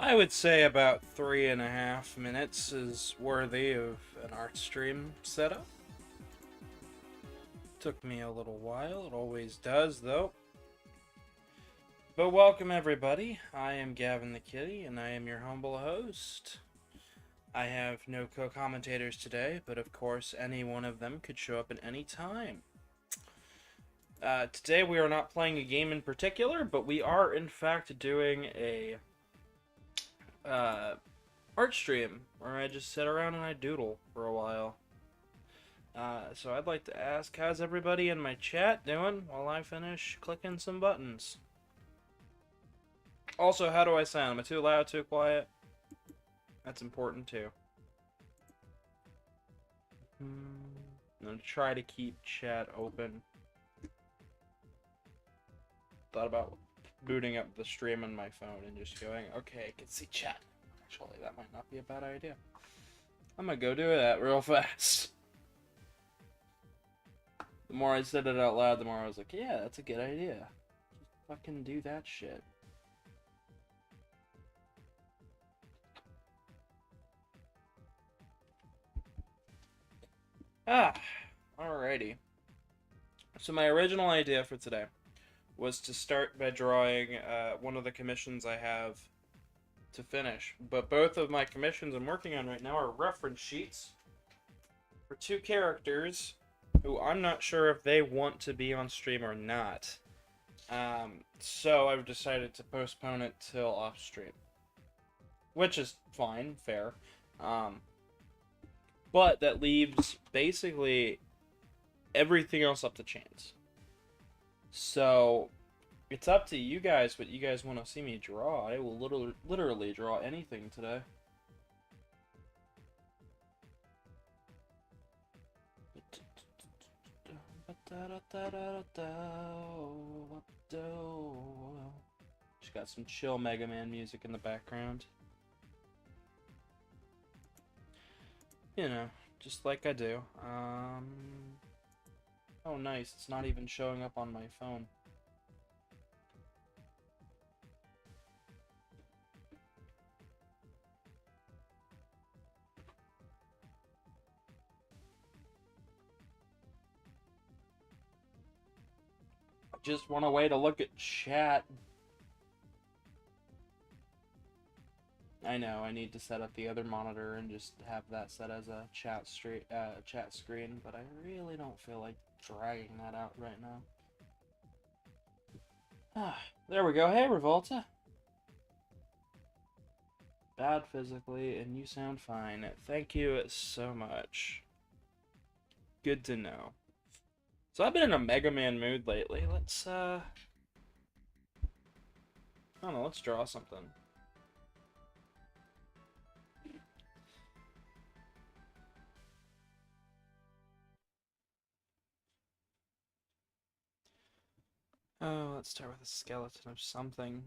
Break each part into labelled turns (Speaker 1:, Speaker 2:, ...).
Speaker 1: I would say about 3.5 minutes is worthy of an art stream setup. Took me a little while, it always does though. But welcome everybody, I am Gavin the Kitty, and I am your humble host. I have no co-commentators today, but of course any one of them could show up at any time. Today we are not playing a game in particular, but we are in fact doing a art stream where I just sit around and I doodle for a while. So I'd like to ask, how's everybody in my chat doing while I finish clicking some buttons? Also, how do I sound? Am I too loud, too quiet? That's important too. I'm gonna try to keep chat open. Thought about booting up the stream on my phone and just going, okay, I can see chat. Actually, that might not be a bad idea. I'm gonna go do that real fast. The more I said it out loud, the more I was like, yeah, that's a good idea. Just fucking do that shit. Alrighty. So my original idea for today was to start by drawing one of the commissions I have to finish. But both of my commissions I'm working on right now are reference sheets for two characters who I'm not sure if they want to be on stream or not. So I've decided to postpone it till off stream. Which is fine, fair. But that leaves basically everything else up to chance. So it's up to you guys what you guys want to see me draw. I will literally draw anything today. Just got some chill Mega Man music in the background. You know, just like I do. Oh nice, it's not even showing up on my phone. I just want a way to look at chat. I know, I need to set up the other monitor and just have that set as a chat screen, but I really don't feel like dragging that out right now. There we go. Hey, Revolta. Bad physically, and you sound fine. Thank you so much. Good to know. So I've been in a Mega Man mood lately. Let's, I don't know, let's draw something. Oh, let's start with a skeleton of something.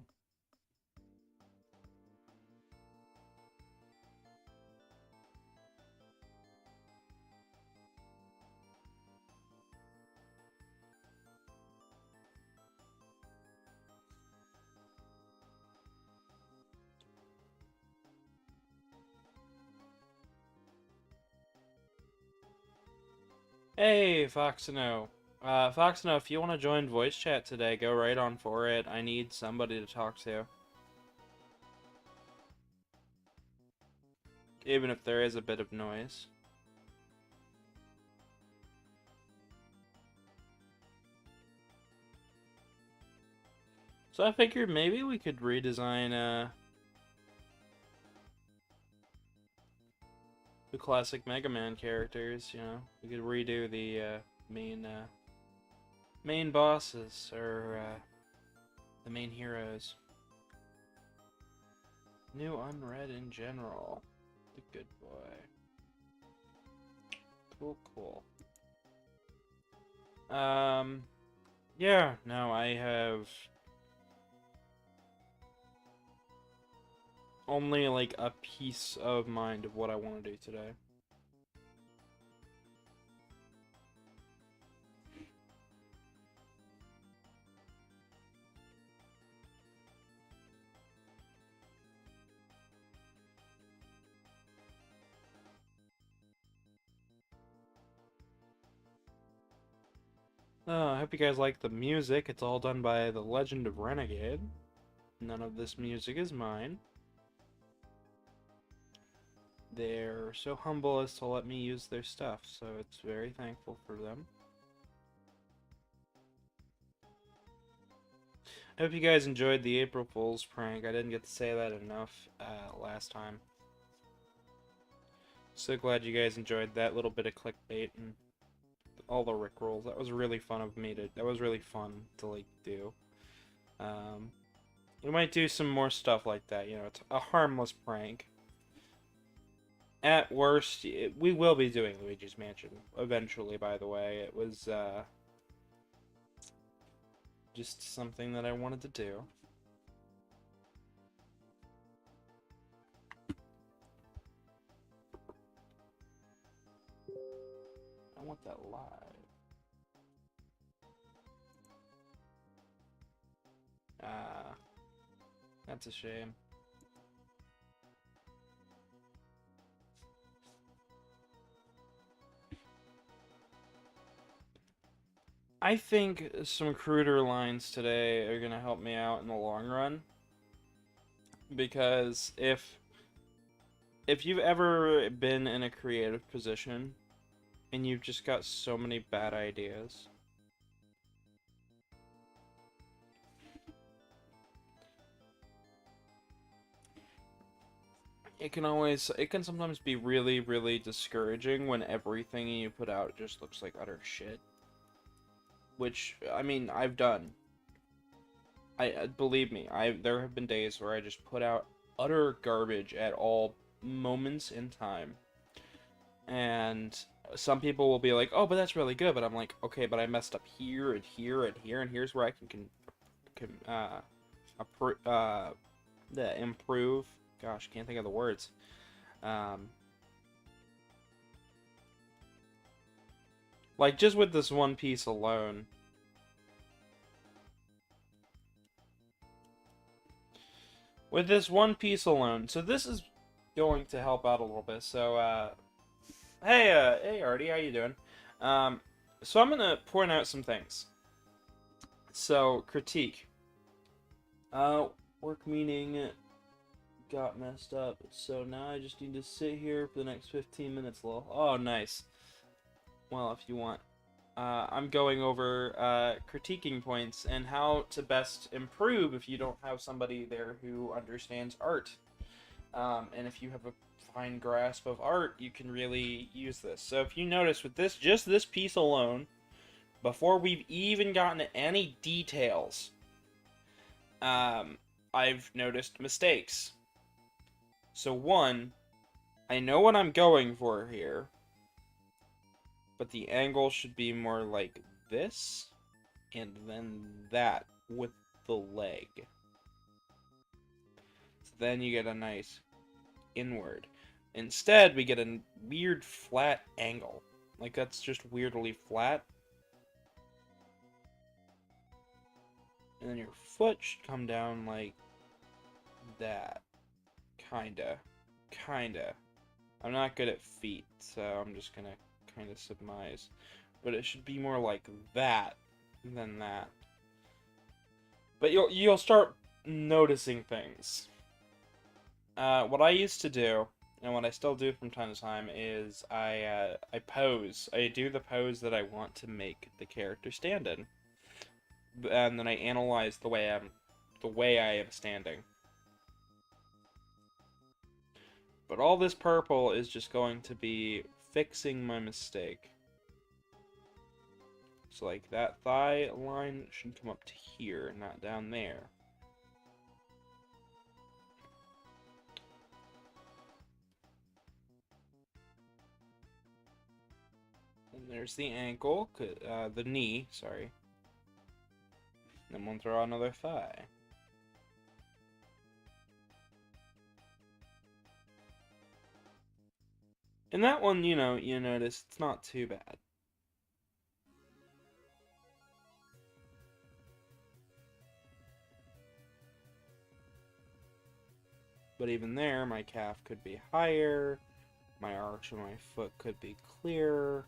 Speaker 1: Hey, Foxino. Foxino, if you want to join voice chat today, go right on for it. I need somebody to talk to. Even if there is a bit of noise. So I figured maybe we could redesign, the classic Mega Man characters, you know? We could redo the, main bosses, or, the main heroes. New unread in general. The good boy. Cool. Yeah, no, I have only like a piece of mind of what I want to do today. I hope you guys like the music. It's all done by the Legend of Renegade. None of this music is mine. They're so humble as to let me use their stuff, so it's very thankful for them. I hope you guys enjoyed the April Fool's prank. I didn't get to say that enough last time. So glad you guys enjoyed that little bit of clickbait and all the rickrolls. That was really fun of me to. That was really fun to like do. We might do some more stuff like that. You know, it's a harmless prank. At worst, we will be doing Luigi's Mansion eventually. By the way, it was just something that I wanted to do. I want that live. That's a shame. I think some cruder lines today are gonna help me out in the long run. Because if you've ever been in a creative position and you've just got so many bad ideas, it can sometimes be really, really discouraging when everything you put out just looks like utter shit. Which, I mean, I've done. Believe me, there have been days where I just put out utter garbage at all moments in time. And some people will be like, "Oh, but that's really good." But I'm like, "Okay, but I messed up here and here and here, and here's where I can improve." Gosh, can't think of the words. Like, just with this one piece alone. With this one piece alone. So this is going to help out a little bit. So, hey, Artie, how you doing? So I'm gonna point out some things. So, critique. Work meeting got messed up, so now I just need to sit here for the next 15 minutes, lol. Oh, nice. Well, if you want. I'm going over critiquing points and how to best improve if you don't have somebody there who understands art. And if you have a fine grasp of art, you can really use this. So if you notice with this, just this piece alone, before we've even gotten to any details, I've noticed mistakes. So one, I know what I'm going for here, but the angle should be more like this, and then that with the leg. So then you get a nice inward. Instead, we get a weird flat angle. Like, that's just weirdly flat. And then your foot should come down like that. Kinda. I'm not good at feet, so I'm just gonna kind of surmise. But it should be more like that than that. But you'll start noticing things. What I used to do, and what I still do from time to time, is I pose. I do the pose that I want to make the character stand in, and then I analyze the way I am standing. But all this purple is just going to be fixing my mistake. So like that thigh line should come up to here, not down there. And there's the ankle, the knee, sorry. Then we'll throw another thigh. And that one, you know, you notice it's not too bad. But even there, my calf could be higher, my arch of my foot could be clearer.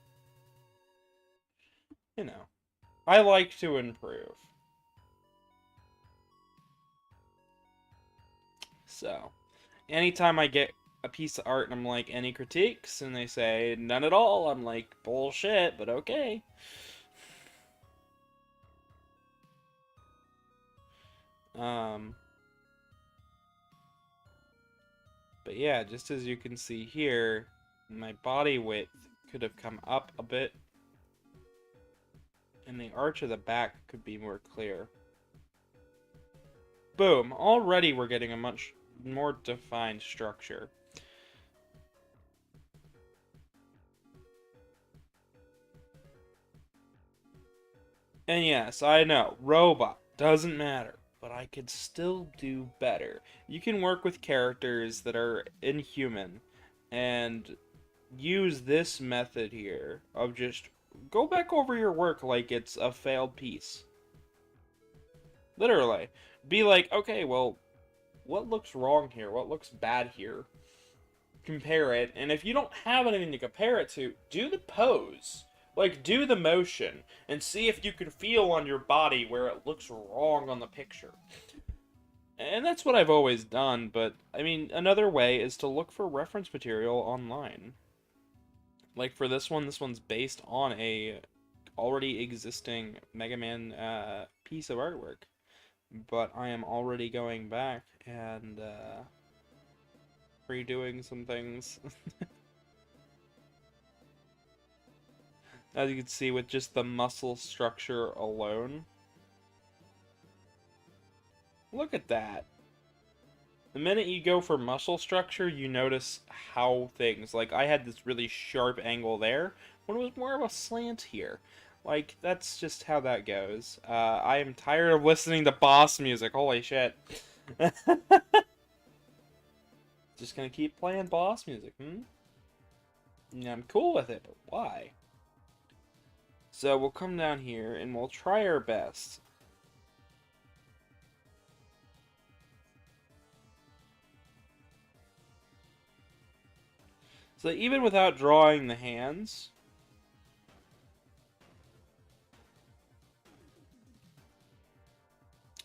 Speaker 1: You know. I like to improve. So, anytime I get a piece of art and I'm like, any critiques? And they say, none at all. I'm like, bullshit, but okay. But yeah, just as you can see here, my body width could have come up a bit, and the arch of the back could be more clear. Boom! Already we're getting a much more defined structure. And yes, I know, robot, doesn't matter, but I could still do better. You can work with characters that are inhuman, and use this method here of just go back over your work like it's a failed piece. Literally. Be like, okay, well, what looks wrong here? What looks bad here? Compare it, and if you don't have anything to compare it to, do the pose. Like, do the motion, and see if you can feel on your body where it looks wrong on the picture. And that's what I've always done, but, I mean, another way is to look for reference material online. Like, for this one's based on a already existing Mega Man piece of artwork. But I am already going back and redoing some things. As you can see with just the muscle structure alone. Look at that. The minute you go for muscle structure, you notice how things, like I had this really sharp angle there, when it was more of a slant here. Like, that's just how that goes. I am tired of listening to boss music, holy shit. Just gonna keep playing boss music, Yeah, I'm cool with it, but why? So we'll come down here and we'll try our best. So even without drawing the hands,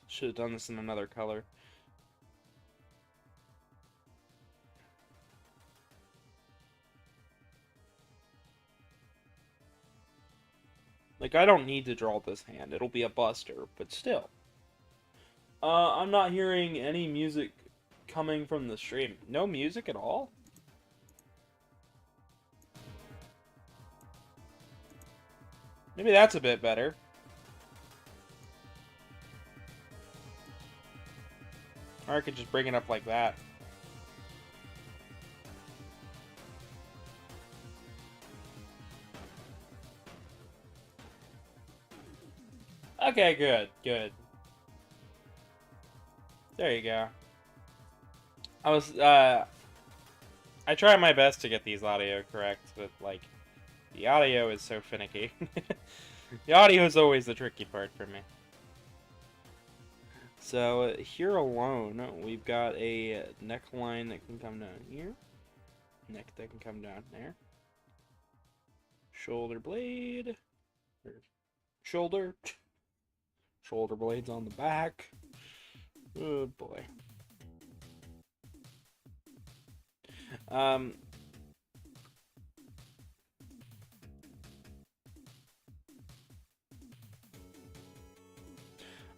Speaker 1: should have done this in another color. Like, I don't need to draw this hand. It'll be a buster, but still. I'm not hearing any music coming from the stream. No music at all? Maybe that's a bit better. Or I could just bring it up like that. Okay, good, good. There you go. I try my best to get these audio correct, but, like, the audio is so finicky. The audio is always the tricky part for me. So, here alone, we've got a neckline that can come down here. Neck that can come down there. Shoulder blade. Or shoulder. Shoulder blades on the back. Oh, boy.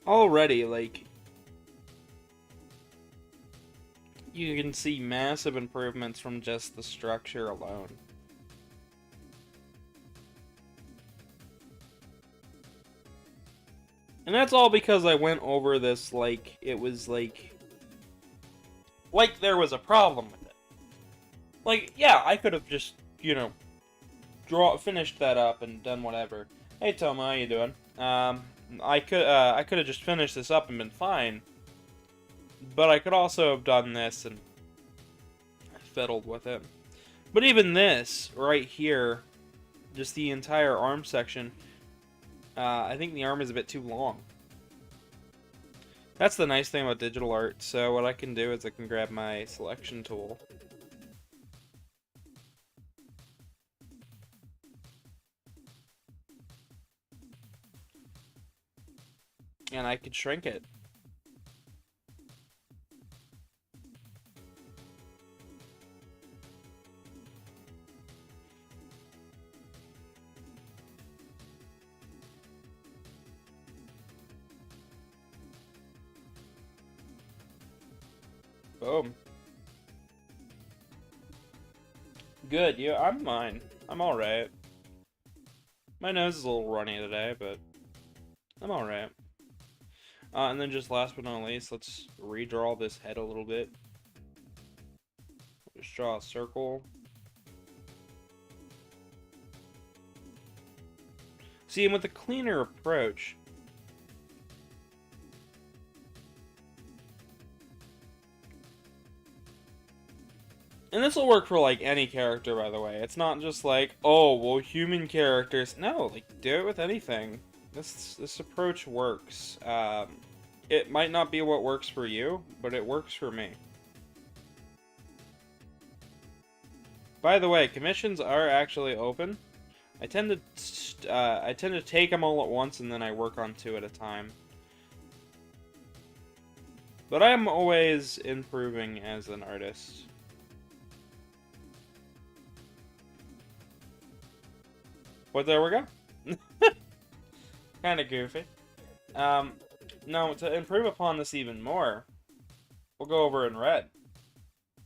Speaker 1: Already, like, you can see massive improvements from just the structure alone. And that's all because I went over this like it was like there was a problem with it. Like, yeah, I could have just, you know, finished that up and done whatever. Hey Toma, how you doing? I could have just finished this up and been fine. But I could also have done this and fiddled with it. But even this, right here, just the entire arm section, I think the arm is a bit too long. That's the nice thing about digital art. So what I can do is I can grab my selection tool. and I could shrink it. Boom. Good, yeah, I'm fine. I'm alright. My nose is a little runny today, but I'm alright. And then just last but not least, let's redraw this head a little bit. Just draw a circle. See, and with a cleaner approach, and this will work for, like, any character, by the way. It's not just like, oh, well, human characters. No, like, do it with anything. This approach works. It might not be what works for you, but it works for me. By the way, commissions are actually open. I tend to take them all at once, and then I work on 2 at a time. But I am always improving as an artist. But there we go. Kind of goofy. Now, to improve upon this even more, we'll go over in red.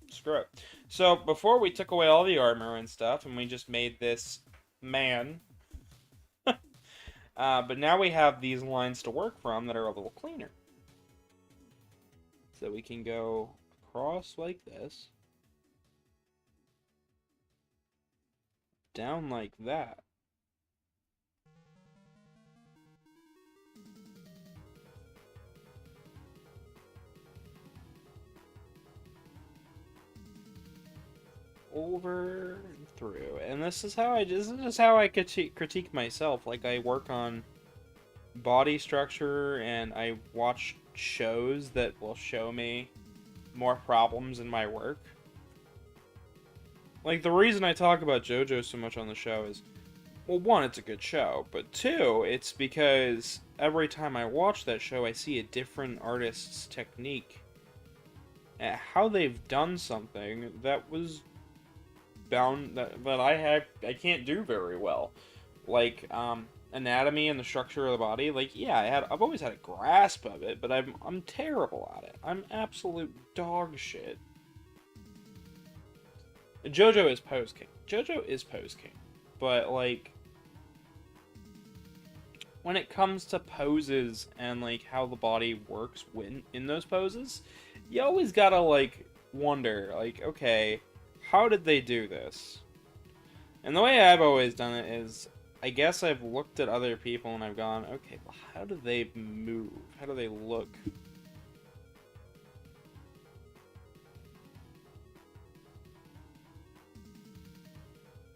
Speaker 1: Screw it. So, before we took away all the armor and stuff, and we just made this man, but now we have these lines to work from that are a little cleaner. So we can go across like this, down like that. Over and through, and this is how I critique myself. Like, I work on body structure, and I watch shows that will show me more problems in my work. Like, the reason I talk about JoJo so much on the show is, well, 1, it's a good show, but 2, it's because every time I watch that show, I see a different artist's technique at how they've done something that was bound that I can't do very well, like anatomy and the structure of the body. Like, yeah, I've always had a grasp of it, but I'm terrible at it. I'm absolute dog shit. JoJo is Pose King. JoJo is Pose King, but like, when it comes to poses and like how the body works when in those poses, you always gotta like wonder, like, okay, how did they do this? And the way I've always done it is, I guess I've looked at other people and I've gone, okay, well, how do they move? How do they look?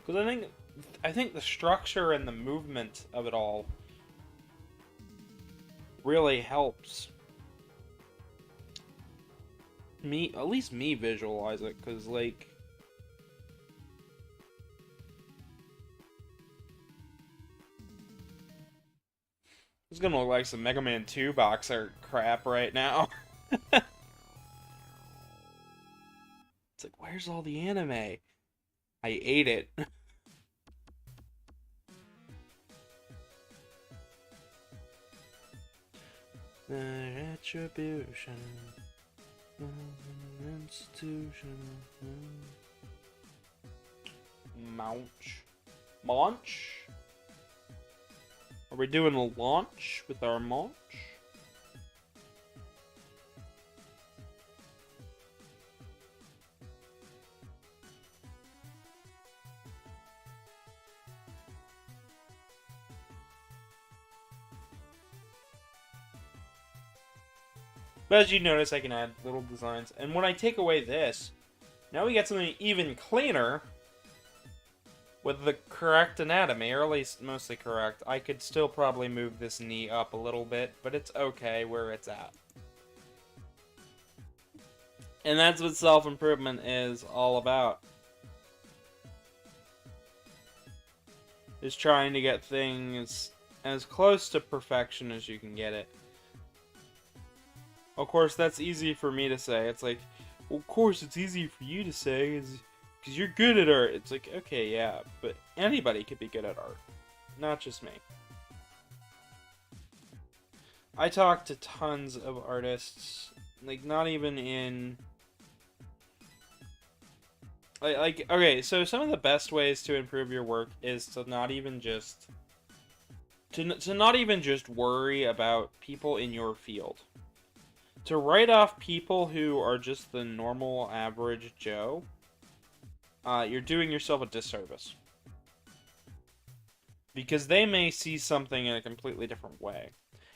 Speaker 1: Because I think the structure and the movement of it all really helps me, at least me, visualize it. Because, like, it's gonna look like some Mega Man 2 box art crap right now. It's like, where's all the anime? I ate it. The retribution, institution. Launch? Are we doing a launch with our launch? But as you notice, I can add little designs. And when I take away this, now we get something even cleaner with the correct anatomy, or at least mostly correct. I could still probably move this knee up a little bit, but it's okay where it's at. And that's what self-improvement is all about. Is trying to get things as close to perfection as you can get it. Of course, that's easy for me to say. It's like, well, of course, it's easy for you to say, because you're good at art. It's like, okay, yeah, but anybody could be good at art, not just me. I talk to tons of artists, like, not even in... Like, okay, so some of the best ways to improve your work is to not even just... To not even just worry about people in your field. To write off people who are just the normal, average Joe, you're doing yourself a disservice. Because they may see something in a completely different way.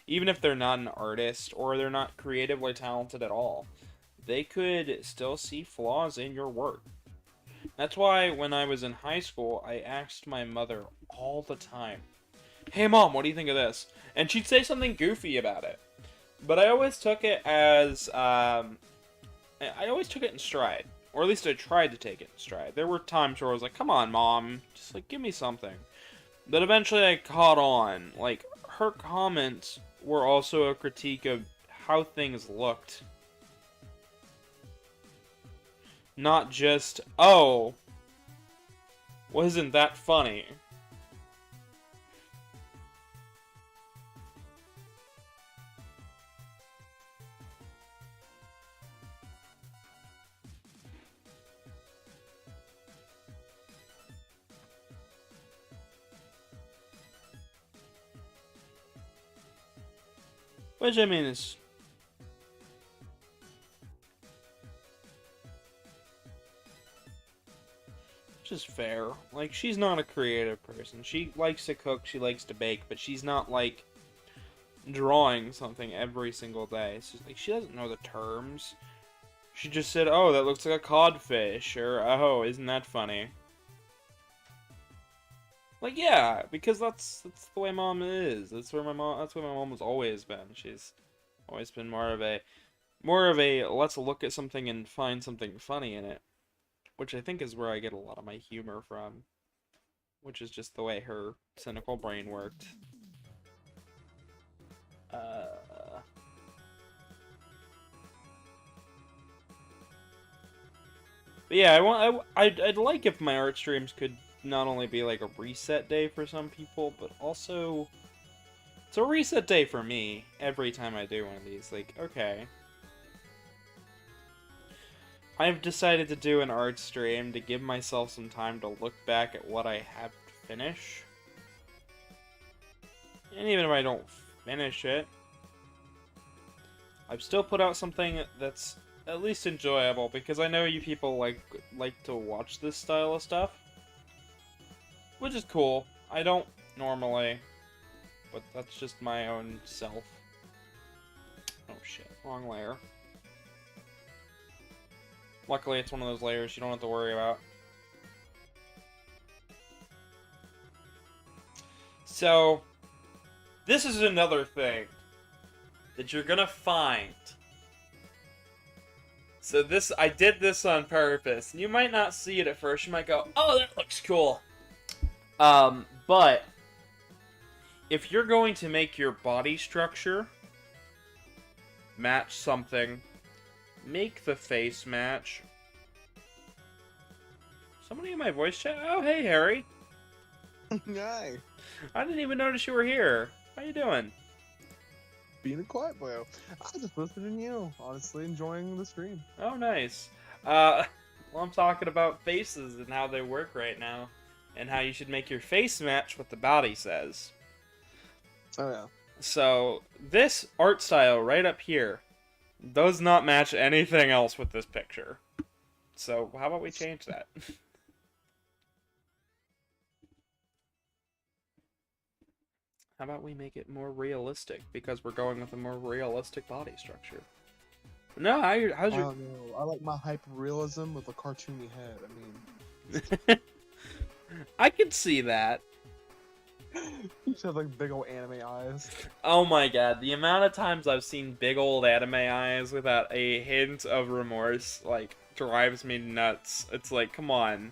Speaker 1: Even if they're not an artist, or they're not creatively talented at all, they could still see flaws in your work. That's why when I was in high school, I asked my mother all the time, "Hey mom, what do you think of this?" And she'd say something goofy about it. But I always took it as, I always took it in stride. Or at least I tried to take it in stride. There were times where I was like, come on, Mom, just, like, give me something. But eventually I caught on. Like, her comments were also a critique of how things looked. Not just, oh, wasn't that funny? Which, I mean, is... just fair. Like, she's not a creative person. She likes to cook, she likes to bake, but she's not, like, drawing something every single day. It's just, like, she doesn't know the terms. She just said, oh, that looks like a codfish, or, oh, isn't that funny? Like, yeah, because that's the way Mom is. That's where my mom has always been. She's always been more of a let's look at something and find something funny in it, which I think is where I get a lot of my humor from, which is just the way her cynical brain worked. But yeah, I'd like if my art streams could not only be like a reset day for some people, but also it's a reset day for me every time I do one of these. Like, okay, I've decided to do an art stream to give myself some time to look back at what I have to finish. And even if I don't finish it, I've still put out something that's at least enjoyable, because I know you people like to watch this style of stuff. Which is cool. I don't normally, but that's just my own self. Oh shit, wrong layer. Luckily it's one of those layers you don't have to worry about. So, this is another thing that you're gonna find. So I did this on purpose. You might not see it at first. You might go, oh, that looks cool. But if you're going to make your body structure match something, make the face match. Somebody in my voice chat? Oh, hey, Harry.
Speaker 2: Hi.
Speaker 1: I didn't even notice you were here. How you doing?
Speaker 2: Being a quiet boy. I just listening to you. Honestly, enjoying the stream.
Speaker 1: Oh, nice. Well, I'm talking about faces and how they work right now, and how you should make your face match what the body says.
Speaker 2: Oh, yeah.
Speaker 1: So, this art style right up here does not match anything else with this picture. So, how about we change that? How about we make it more realistic, because we're going with a more realistic body structure. No, how's your...
Speaker 2: I don't know. I like my hyper-realism with a cartoony head. I mean...
Speaker 1: I can see that.
Speaker 2: You just have like big old anime eyes.
Speaker 1: Oh my god, the amount of times I've seen big old anime eyes without a hint of remorse, like, drives me nuts. It's like, come on.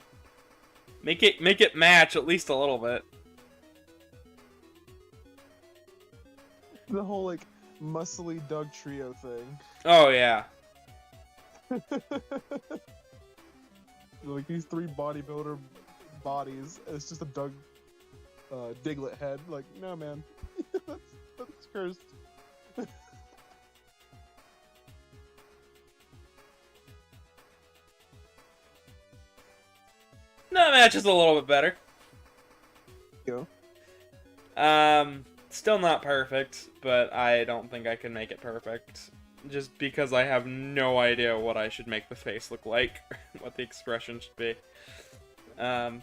Speaker 1: Make it match at least a little bit.
Speaker 2: The whole, like, muscly Doug trio thing.
Speaker 1: Oh yeah.
Speaker 2: Like these three bodybuilder bodies. It's just a Doug Diglett head. Like, no man. that's cursed.
Speaker 1: That match is a little bit better.
Speaker 2: Go.
Speaker 1: Still not perfect, but I don't think I can make it perfect. Just because I have no idea what I should make the face look like, what the expression should be. But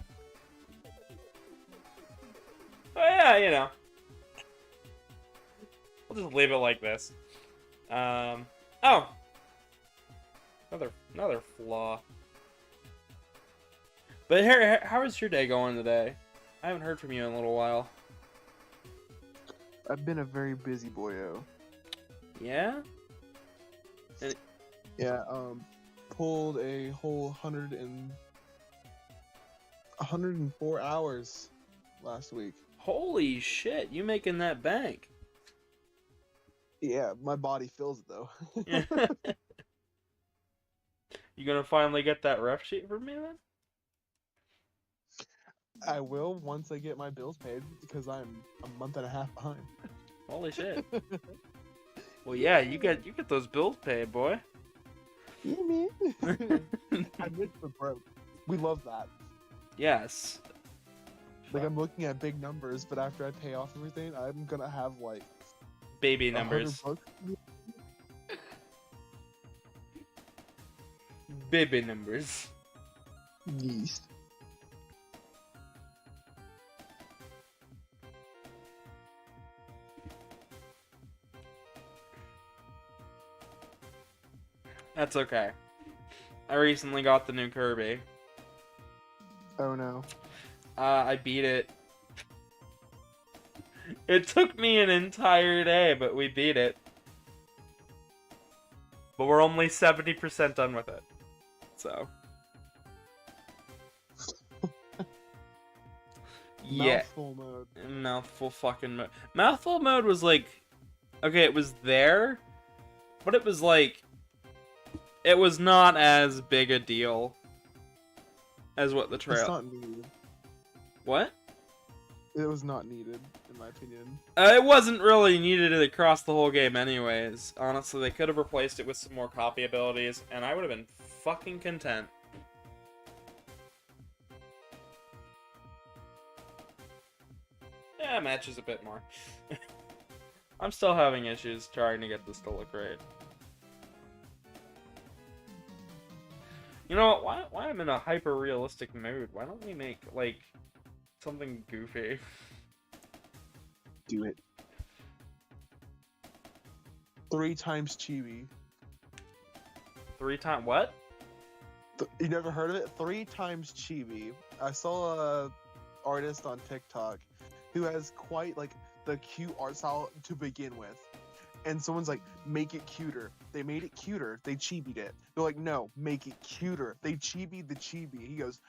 Speaker 1: yeah, you know. We'll just leave it like this. Oh! Another flaw. But Harry, how is your day going today? I haven't heard from you in a little while.
Speaker 2: I've been a very busy boyo.
Speaker 1: Yeah?
Speaker 2: Yeah, pulled a whole 104 hours last week.
Speaker 1: Holy shit, you making that bank.
Speaker 2: Yeah, my body feels it though.
Speaker 1: You gonna finally get that ref sheet from me then?
Speaker 2: I will once I get my bills paid because I'm a month and a half behind.
Speaker 1: Holy shit. Well, yeah, you get those bills paid, boy.
Speaker 2: Yeah, man. I'm rich but broke. We love that.
Speaker 1: Yes.
Speaker 2: Like, I'm looking at big numbers, but after I pay off everything, I'm gonna have like
Speaker 1: Baby numbers. Baby numbers.
Speaker 2: Yeast.
Speaker 1: That's okay. I recently got the new Kirby.
Speaker 2: Oh no.
Speaker 1: I beat it. It took me an entire day, but we beat it. But we're only 70% done with it. So. Yeah.
Speaker 2: Mouthful mode.
Speaker 1: Mouthful fucking mode. Mouthful mode was like... Okay, it was there. But it was like... It was not as big a deal as what the trail...
Speaker 2: It's not needed.
Speaker 1: What?
Speaker 2: It was not needed, in my opinion.
Speaker 1: It wasn't really needed across the whole game anyways. Honestly, they could have replaced it with some more copy abilities, and I would have been fucking content. Yeah, matches a bit more. I'm still having issues trying to get this to look right. You know what? Why I'm in a hyper-realistic mood? Why don't we make, like, something goofy?
Speaker 2: Do it. 3 times chibi.
Speaker 1: 3 times what?
Speaker 2: You never heard of it? 3 times chibi. I saw a artist on TikTok who has quite like the cute art style to begin with. And someone's like, make it cuter. They made it cuter. They chibied it. They're like, no, make it cuter. They chibied the chibi. He goes,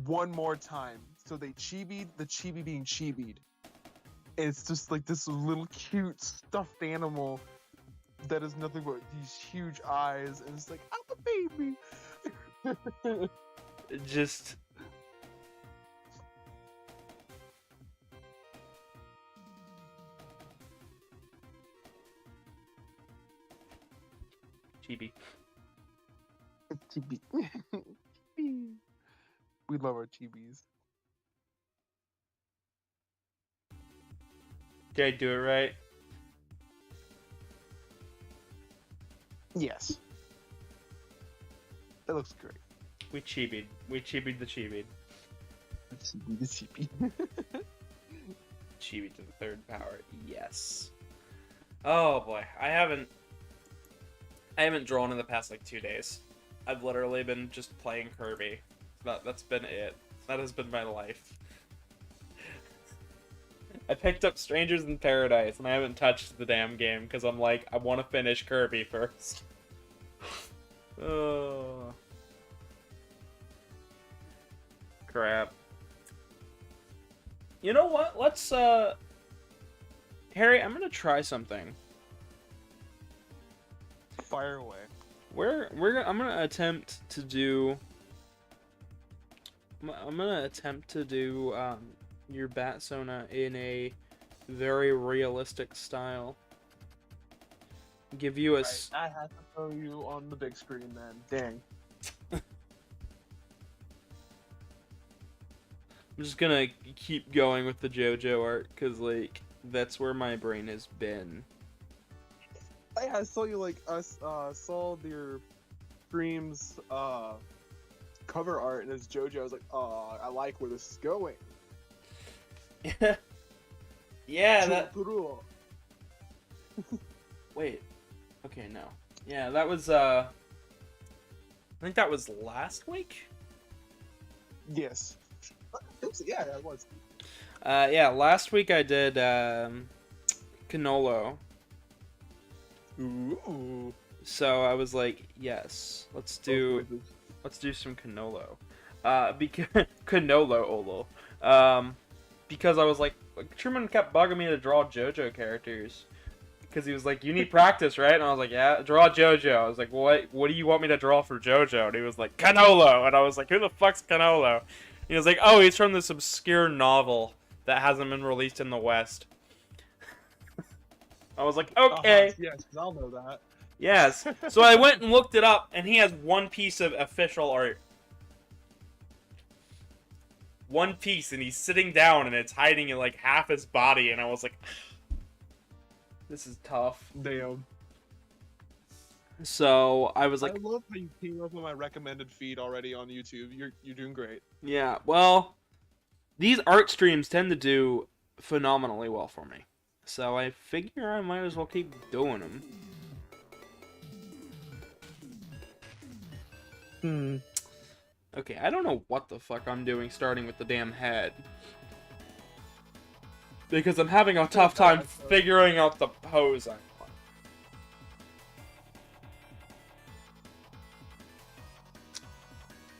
Speaker 2: one more time. So they chibied the chibi being chibied. And it's just like this little cute stuffed animal that is nothing but these huge eyes. And it's like, I'm a baby.
Speaker 1: Just... Chibi.
Speaker 2: Chibi. We love our chibis.
Speaker 1: Did I do it right?
Speaker 2: Yes. It looks great.
Speaker 1: We chibied. We chibied the chibied.
Speaker 2: Chibi the chibi.
Speaker 1: Chibi to the 3rd power. Yes. Oh boy, I haven't drawn in the past like 2 days. I've literally been just playing Kirby. That's been it. That has been my life. I picked up Strangers in Paradise and I haven't touched the damn game because I'm like, I want to finish Kirby first. Oh. Crap. You know what? Let's, Harry, I'm gonna try something.
Speaker 2: fire away.
Speaker 1: I'm gonna attempt to do. I'm gonna attempt to do your bat sona in a very realistic style. Give you a.
Speaker 2: I have to show you on the big screen then. Dang.
Speaker 1: I'm just gonna keep going with the JoJo art because like that's where my brain has been.
Speaker 2: I saw you like saw your streams cover art and it's JoJo. I was like, oh, I like where this is going.
Speaker 1: Yeah, that. Wait. Okay, no. Yeah, that was I think that was last week.
Speaker 2: Yes. Yeah, that was.
Speaker 1: Yeah, last week I did Canolo.
Speaker 2: Ooh.
Speaker 1: So I was like, yes, let's do some Canolo. Because Canolo Olo. Because I was like Truman kept bugging me to draw JoJo characters. Because he was like, you need practice, right? And I was like, yeah, draw JoJo. I was like, what do you want me to draw for JoJo? And he was like, Canolo. And I was like, who the fuck's Canolo? And he was like, oh, he's from this obscure novel that hasn't been released in the West. I was like, okay.
Speaker 2: Yes, I'll know that.
Speaker 1: Yes. So I went and looked it up, and he has one piece of official art. One piece, and he's sitting down, and it's hiding in like half his body, and I was like, this is tough.
Speaker 2: Damn.
Speaker 1: So I was like,
Speaker 2: I love how you came up with my recommended feed already on YouTube. You're doing great.
Speaker 1: yeah, well, these art streams tend to do phenomenally well for me. So I figure I might as well keep doing them. Okay, I don't know what the fuck I'm doing starting with the damn head. Because I'm having a tough time figuring out the pose I want.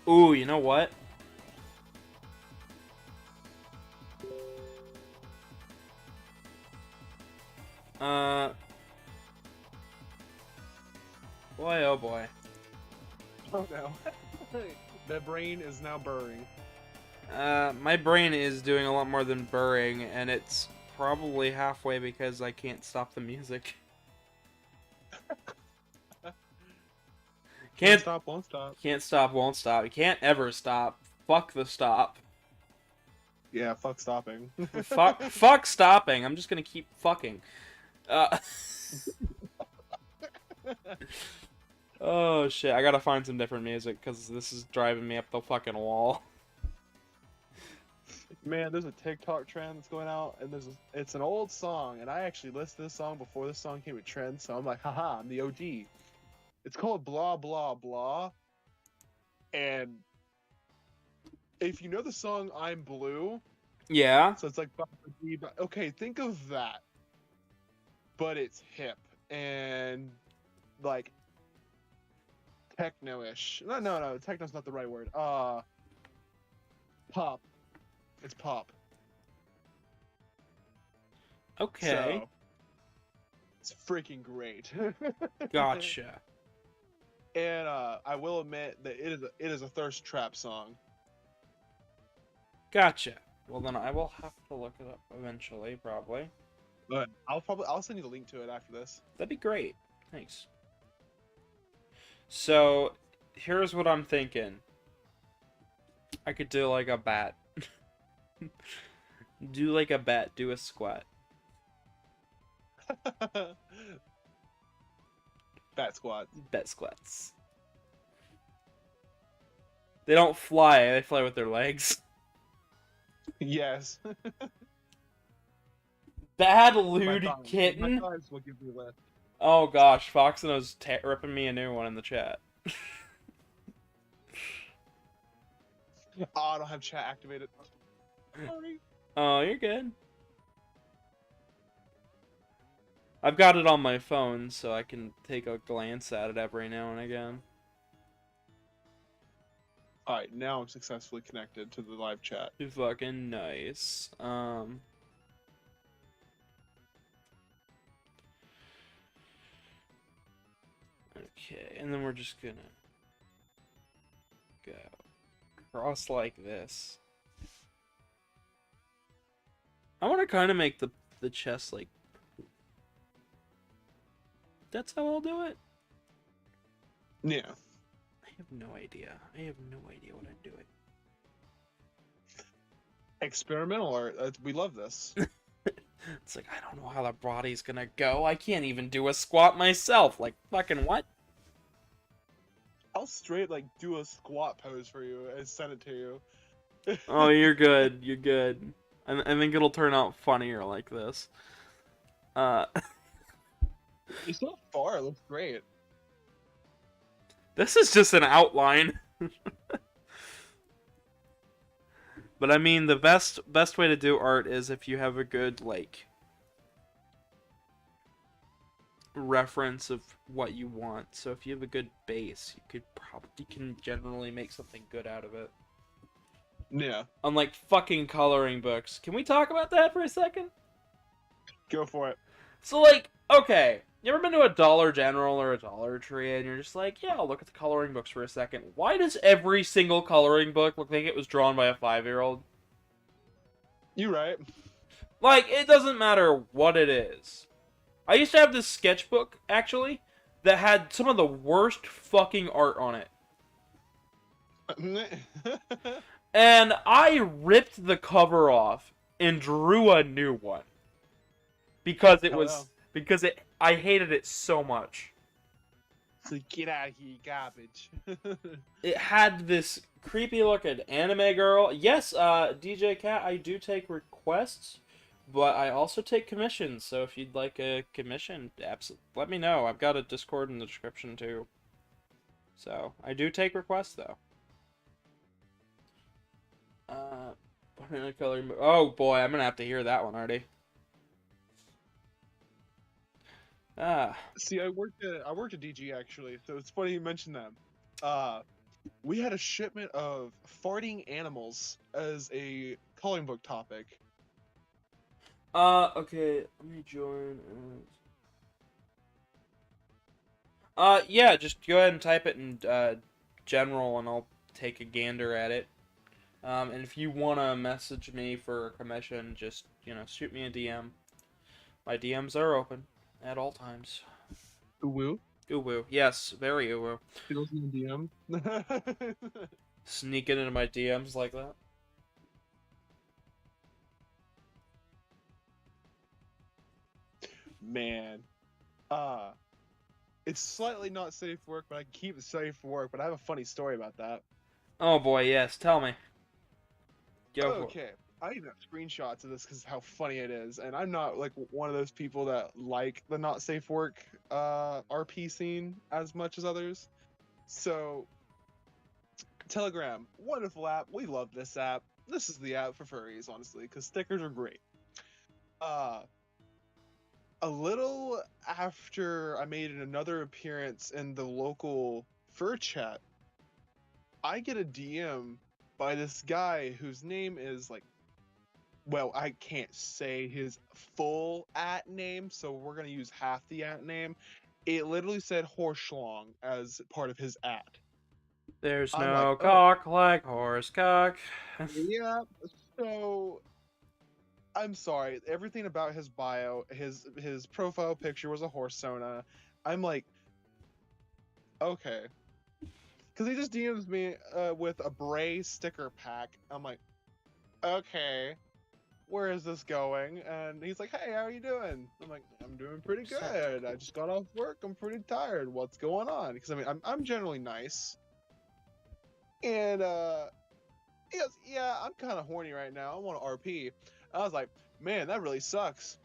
Speaker 1: Ooh, you know what? Boy, oh boy.
Speaker 2: Oh no. The brain is now burring.
Speaker 1: My brain is doing a lot more than burring, and it's probably halfway because I can't stop the music.
Speaker 2: Can't stop, won't stop.
Speaker 1: Can't stop, won't stop. You can't ever stop. Fuck the stop.
Speaker 2: Yeah, fuck stopping.
Speaker 1: fuck stopping. I'm just gonna keep fucking. Oh shit, I gotta find some different music because this is driving me up the fucking wall.
Speaker 2: Man, there's a TikTok trend that's going out, and it's an old song, and I actually listened to this song before this song came a trend, so I'm like, haha, I'm the OG. It's called Blah Blah Blah, and if you know the song I'm Blue,
Speaker 1: yeah,
Speaker 2: so it's like, okay, think of that, but it's hip and like techno-ish. No, techno's not the right word. Pop. It's pop.
Speaker 1: Okay.
Speaker 2: So, it's freaking great.
Speaker 1: Gotcha.
Speaker 2: And I will admit that it is a thirst trap song.
Speaker 1: Gotcha. Well then I will have to look it up eventually, probably.
Speaker 2: But I'll send you the link to it after this.
Speaker 1: That'd be great. Thanks. So here's what I'm thinking. I could do like a bat. Do like a bat, do a squat.
Speaker 2: Bat squat.
Speaker 1: Bat squats. They don't fly, they fly with their legs.
Speaker 2: Yes.
Speaker 1: Bad lewd kitten.
Speaker 2: My thighs will give me a lift.
Speaker 1: Oh gosh, Foxino's ripping me a new one in the chat.
Speaker 2: Oh, I don't have chat activated. Sorry.
Speaker 1: Oh, you're good. I've got it on my phone, so I can take a glance at it every now and again.
Speaker 2: Alright, now I'm successfully connected to the live chat.
Speaker 1: You're fucking nice. Okay, and then we're just gonna go cross like this. I want to kind of make the chest like. That's how I'll do it.
Speaker 2: Yeah.
Speaker 1: I have no idea. I have no idea what I'm doing.
Speaker 2: Experimental art. We love this.
Speaker 1: It's like, I don't know how the body's gonna go. I can't even do a squat myself. Like, fucking what?
Speaker 2: I'll straight like do a squat pose for you and send it to you.
Speaker 1: Oh, you're good. You're good. I think it'll turn out funnier like this.
Speaker 2: So far, it looks great.
Speaker 1: This is just an outline. But I mean, the best way to do art is if you have a good, like, reference of what you want. So if you have a good base, you can generally make something good out of it.
Speaker 2: Yeah.
Speaker 1: Unlike fucking coloring books. Can we talk about that for a second?
Speaker 2: Go for it.
Speaker 1: So, like, okay, you ever been to a Dollar General or a Dollar Tree and you're just like, yeah, I'll look at the coloring books for a second. Why does every single coloring book look like it was drawn by a 5-year-old?
Speaker 2: You right.
Speaker 1: Like, it doesn't matter what it is. I used to have this sketchbook, actually, that had some of the worst fucking art on it. And I ripped the cover off and drew a new one. Because I hated it so much.
Speaker 2: So get out of here, garbage.
Speaker 1: It had this creepy looking anime girl. Yes, DJ Cat, I do take requests, but I also take commissions. So if you'd like a commission, let me know. I've got a Discord in the description too. So I do take requests though. Banana coloring. Oh boy, I'm gonna have to hear that one, Artie.
Speaker 2: See, I worked at DG actually, so it's funny you mentioned that. We had a shipment of farting animals as a coloring book topic.
Speaker 1: Okay, let me join. Yeah, just go ahead and type it in general, and I'll take a gander at it. And if you wanna message me for a commission, just shoot me a DM. My DMs are open at all times.
Speaker 2: Uwu.
Speaker 1: Uwu, yes, very uwu.
Speaker 2: Fiddles in the DM.
Speaker 1: Sneaking into my DMs like that.
Speaker 2: Man, it's slightly not safe for work, but I can keep it safe for work. But I have a funny story about that.
Speaker 1: Oh boy, yes, tell me. Go for it.
Speaker 2: Okay, I even have screenshots of this because how funny it is, and I'm not like one of those people that like the not safe work RP scene as much as others. So, Telegram, wonderful app. We love this app. This is the app for furries, honestly, because stickers are great. A little after I made another appearance in the local fur chat, I get a DM by this guy whose name is like, well, I can't say his full @ name, so we're gonna use half the @ name. It literally said Horschlong as part of his @
Speaker 1: There's
Speaker 2: I'm
Speaker 1: no
Speaker 2: like, oh,
Speaker 1: cock like horse cock.
Speaker 2: yeah. So I'm sorry. Everything about his bio, his profile picture was a horsona. I'm like, okay, because he just DMs me with a Bray sticker pack. I'm like, okay, where is this going? And he's like, hey, how are you doing? I'm like, I'm doing pretty good. I just got off work. I'm pretty tired. What's going on? Because I mean, I'm generally nice. And he goes, yeah, I'm kind of horny right now. I want to RP. I was like, man, that really sucks.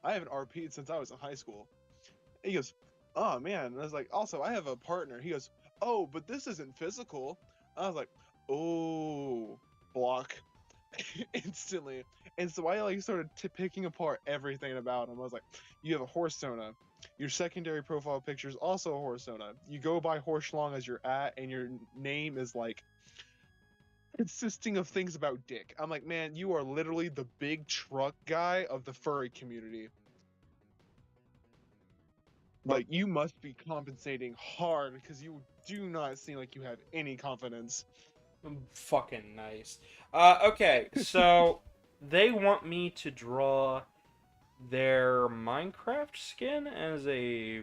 Speaker 2: I haven't RP'd since I was in high school. He goes, oh man. And I was like, also, I have a partner. He goes, oh, but this isn't physical. I was like, oh, block. Instantly. And so I like started picking apart everything about him. I was like, you have a horsona. Your secondary profile picture is also a horsona. You go by Horschlong as your @ and your name is like consisting of things about dick. I'm like, man, you are literally the big truck guy of the furry community.
Speaker 1: But
Speaker 2: Like, you must be compensating hard because you do not seem like you have any confidence.
Speaker 1: fucking nice. Okay, so they want me to draw their Minecraft skin as a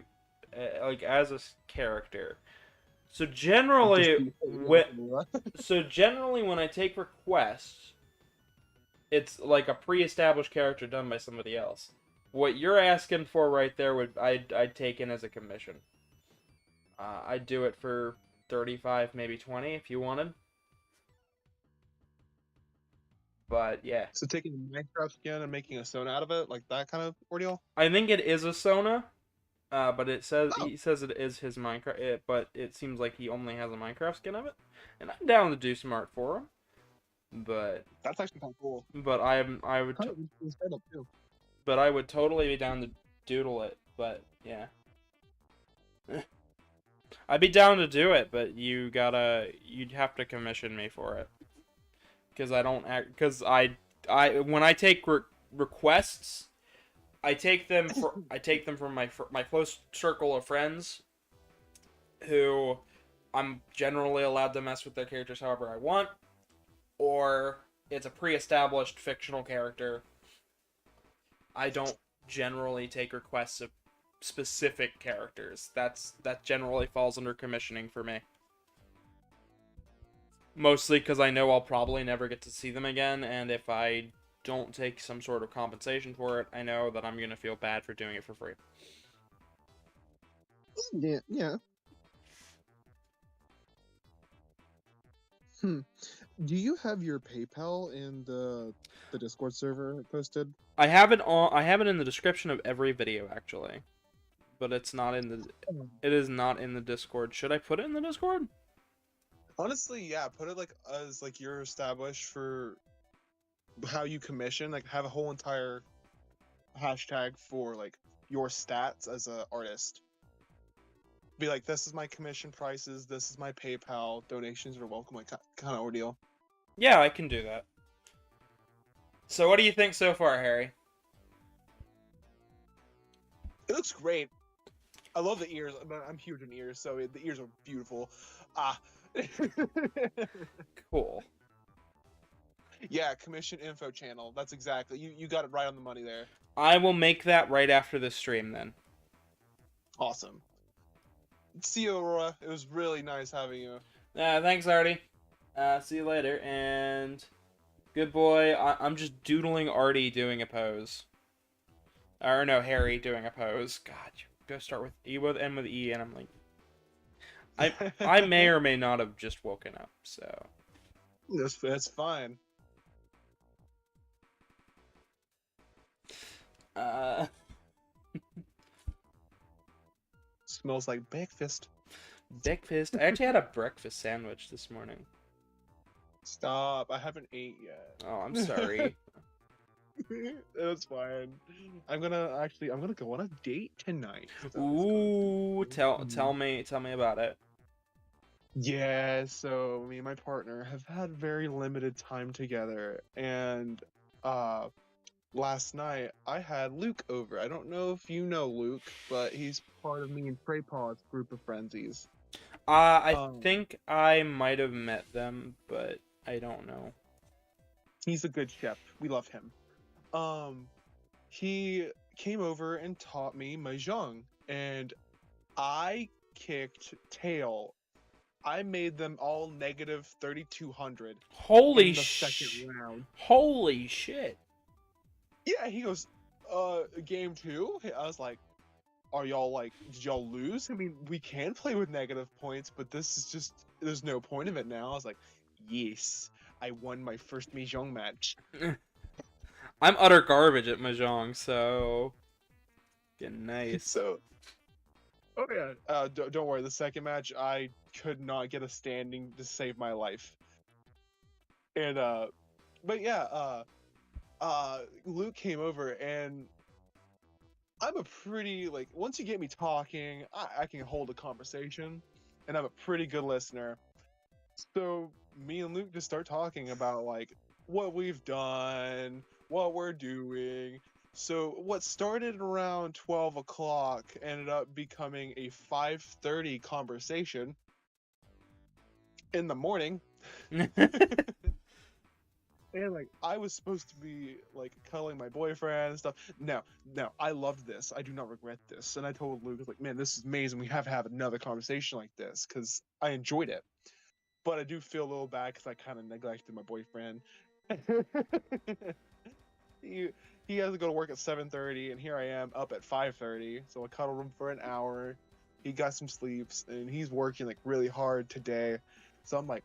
Speaker 1: like as a character. So
Speaker 2: Just
Speaker 1: generally,
Speaker 2: be
Speaker 1: when I take requests, it's like a pre-established character done by somebody else. What you're asking for right there would I'd take in as a commission. I'd do it for 35, maybe 20 if you wanted. But yeah,
Speaker 2: So taking a Minecraft skin and making a stone out of it, like that kind of ordeal?
Speaker 1: I think it is a Sona. But
Speaker 2: Oh,
Speaker 1: he says it is his Minecraft. But it seems like he only has a Minecraft skin of it, and I'm down to do some art for him. But
Speaker 2: that's actually kind of cool.
Speaker 1: I would
Speaker 2: Kind of straight up too.
Speaker 1: but I would totally be down to doodle it. But yeah, I'd be down to do it. But you'd have to commission me for it because I don't act because I when I take requests. I take them from my close circle of friends, who I'm generally allowed to mess with their characters however I want, or it's a pre-established fictional character. I don't generally take requests of specific characters. That generally falls under commissioning for me. Mostly because I know I'll probably never get to see them again, and if I don't take some sort of compensation for it, I know that I'm gonna feel bad for doing it for free.
Speaker 2: Yeah, yeah. Hmm. Do you have your PayPal in the Discord server posted?
Speaker 1: I have it on. I have it in the description of every video actually, but it's not in the. It is not in the Discord. Should I put it in the Discord?
Speaker 2: Honestly, yeah. Put it like as like you're established for how you commission. Like have a whole entire hashtag for like your stats as a artist. Be like, this is my commission prices. This is my PayPal. Donations are welcome. Like kind of ordeal.
Speaker 1: Yeah, I can do that. So, what do you think so far, Harry?
Speaker 2: It looks great. I love the ears. I'm huge in ears, so the ears are beautiful. Ah.
Speaker 1: Cool.
Speaker 2: Yeah, commission info channel. That's exactly. You got it right on the money there.
Speaker 1: I will make that right after this stream then.
Speaker 2: Awesome. See you, Aurora. It was really nice having you.
Speaker 1: Thanks, Artie. See you later. And good boy. I'm just doodling Artie doing a pose. Or no, Harry doing a pose. God, you go start with E with N with E, and I'm like, I may or may not have just woken up. So
Speaker 2: That's fine. Smells like breakfast.
Speaker 1: Breakfast. I actually had a breakfast sandwich this morning.
Speaker 2: Stop. I haven't ate yet.
Speaker 1: Oh, I'm sorry.
Speaker 2: It's fine. I'm gonna go on a date tonight.
Speaker 1: Ooh, tell me about it.
Speaker 2: Yeah, so me and my partner have had very limited time together, and last night I had Luke over. I don't know if you know Luke, but he's part of me and Trey Paw's group of frenzies.
Speaker 1: I think I might have met them, but I don't know.
Speaker 2: He's a good chef. We love him. He came over and taught me Mahjong, and I kicked tail. I made them all negative 3,200
Speaker 1: Holy
Speaker 2: in the
Speaker 1: shit!
Speaker 2: second round.
Speaker 1: Holy shit!
Speaker 2: Yeah, he goes, game two? I was like, are y'all like, did y'all lose? I mean, we can play with negative points, but this is just, there's no point of it now. I was like, yes, I won my first Mahjong match.
Speaker 1: I'm utter garbage at Mahjong, so getting nice.
Speaker 2: So, oh yeah, don't worry. The second match, I could not get a standing to save my life. And but yeah, Luke came over, and I'm a pretty like once you get me talking, I can hold a conversation, and I'm a pretty good listener. So me and Luke just start talking about like what we've done, what we're doing. So what started around 12 o'clock ended up becoming a 5:30 conversation in the morning. And like I was supposed to be like cuddling my boyfriend and stuff. No, no, I loved this. I do not regret this. And I told Luke, like, man, this is amazing. We have to have another conversation like this because I enjoyed it. But I do feel a little bad because I kind of neglected my boyfriend. he he has to go to work at 7:30, and here I am up at 5:30. So I cuddled him for an hour. He got some sleeps, and he's working like really hard today. So I'm like,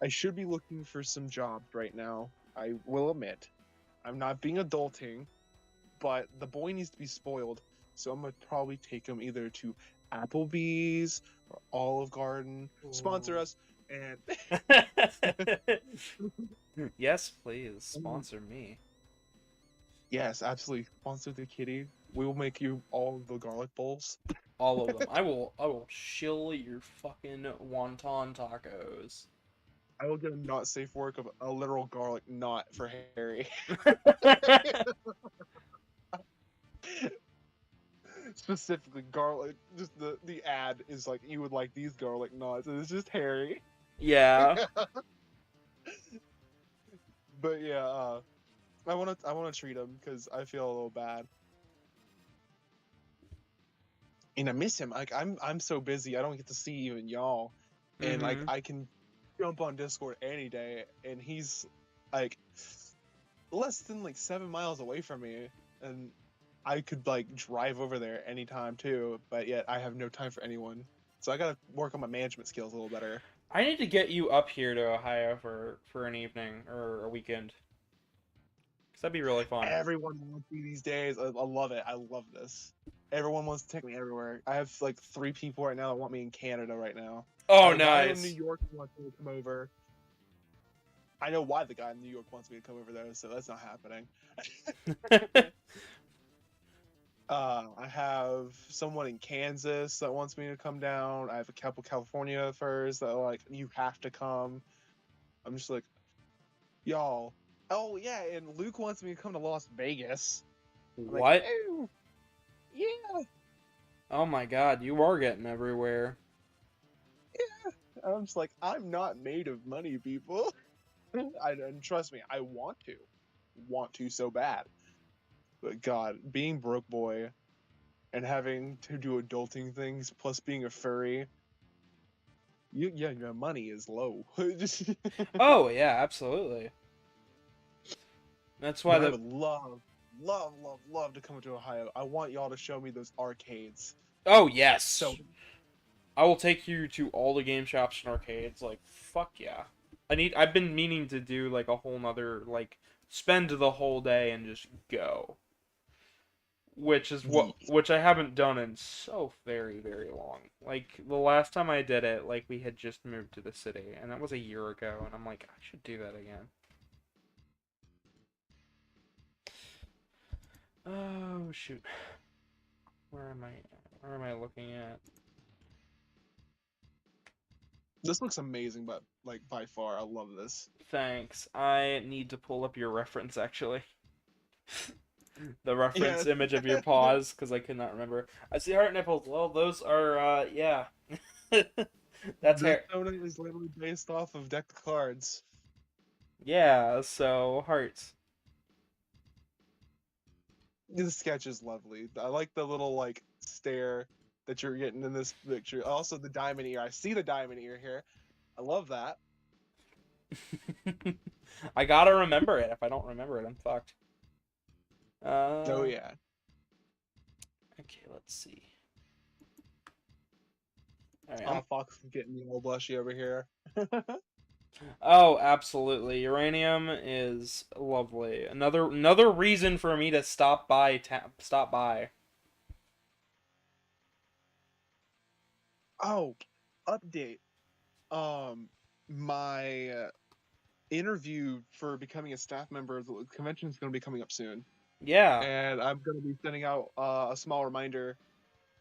Speaker 2: I should be looking for some jobs right now. I will admit, I'm not being adulting, but the boy needs to be spoiled. So I'm gonna probably take him either to Applebee's or Olive Garden. Sponsor us, and
Speaker 1: Yes, please sponsor me.
Speaker 2: yes, absolutely sponsor the kitty. We will make you all the garlic bowls.
Speaker 1: All of them. I will shill your fucking wonton tacos.
Speaker 2: I will get a not safe work of a literal garlic knot for Harry. Specifically garlic. Just the ad is like, you would like these garlic knots, and it's just Harry.
Speaker 1: Yeah.
Speaker 2: But yeah, I wanna treat him because I feel a little bad. And I miss him. Like I'm so busy, I don't get to see even y'all. And like
Speaker 1: Mhm.
Speaker 2: I can jump on Discord any day, and he's like less than like 7 miles away from me, and I could like drive over there anytime too. But yet I have no time for anyone, so I gotta work on my management skills a little better.
Speaker 1: I need to get you up here to Ohio for an evening or a weekend. 'Cause that'd be really fun.
Speaker 2: Everyone wants me these days. I love it. I love this. Everyone wants to take me everywhere. I have like 3 people right now that want me in Canada right now. I
Speaker 1: Oh,
Speaker 2: have a guy in New
Speaker 1: nice.
Speaker 2: York who wants me to come over. I know why the guy in New York wants me to come over though, so that's not happening. I have someone in Kansas that wants me to come down. I have a couple California first that are like, you have to come. I'm just like, y'all. Oh yeah, and Luke wants me to come to Las Vegas. I'm like,
Speaker 1: What?
Speaker 2: oh yeah.
Speaker 1: Oh my god, you are getting everywhere.
Speaker 2: I'm just like, I'm not made of money, people. And trust me, I want to so bad. But God, being broke boy and having to do adulting things plus being a furry, yeah, your money is low.
Speaker 1: Oh, yeah, absolutely. That's why
Speaker 2: But I
Speaker 1: the
Speaker 2: would love to come to Ohio. I want y'all to show me those arcades.
Speaker 1: Oh, yes.
Speaker 2: So
Speaker 1: I will take you to all the game shops and arcades. Like, fuck yeah. I've been meaning to do like a whole nother like spend the whole day and just go. Which I haven't done in so very, very long. Like the last time I did it, like we had just moved to the city and that was a year ago and I'm like, I should do that again. Oh shoot. Where am I? Where am I looking at?
Speaker 2: this looks amazing, but like by far, I love this.
Speaker 1: Thanks. I need to pull up your reference actually. The
Speaker 2: Yeah,
Speaker 1: reference image of your paws because I could not remember. I see heart nipples. Well, those are yeah. That's
Speaker 2: this
Speaker 1: hair.
Speaker 2: donut is literally based off of deck of cards.
Speaker 1: Yeah, so hearts.
Speaker 2: This sketch is lovely. I like the little like stare that you're getting in this picture. Also the diamond ear. I see the diamond ear here. I love that.
Speaker 1: I gotta remember it. If I don't remember it, I'm fucked.
Speaker 2: Oh yeah.
Speaker 1: Okay, let's see. All right,
Speaker 2: Fox is getting me all blushy over here.
Speaker 1: Oh, absolutely. Uranium is lovely. Another reason for me to stop by. Stop by.
Speaker 2: Oh, update. My interview for becoming a staff member of the convention is going to be coming up soon,
Speaker 1: Yeah.
Speaker 2: and I'm going to be sending out a small reminder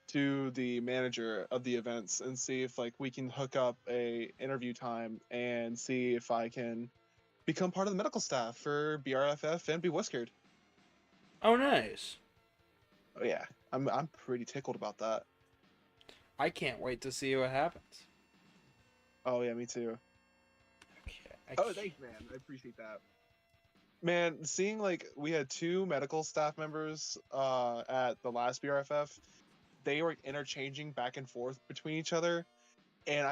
Speaker 2: to the manager of the events and see if like we can hook up a interview time and see if I can become part of the medical staff for BRFF and Be Whiskered.
Speaker 1: Oh, nice.
Speaker 2: Oh yeah, I'm pretty tickled about that.
Speaker 1: I can't wait to see what happens.
Speaker 2: Oh yeah, me too.
Speaker 1: Okay,
Speaker 2: Oh, thanks, man. I appreciate that. Man, seeing like we had two medical staff members at the last BRFF, they were interchanging back and forth between each other, and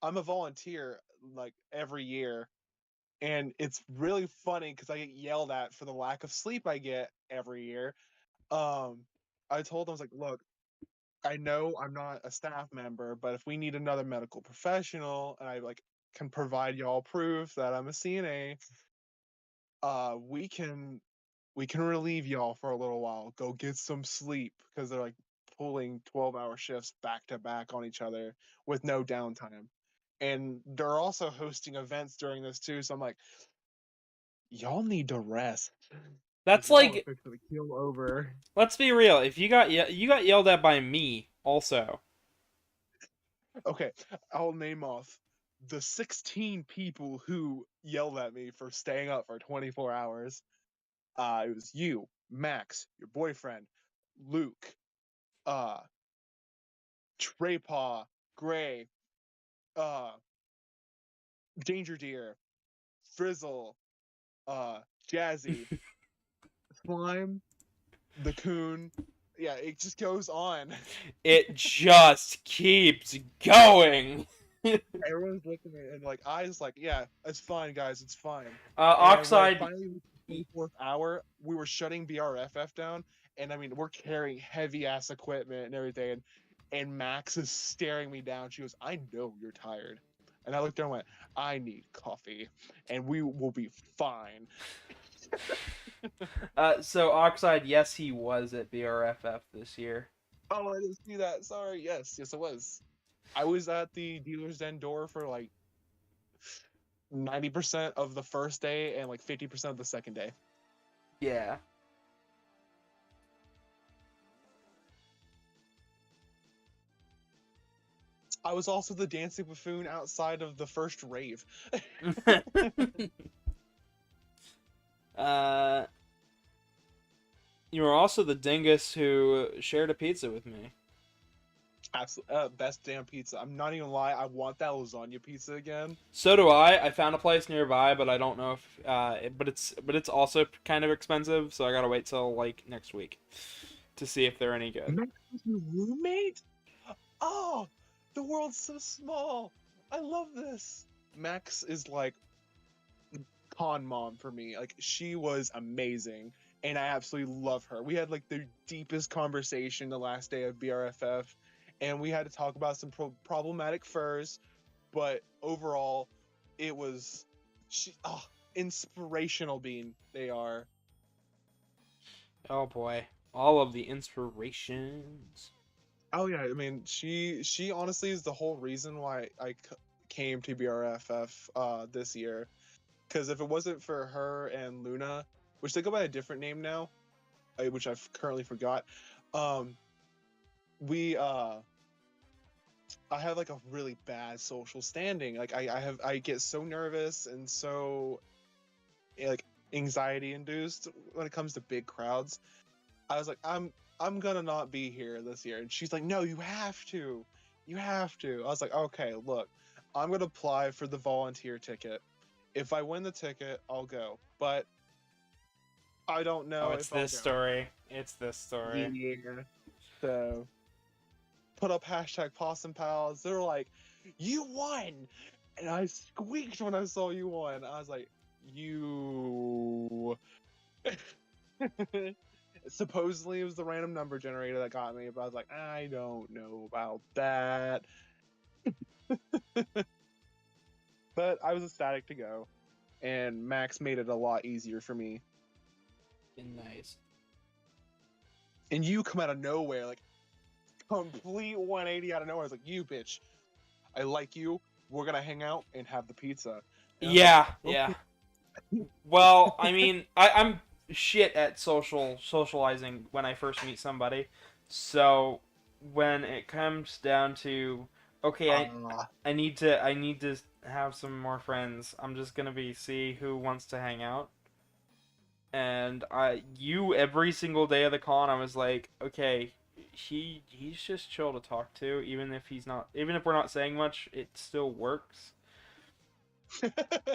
Speaker 2: I'm a volunteer like every year, and it's really funny because I get yelled at for the lack of sleep I get every year. Um, I told them, I was like, look, I know I'm not a staff member, but if we need another medical professional, and I like can provide y'all proof that I'm a CNA, we can relieve y'all for a little while. Go get some sleep because they're like pulling 12-hour shifts back to back on each other with no downtime. And they're also hosting events during this too. So I'm like, y'all need to rest because
Speaker 1: That's
Speaker 2: y'all are
Speaker 1: like,
Speaker 2: fixing to keel over.
Speaker 1: let's be real. If you got yelled at by me, also.
Speaker 2: Okay, I'll name off the 16 people who yelled at me for staying up for 24 hours. It was you, Max, your boyfriend, Luke, uh, Treypaw, Gray, uh, Danger Deer, Frizzle, Jazzy, Slime, the Coon. Yeah, it just goes on.
Speaker 1: It just keeps going.
Speaker 2: Everyone's looking at it and like eyes like, yeah, it's fine, guys, it's fine. And when it
Speaker 1: Oxide.
Speaker 2: finally reached the 24th hour, we were shutting BRFF down, and I mean we're carrying heavy ass equipment and everything, and Max is staring me down. She goes, "I know you're tired," and I looked down and went, "I need coffee, and we will be fine."
Speaker 1: So Oxide, yes, he was at BRFF this year.
Speaker 2: Oh, I didn't see that. Sorry. Yes, yes, it was. I was at the dealer's den door for like 90% of the first day and like 50% of the second day.
Speaker 1: Yeah.
Speaker 2: I was also the dancing buffoon outside of the first rave.
Speaker 1: uh, you were also the dingus who shared a pizza with me.
Speaker 2: Absolutely, best damn pizza. I'm not even lie. I want that lasagna pizza again.
Speaker 1: So do I. I found a place nearby, but I don't know if but it's also kind of expensive, so I gotta wait till like next week to see if they're any good.
Speaker 2: Max was your roommate? Oh, the world's so small. I love this. Max is like con mom for me. Like she was amazing, and I absolutely love her. We had like the deepest conversation the last day of BRFF, and we had to talk about some problematic furs, but overall, it was inspirational. Being they are.
Speaker 1: Oh boy, all of the inspirations.
Speaker 2: Oh yeah, I mean she honestly is the whole reason why came to BRFF this year. Because if it wasn't for her and Luna, which they go by a different name now, which I've currently forgot, um, we I have like a really bad social standing. Like I get so nervous and so like anxiety induced when it comes to big crowds. I was like, I'm gonna not be here this year, and she's like, no, you have to, you have to. I was like, okay, look, I'm gonna apply for the volunteer ticket. If I win the ticket, I'll go, but I don't
Speaker 1: Oh,
Speaker 2: know
Speaker 1: it's
Speaker 2: if I'll
Speaker 1: this
Speaker 2: go.
Speaker 1: story. It's this story.
Speaker 2: Yeah. So put up hashtag Possum Pals. They're like, you won, and I squeaked when I saw you won. I was like, you. Supposedly it was the random number generator that got me, but I was like, I don't know about that. But I was ecstatic to go, and Max made it a lot easier for me.
Speaker 1: Nice.
Speaker 2: And you come out of nowhere, like complete 180 out of nowhere. I was like, you bitch, I like you. We're gonna hang out and have the pizza. And I was like,
Speaker 1: Yeah, yeah. Well, I mean, I'm shit at socializing when I first meet somebody. So when it comes down to okay, I need to have some more friends. I'm just gonna be see who wants to hang out, And every single day of the con, I was like, okay, he's just chill to talk to, even if we're not saying much, it still works.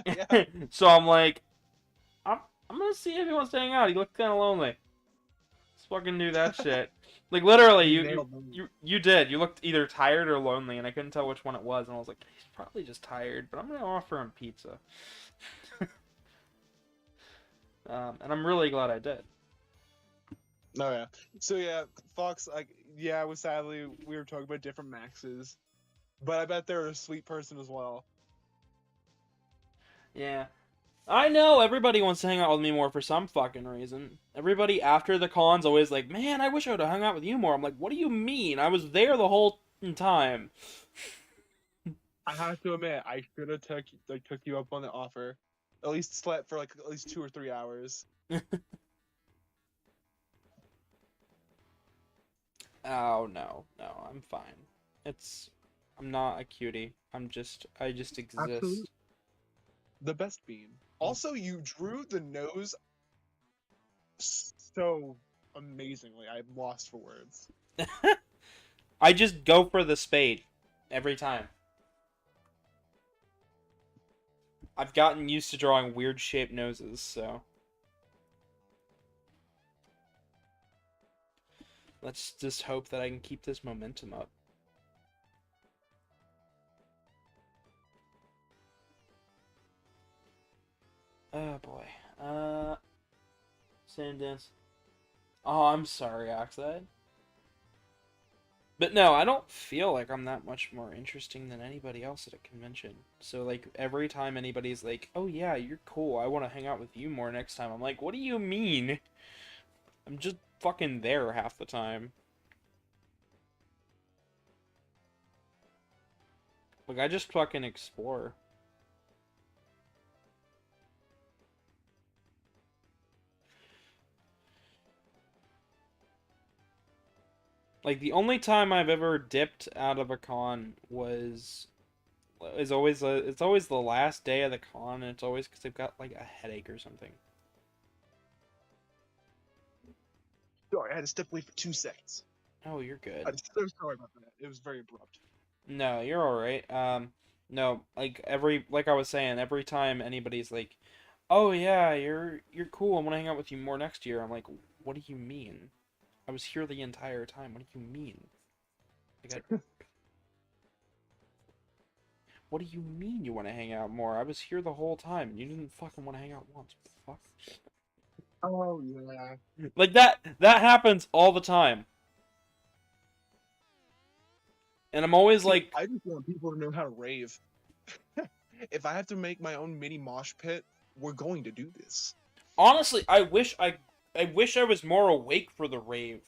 Speaker 2: Yeah.
Speaker 1: So I'm like, I'm I'm gonna see if he wants to hang out. He looked kind of lonely. Let's fucking do that shit. Like literally,
Speaker 2: You
Speaker 1: you you
Speaker 2: nailed me.
Speaker 1: you you did. You looked either tired or lonely, and I couldn't tell which one it was. And I was like, he's probably just tired, but I'm gonna offer him pizza. And I'm really glad I did.
Speaker 2: Oh yeah. So yeah, Fox. Like, yeah, we were talking about different maxes, but I bet they're a sweet person as well.
Speaker 1: Yeah. I know everybody wants to hang out with me more for some fucking reason. Everybody after the con's always like, man, I wish I would have hung out with you more. I'm like, what do you mean? I was there the whole time.
Speaker 2: I have to admit, I should have took you up on the offer. At least slept for like at least 2 or 3 hours.
Speaker 1: Oh no, no, I'm fine. I'm not a cutie. I just
Speaker 2: Absolutely.
Speaker 1: exist.
Speaker 2: The best bean. Also, you drew the nose so amazingly. I'm lost for words.
Speaker 1: I just go for the spade every time. I've gotten used to drawing weird shaped noses, so let's just hope that I can keep this momentum up. Oh boy. Same dance. Oh, I'm sorry, Oxide. But no, I don't feel like I'm that much more interesting than anybody else at a convention. So, like, every time anybody's like, oh yeah, you're cool, I want to hang out with you more next time, I'm like, what do you mean? I'm just fucking there half the time. Like, I just fucking explore. Like, the only time I've ever dipped out of a con it's always the last day of the con, and it's always because they've got, like, a headache or something.
Speaker 2: Sorry, I had to step away for 2 seconds.
Speaker 1: Oh, you're good.
Speaker 2: I'm so sorry about that. It was very abrupt.
Speaker 1: No, you're all right. No, like I was saying, every time anybody's like, "Oh yeah, you're cool. I want to hang out with you more next year." I'm like, "What do you mean? I was here the entire time. What do you mean? Like, what do you mean you want to hang out more? I was here the whole time. You didn't fucking want to hang out once. What the fuck?"
Speaker 2: Oh yeah.
Speaker 1: Like that happens all the time. And I'm always
Speaker 2: See,
Speaker 1: like,
Speaker 2: I just want people to know how to rave. If I have to make my own mini mosh pit, we're going to do this.
Speaker 1: honestly, I wish I was more awake for the rave.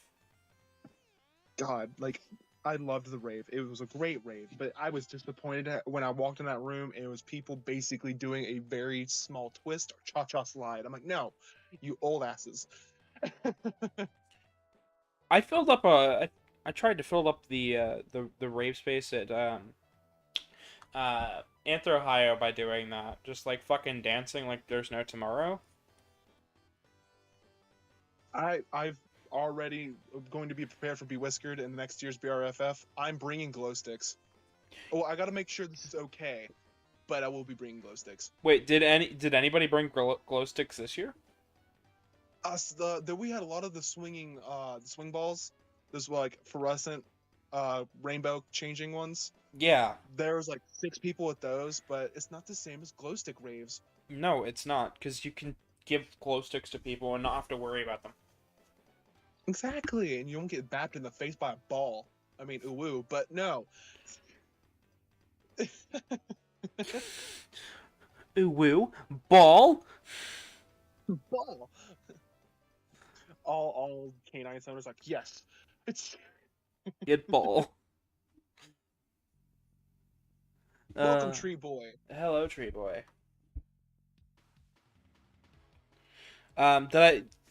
Speaker 2: God, like I loved the rave. It was a great rave, but I was disappointed when I walked in that room and it was people basically doing a very small twist or cha-cha slide. I'm like, no, you old asses.
Speaker 1: I filled up I tried to fill up the rave space at Anthro Ohio by doing that. Just like fucking dancing like there's no tomorrow.
Speaker 2: I've already going to be prepared for Be Whiskered in the next year's BRFF. I'm bringing glow sticks. Oh, I got to make sure this is okay, but I will be bringing glow sticks.
Speaker 1: Wait, did anybody bring glow sticks this year?
Speaker 2: Us we had a lot of the swing balls. Those were like fluorescent rainbow changing ones.
Speaker 1: Yeah.
Speaker 2: There was like 6 people with those, but it's not the same as glow stick raves.
Speaker 1: No, it's not, because you can give glow sticks to people and not have to worry about them.
Speaker 2: Exactly, and you don't get bapped in the face by a ball. I mean, ooh, but no.
Speaker 1: Ooh woo. Ball?
Speaker 2: Ball. All canine owners like, yes, it's
Speaker 1: Get ball.
Speaker 2: welcome, Tree Boy.
Speaker 1: Hello, Tree Boy.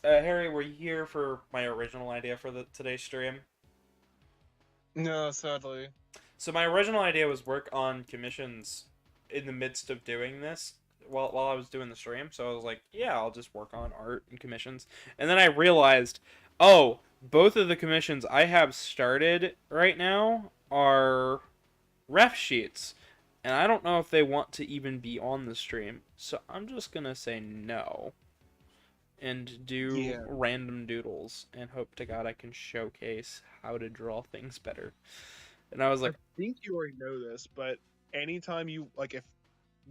Speaker 1: Harry, were you here for my original idea for today's stream?
Speaker 2: No, sadly.
Speaker 1: So my original idea was work on commissions in the midst of doing this, while I was doing the stream. So I was like, yeah, I'll just work on art and commissions. And then I realized, oh, both of the commissions I have started right now are ref sheets, and I don't know if they want to even be on the stream. So I'm just gonna say no and do
Speaker 2: Yeah.
Speaker 1: random doodles and hope to God I can showcase how to draw things better. And I was
Speaker 2: I
Speaker 1: like,
Speaker 2: think you already know this, but anytime you like, if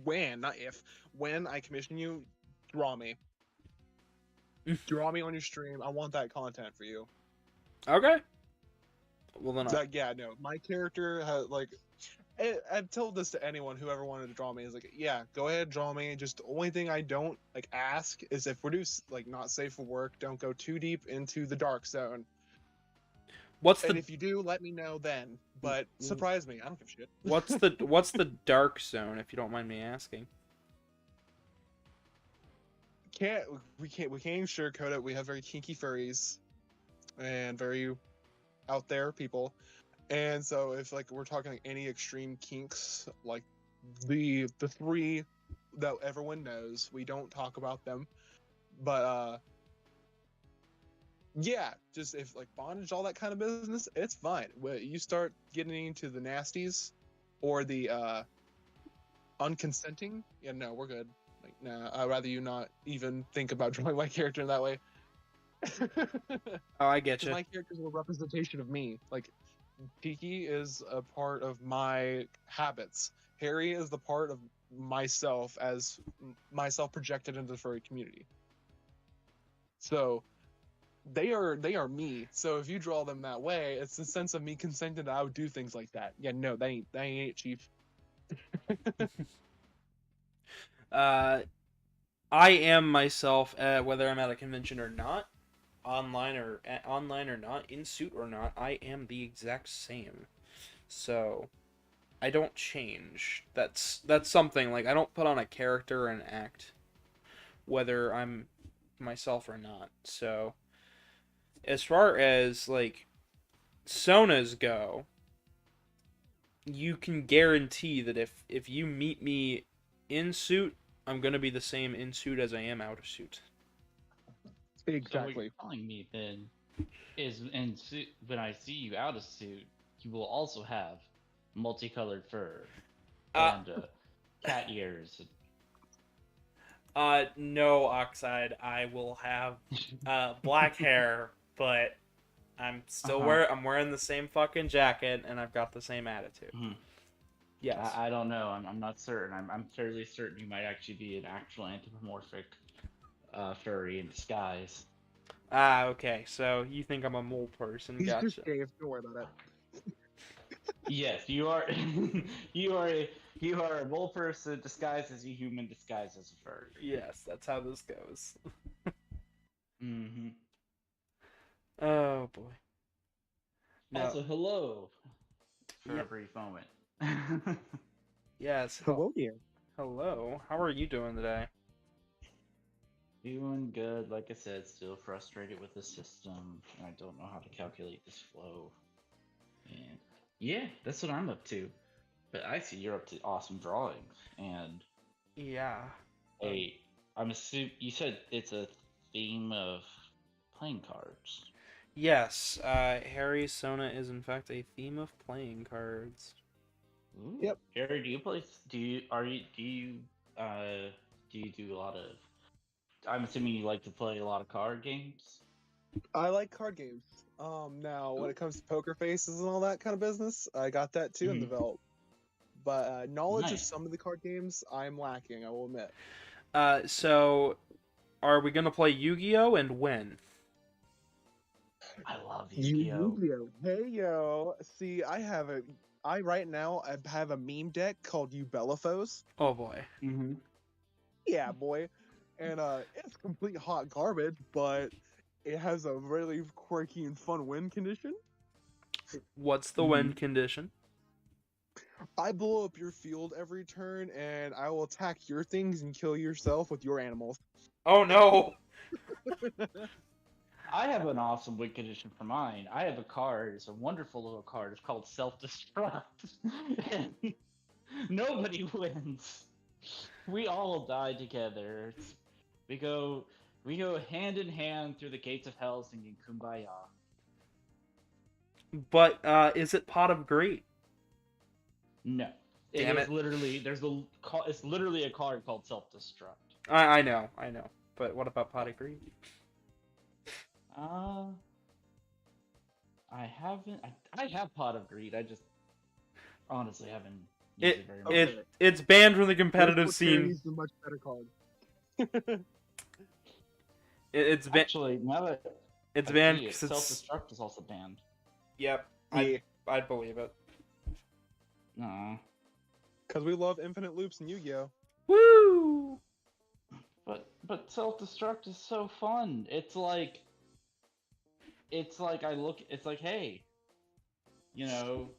Speaker 2: when not if when I commission you, draw me. Draw me on your stream. I want that content for you.
Speaker 1: okay, well then
Speaker 2: Like, yeah, no, my character has like. I've told this to anyone who ever wanted to draw me is like, yeah, go ahead, draw me. Just the only thing I don't like ask is if we're like not safe for work, don't go too deep into the dark zone.
Speaker 1: what's
Speaker 2: And
Speaker 1: the
Speaker 2: if you do, let me know then. But surprise me, I don't give a shit.
Speaker 1: what's the dark zone, if you don't mind me asking?
Speaker 2: We can't even sugarcoat it. We have very kinky furries and very out there people. And so if like we're talking like any extreme kinks, like the three that everyone knows, we don't talk about them. But yeah, just if like bondage, all that kind of business, it's fine. When you start getting into the nasties or the unconsenting, yeah, no, we're good. Like, nah, I'd rather you not even think about drawing my character in that way.
Speaker 1: Oh, I get
Speaker 2: Because
Speaker 1: you.
Speaker 2: my character's a representation of me. Like, Tiki is a part of my habits. Harry is the part of myself as myself projected into the furry community. So they are me. So if you draw them that way, it's the sense of me consenting that I would do things like that. Yeah, no, that ain't it, Chief.
Speaker 1: Uh, I am myself, whether I'm at a convention or not, online or not, in suit or not. I am the exact same. So I don't change. That's something like I don't put on a character and act whether I'm myself or not. So as far as like sonas go, you can guarantee that if you meet me in suit, I'm gonna be the same in suit as I am out of suit.
Speaker 3: So what you're
Speaker 2: Exactly.
Speaker 3: telling me then is in suit, when I see you out of suit, you will also have multicolored fur
Speaker 1: Uh,
Speaker 3: and cat ears.
Speaker 1: no, Oxide. I will have black hair, but I'm wearing the same fucking jacket and I've got the same attitude.
Speaker 3: Mhm.
Speaker 1: Yes.
Speaker 3: I don't know. I'm not certain. I'm fairly certain you might actually be an actual anthropomorphic furry in disguise.
Speaker 1: Okay. So you think I'm a mole person?
Speaker 2: He's just
Speaker 1: Gotcha.
Speaker 2: gay. Don't worry about it.
Speaker 3: Yes, you are. You are a mole person disguised as a human, disguised as a furry.
Speaker 1: Yes, that's how this goes.
Speaker 3: Mm-hmm.
Speaker 1: Oh boy. No.
Speaker 3: Also, hello for
Speaker 1: Yeah.
Speaker 3: a brief moment.
Speaker 1: Yes.
Speaker 2: Hello, dear.
Speaker 1: Hello. How are you doing today?
Speaker 3: Doing good. Like I said, still frustrated with the system, and I don't know how to calculate this flow. And yeah, that's what I'm up to. But I see you're up to awesome drawings, and
Speaker 1: Yeah.
Speaker 3: a I'm assuming you said it's a theme of playing cards.
Speaker 1: Yes. Harry's Sona is in fact a theme of playing cards.
Speaker 3: Ooh.
Speaker 2: Yep.
Speaker 3: Harry, do you play? Do you are you do you do a lot of? I'm assuming you like to play a lot of card games.
Speaker 2: I like card games. Now when it comes to poker faces and all that kind of business, I got that too in the
Speaker 3: Mhm.
Speaker 2: belt. But knowledge of
Speaker 3: Nice.
Speaker 2: some of the card games, I'm lacking. I will admit.
Speaker 1: So are we gonna play Yu-Gi-Oh and when?
Speaker 3: I love Yu-Gi-Oh.
Speaker 2: Yu-Gi-Oh! Hey yo! See, I right now I have a meme deck called Ubelafos.
Speaker 1: Oh boy.
Speaker 3: Mm-hmm.
Speaker 2: Yeah, boy. And it's complete hot garbage, but it has a really quirky and fun win condition.
Speaker 1: What's the
Speaker 3: Mhm.
Speaker 1: win condition?
Speaker 2: I blow up your field every turn, and I will attack your things and kill yourself with your animals.
Speaker 1: Oh no.
Speaker 3: I have an awesome win condition for mine. I have a card. It's a wonderful little card. It's called Self Destruct. And nobody wins. We all die together. We go we go hand in hand through the gates of hell singing Kumbaya.
Speaker 1: But is it Pot of Greed?
Speaker 3: No. It
Speaker 1: Damn
Speaker 3: is
Speaker 1: it.
Speaker 3: literally it's literally a card called self-destruct.
Speaker 1: I know. But what about Pot of Greed?
Speaker 3: Uh I haven't I have Pot of Greed. I just honestly haven't used it very much.
Speaker 1: It's banned from the
Speaker 2: Where's
Speaker 1: competitive scene.
Speaker 2: Procurity's the much better card.
Speaker 1: It's banned.
Speaker 3: Actually, now that
Speaker 1: It's
Speaker 3: I
Speaker 1: banned
Speaker 3: see it,
Speaker 1: because it's.
Speaker 3: self-destruct is also banned.
Speaker 1: Yep.
Speaker 2: Yeah,
Speaker 1: I'd believe it.
Speaker 3: No.
Speaker 2: because we love infinite loops in Yu-Gi-Oh.
Speaker 1: Woo!
Speaker 3: But self-destruct is so fun. It's like it's like, hey, you know,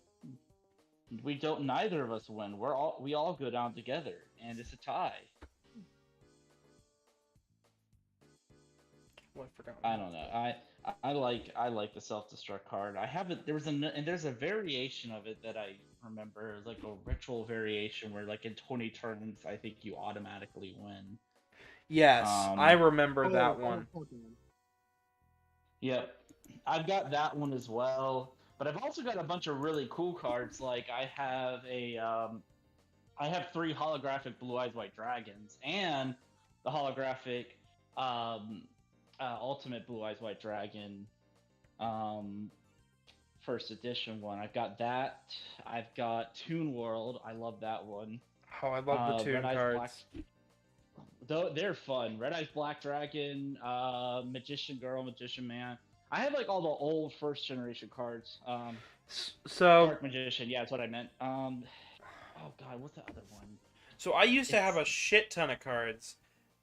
Speaker 3: neither of us win. We all go down together and it's a tie.
Speaker 1: Well, I forgot.
Speaker 3: I don't know. I like the self-destruct card. I have it. There's a variation of it that I remember. It was like a ritual variation where like in 20 turns I think you automatically win.
Speaker 1: Yes, I remember that
Speaker 2: Oh,
Speaker 1: one.
Speaker 2: Pokemon.
Speaker 3: Yep. I've got that one as well. But I've also got a bunch of really cool cards. Like I have 3 holographic Blue Eyes White Dragons and the holographic Ultimate Blue Eyes White Dragon first edition one. I've got that. I've got Toon World. I love that one.
Speaker 1: Oh, I love the Toon
Speaker 3: Red Eyes
Speaker 1: cards.
Speaker 3: Black. Though they're fun. Red Eyes Black Dragon, Magician Girl, Magician Man. I have like all the old first generation cards.
Speaker 1: So
Speaker 3: Dark Magician, yeah, that's what I meant. Oh god, what's the other one?
Speaker 1: So I used to have a shit ton of cards,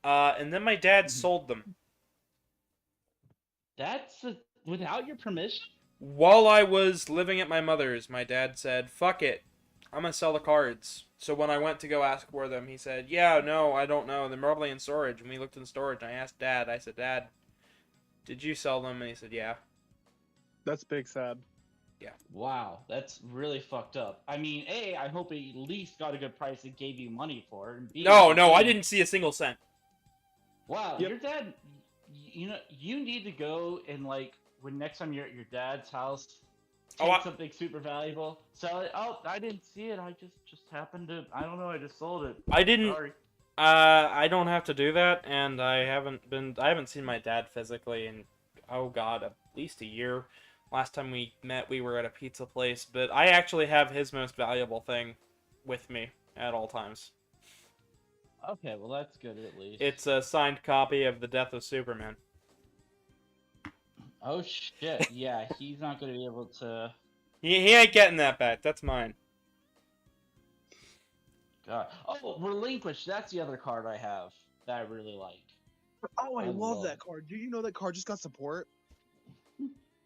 Speaker 1: and then my dad sold them.
Speaker 3: Without your permission?
Speaker 1: While I was living at my mother's, my dad said, "Fuck it, I'm gonna sell the cards." So when I went to go ask for them, he said, "Yeah, no, I don't know. They're probably in storage." And we looked in storage, and I asked Dad. I said, "Dad, did you sell them?" And he said, "Yeah."
Speaker 2: That's big sad.
Speaker 1: Yeah.
Speaker 3: Wow, that's really fucked up. I mean, A, I hope he at least got a good price and gave you money for it. And B,
Speaker 1: No, I didn't see a single cent.
Speaker 3: Wow,
Speaker 2: Yep.
Speaker 3: your dad. You know, you need to go and like when next time you're at your dad's house, take something super valuable, sell it. Oh, I didn't see it. I just happened to. I don't know. I just sold it.
Speaker 1: I didn't.
Speaker 3: Sorry.
Speaker 1: I don't have to do that, and I haven't seen my dad physically in, oh god, at least a year. Last time we met, we were at a pizza place, but I actually have his most valuable thing with me at all times.
Speaker 3: Okay, well that's good at least.
Speaker 1: It's a signed copy of The Death of Superman.
Speaker 3: Oh shit! Yeah, he's not gonna be able to.
Speaker 1: He ain't getting that back. That's mine.
Speaker 3: God. Oh, Relinquish. That's the other card I have that I really like.
Speaker 2: Oh, I love
Speaker 3: love
Speaker 2: that card. Do you know that card just got support?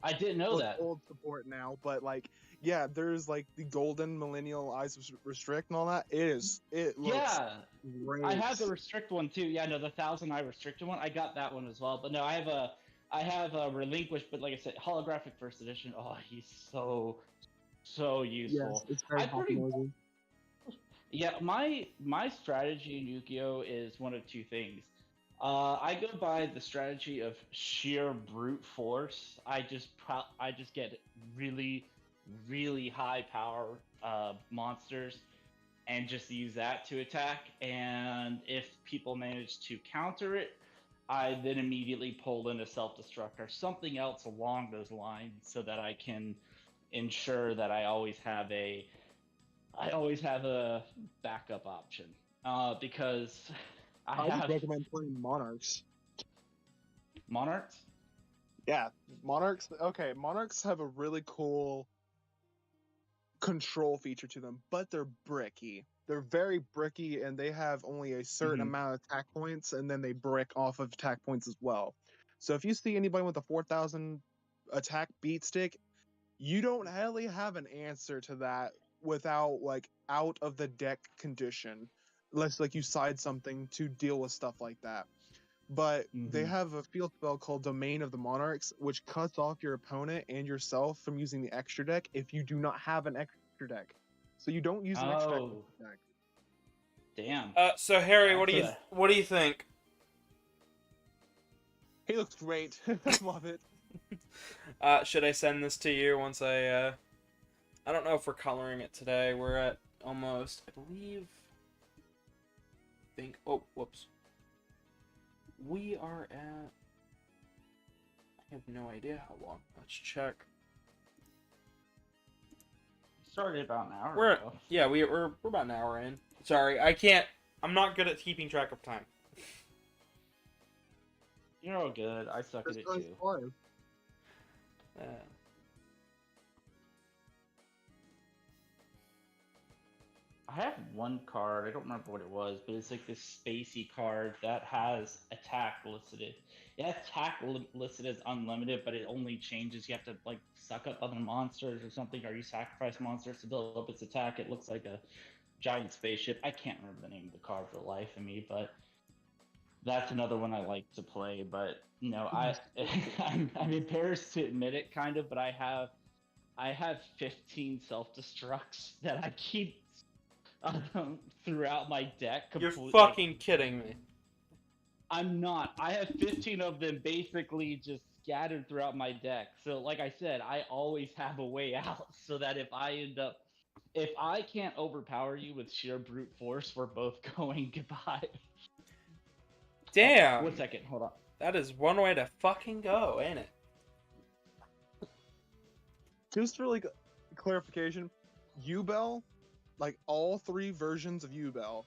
Speaker 3: I didn't know
Speaker 2: Well,
Speaker 3: that.
Speaker 2: it's old support now, but like, yeah, there's like the golden millennial eyes of restrict and all that. It looks great.
Speaker 3: I have the restrict one too. Yeah, no, the 1,000 eye restricted one. I got that one as well. But no, I have a relinquish. But like I said, holographic first edition. Oh, he's so useful.
Speaker 2: Yes, it's very popular.
Speaker 3: Yeah, my strategy in Yu-Gi-Oh is one of two things. I go by the strategy of sheer brute force. I just get really, really high power monsters and just use that to attack. And if people manage to counter it, I then immediately pull in a self-destruct or something else along those lines so that I can ensure that I always have a backup option. Because
Speaker 2: I would recommend playing Monarchs.
Speaker 3: Monarchs?
Speaker 2: Yeah, Monarchs. Okay, Monarchs have a really cool control feature to them, but they're bricky. They're very bricky, and they have only a certain amount of attack points, and then they brick off of attack points as well. So if you see anybody with a 4,000 attack beat stick, you don't really have an answer to that without like out of the deck condition, unless like you side something to deal with stuff like that. But they have a field spell called Domain of the Monarchs, which cuts off your opponent and yourself from using the extra deck if you do not have an extra deck. So you don't use an extra deck.
Speaker 3: Damn.
Speaker 1: So Harry, what
Speaker 3: That's
Speaker 1: do you think?
Speaker 2: He looks great. Love it.
Speaker 1: Should I send this to you once I don't know if we're coloring it today. We're at almost, I believe. Oh, whoops. We are at. I have no idea how long. Let's check.
Speaker 3: started about an hour
Speaker 1: We're
Speaker 3: ago.
Speaker 1: yeah, we're about an hour in. Sorry, I can't. I'm not good at keeping track of time.
Speaker 3: You're all good. I suck at it
Speaker 2: That's
Speaker 3: too.
Speaker 2: fine.
Speaker 1: Uh,
Speaker 3: I have one card. I don't remember what it was, but it's like this spacey card that has attack listed. It has attack listed as unlimited, but it only changes. You have to like suck up other monsters or something, or you sacrifice monsters to build up its attack. It looks like a giant spaceship. I can't remember the name of the card for the life of me, but that's another one I like to play. But no, I'm embarrassed to admit it, kind of. But I have 15 self destructs that I keep throughout my deck.
Speaker 1: you're fucking kidding me.
Speaker 3: I'm not. I have 15 of them basically just scattered throughout my deck. So, like I said, I always have a way out so that if I can't overpower you with sheer brute force, we're both going goodbye.
Speaker 1: Damn.
Speaker 3: 1 second, hold on.
Speaker 1: That is one way to fucking go, ain't it?
Speaker 2: Just for like clarification, U-Bell, like all three versions of U-Bell,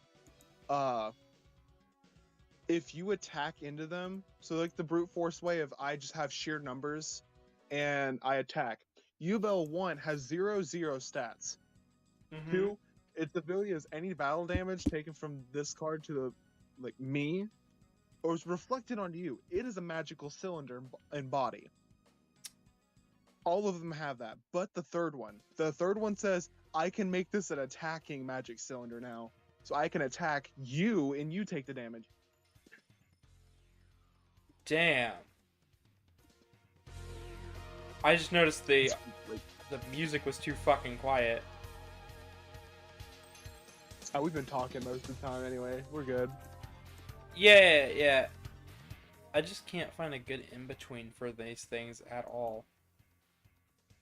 Speaker 2: if you attack into them, so like the brute force way of I just have sheer numbers and I attack. U-Bell 1 has 0/0 stats.
Speaker 1: Mm-hmm.
Speaker 2: 2, its ability is any battle damage taken from this card to the like me, or is reflected onto you. It is a magical cylinder in body. All of them have that, but the third one says I can make this an attacking magic cylinder now, so I can attack you and you take the damage.
Speaker 1: Damn. I just noticed the music was too fucking quiet.
Speaker 2: We've been talking most of the time anyway. We're good.
Speaker 1: Yeah. I just can't find a good in-between for these things at all.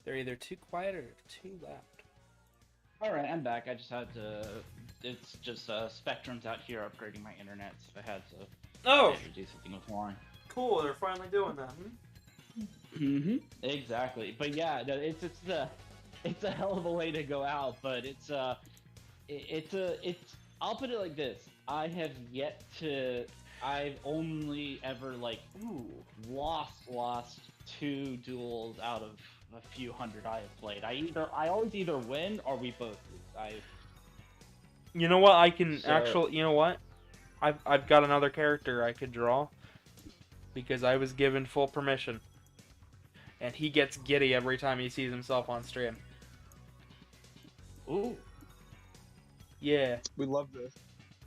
Speaker 1: They're either too quiet or too loud.
Speaker 3: Alright, I'm back. I just had to. It's just Spectrum's out here upgrading my internet, so I had to do something with line.
Speaker 1: Cool, they're finally doing that.
Speaker 3: Mm-hmm. Exactly. But yeah, no, it's a hell of a way to go out, but it's I'll put it like this. I've only ever lost 2 duels out of a few hundred I have played. I always either win or we both lose.
Speaker 1: You know what? You know what? I've got another character I could draw because I was given full permission, and he gets giddy every time he sees himself on stream.
Speaker 3: Ooh.
Speaker 2: Yeah. We love this.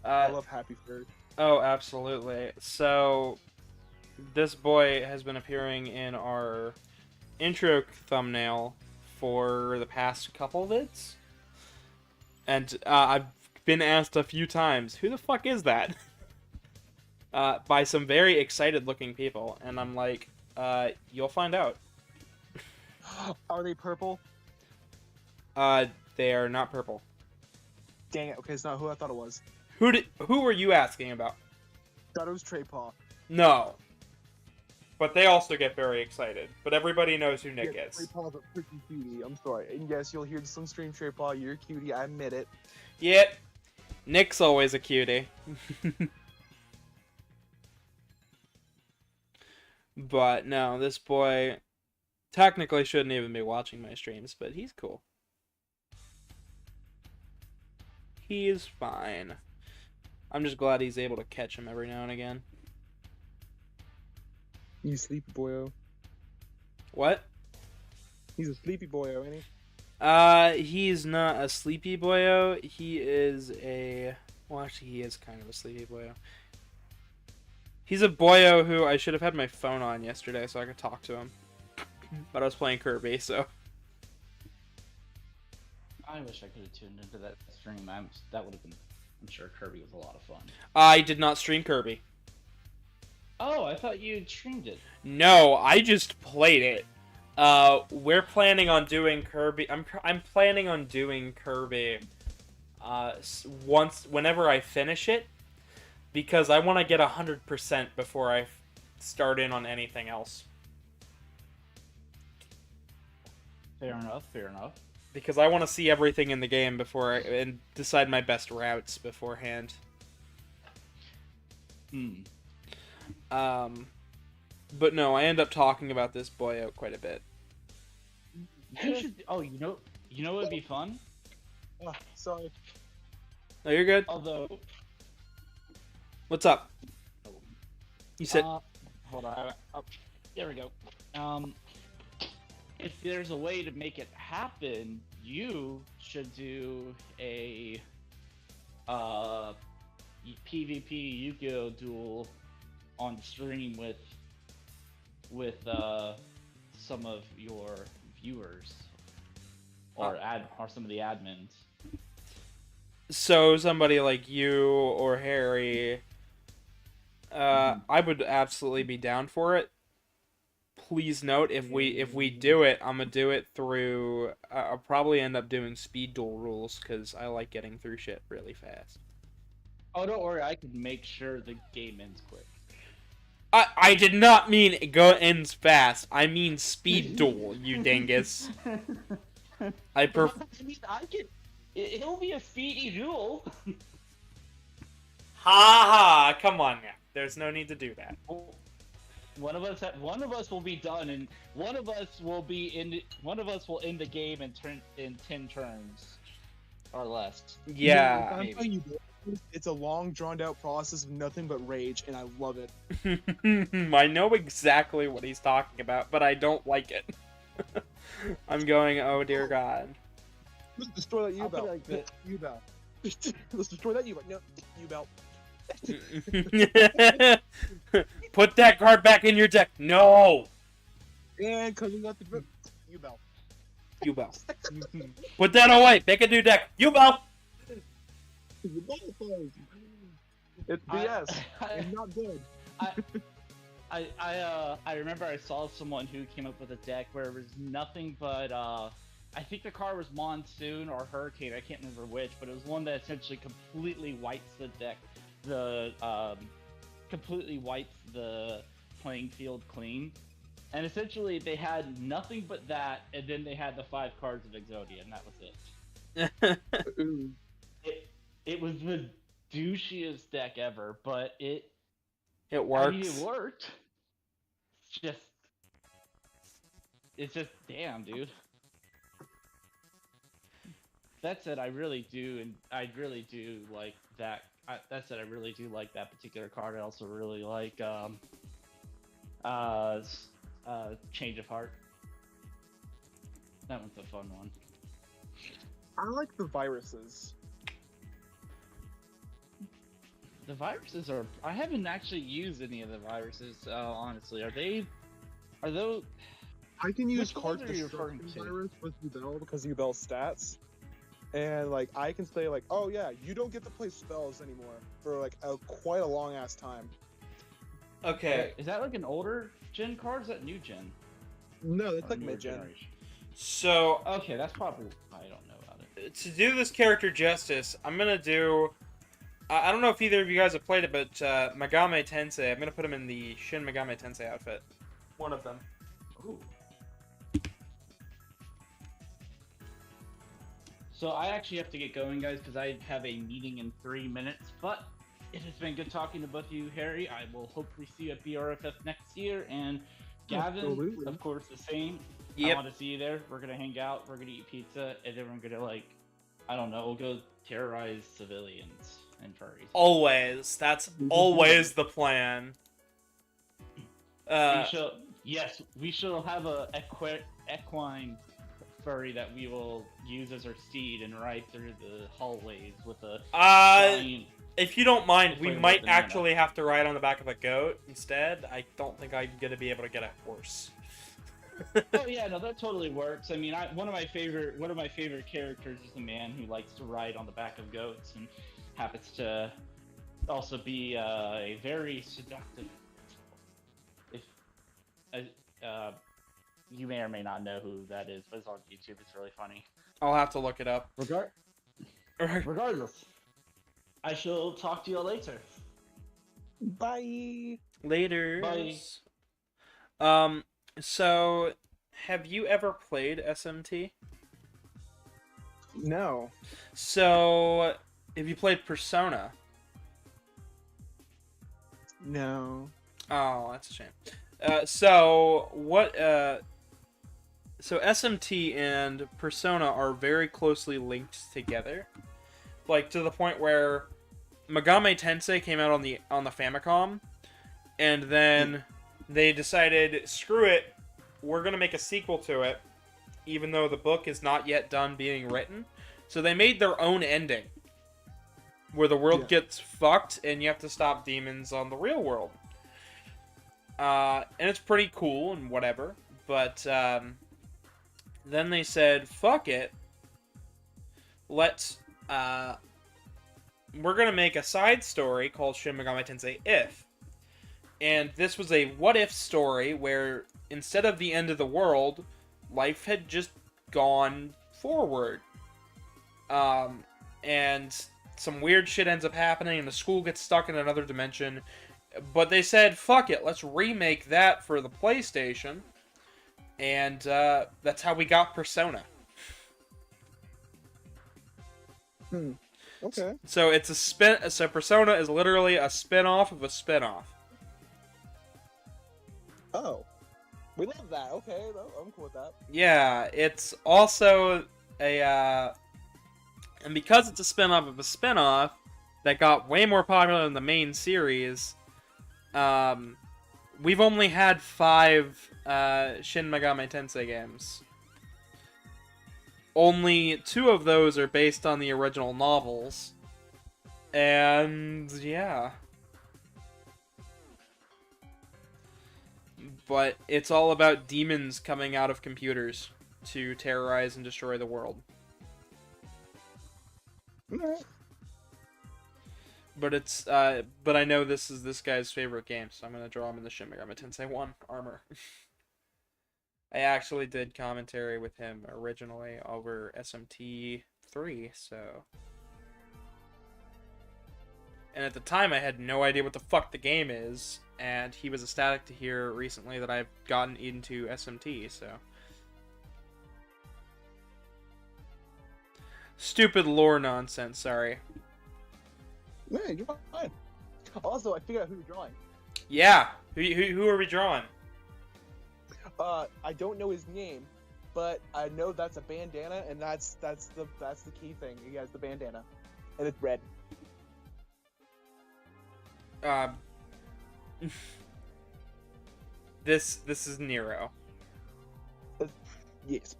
Speaker 2: I love Happy Furry.
Speaker 1: Oh, absolutely. So, this boy has been appearing in our intro thumbnail for the past couple vids. And I've been asked a few times, who the fuck is that? By some very excited looking people. And I'm like, you'll find out.
Speaker 2: Are they purple?
Speaker 1: They are not purple.
Speaker 2: Dang it. Okay, it's not who I thought it was.
Speaker 1: Who were you asking about?
Speaker 2: Thought it was Trey Paw.
Speaker 1: No. But they also get very excited. But everybody knows who Nick is.
Speaker 2: Trey Paw's a freaking cutie. I'm sorry. And yes, you'll hear this on stream, Trey Paw. You're a cutie. I admit it.
Speaker 1: Yep. Nick's always a cutie. But no, this boy technically shouldn't even be watching my streams, but he's cool. He is fine. I'm just glad he's able to catch him every now and again.
Speaker 2: You sleepy boyo.
Speaker 1: What?
Speaker 2: He's a sleepy boyo, ain't he?
Speaker 1: He's not a sleepy boyo. He is a... Well, actually, he is kind of a sleepy boyo. He's a boyo who I should have had my phone on yesterday so I could talk to him. But I was playing Kirby, so...
Speaker 3: I wish I could have tuned into that stream. That would have been I'm sure Kirby was a lot of fun.
Speaker 1: I did not stream Kirby.
Speaker 3: Oh, I thought you streamed it.
Speaker 1: No, I just played it. We're planning on doing Kirby. I'm planning on doing Kirby. Whenever I finish it, because I want to get 100% before I start in on anything else.
Speaker 3: Fair enough. Fair enough.
Speaker 1: Because I want to see everything in the game and decide my best routes beforehand. But no, I end up talking about this boy out quite a bit.
Speaker 3: You should. Oh, you know what would be fun?
Speaker 2: Oh, sorry.
Speaker 1: No, you're good.
Speaker 3: Although,
Speaker 1: What's up? You said.
Speaker 3: Hold on. There we go. If there's a way to make it happen, you should do a PvP Yu-Gi-Oh duel on stream with some of your viewers or some of the admins.
Speaker 1: So somebody like you or Harry, I would absolutely be down for it. Please note, if we do it, I'm gonna do it through. I'll probably end up doing speed duel rules because I like getting through shit really fast.
Speaker 3: Oh, don't worry, I can make sure the game ends quick.
Speaker 1: I did not mean it ends fast. I mean speed duel, you dingus. I
Speaker 3: mean, it'll be a speedy duel.
Speaker 1: Ha ha! Come on now. There's no need to do that.
Speaker 3: One of us will be done, and one of us will end the game in 10 turns or less.
Speaker 1: Yeah.
Speaker 2: I'm telling you, it's a long, drawn-out process of nothing but rage, and I love it.
Speaker 1: I know exactly what he's talking about, but I don't like it. I'm going, oh dear God.
Speaker 2: Let's destroy that U-Belt.
Speaker 3: Like
Speaker 2: U-Belt. Let's destroy that U-Belt. No, U-Belt.
Speaker 1: Put that card back in your deck. No.
Speaker 2: And coming out the U-Belt.
Speaker 1: U-Belt. Put that away. Pick a new deck. U-Belt.
Speaker 2: It's BS. It's not good.
Speaker 3: I remember I saw someone who came up with a deck where it was nothing but I think the card was Monsoon or Hurricane, I can't remember which, but it was one that essentially completely wipes the deck, completely wipes the playing field clean. And essentially they had nothing but that, and then they had the 5 cards of Exodia, and that was it. It was the douchiest deck ever, but it
Speaker 1: works.
Speaker 3: I mean, it worked. It's just damn, dude. That said, I really do like that. That said, I really do like that particular card. I also really like Change of Heart. That one's a fun one.
Speaker 2: I like the viruses.
Speaker 3: The viruses are. I haven't actually used any of the viruses. Honestly, are those?
Speaker 2: I can use
Speaker 3: Which
Speaker 2: card
Speaker 3: ones are you referring
Speaker 2: destruction
Speaker 3: to?
Speaker 2: virus with Ubel because of Ubel's stats. And like I can say like, oh yeah, you don't get to play spells anymore for like quite a long ass time.
Speaker 1: Okay.
Speaker 3: Is that like an older gen card? Or is that new gen?
Speaker 2: No, that's
Speaker 3: Or
Speaker 2: like
Speaker 3: newer
Speaker 2: mid gen.
Speaker 3: generation?
Speaker 1: So
Speaker 3: Okay, that's probably. I don't know about it.
Speaker 1: to do this character justice, I'm gonna do. I don't know if either of you guys have played it, but Megami Tensei. I'm gonna put him in the Shin Megami Tensei outfit. One of them.
Speaker 3: Ooh. So I actually have to get going, guys, because I have a meeting in 3 minutes. But it has been good talking to both of you, Harry. I will hopefully see you at BRFF next year, and Gavin,
Speaker 2: Absolutely.
Speaker 3: of course, the same.
Speaker 1: Yep.
Speaker 3: I want to see you there. We're gonna hang out. We're gonna eat pizza, and then we're gonna I don't know, we'll go terrorize civilians and furries.
Speaker 1: Always. That's always the plan.
Speaker 3: We shall have a equine furry that we will use as our steed and ride through the hallways with a giant.
Speaker 1: If you don't mind, we
Speaker 3: Play with
Speaker 1: might
Speaker 3: banana.
Speaker 1: actually have to ride on the back of a goat instead. I don't think I'm gonna be able to get a horse.
Speaker 3: Oh yeah, no, that totally works. I mean, one of my favorite characters is a man who likes to ride on the back of goats, and happens to also be a very seductive. If you may or may not know who that is, but it's on YouTube. It's really funny.
Speaker 1: I'll have to look it up.
Speaker 3: Regardless, I shall talk to you all later.
Speaker 2: Bye.
Speaker 1: Later.
Speaker 3: Bye.
Speaker 1: So have you ever played SMT?
Speaker 2: No.
Speaker 1: So have you played Persona?
Speaker 2: No.
Speaker 1: Oh, that's a shame. So SMT and Persona are very closely linked together, like to the point where Megami Tensei came out on the Famicom, and then they decided, screw it, we're gonna make a sequel to it, even though the book is not yet done being written. So they made their own ending, where the world gets fucked and you have to stop demons on the real world. And it's pretty cool and whatever, but then they said, fuck it, let's, we're gonna make a side story called Shin Megami Tensei If. And this was a what-if story where, instead of the end of the world, life had just gone forward. And some weird shit ends up happening, and the school gets stuck in another dimension. But they said, fuck it, let's remake that for the PlayStation. And that's how we got Persona.
Speaker 2: Okay.
Speaker 1: So it's a spin. So Persona is literally a spin-off of a spin-off.
Speaker 2: Oh. We love that. Okay, I'm cool with that.
Speaker 1: Yeah, it's also a and because it's a spin-off of a spin-off that got way more popular than the main series, we've only had 5 Shin Megami Tensei games. Only 2 of those are based on the original novels. And yeah. But it's all about demons coming out of computers to terrorize and destroy the world.
Speaker 2: Alright.
Speaker 1: But it's but I know this is this guy's favorite game, so I'm gonna draw him in the Shin Megami Tensei 1 armor. I actually did commentary with him originally over SMT 3, so. And at the time I had no idea what the fuck the game is, and he was ecstatic to hear recently that I've gotten into SMT, so. Stupid lore nonsense, sorry.
Speaker 2: No, you're fine. Also, I figured out who you're drawing.
Speaker 1: Yeah! Who are we drawing?
Speaker 2: I don't know his name, but I know that's a bandana, and that's the key thing. He has the bandana, and it's red.
Speaker 1: This is Nero.
Speaker 2: Yes.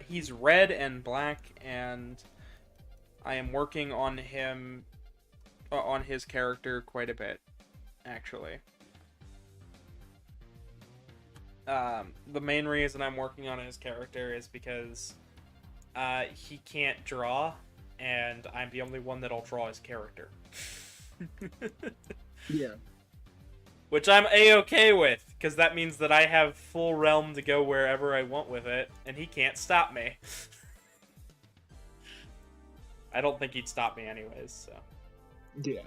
Speaker 1: He's red and black, and I am working on him, on his character quite a bit, actually. The main reason I'm working on his character is because he can't draw, and I'm the only one that'll draw his character.
Speaker 2: Yeah.
Speaker 1: Which I'm A-okay with, because that means that I have full realm to go wherever I want with it, and he can't stop me. I don't think he'd stop me anyways, so.
Speaker 2: Yeah.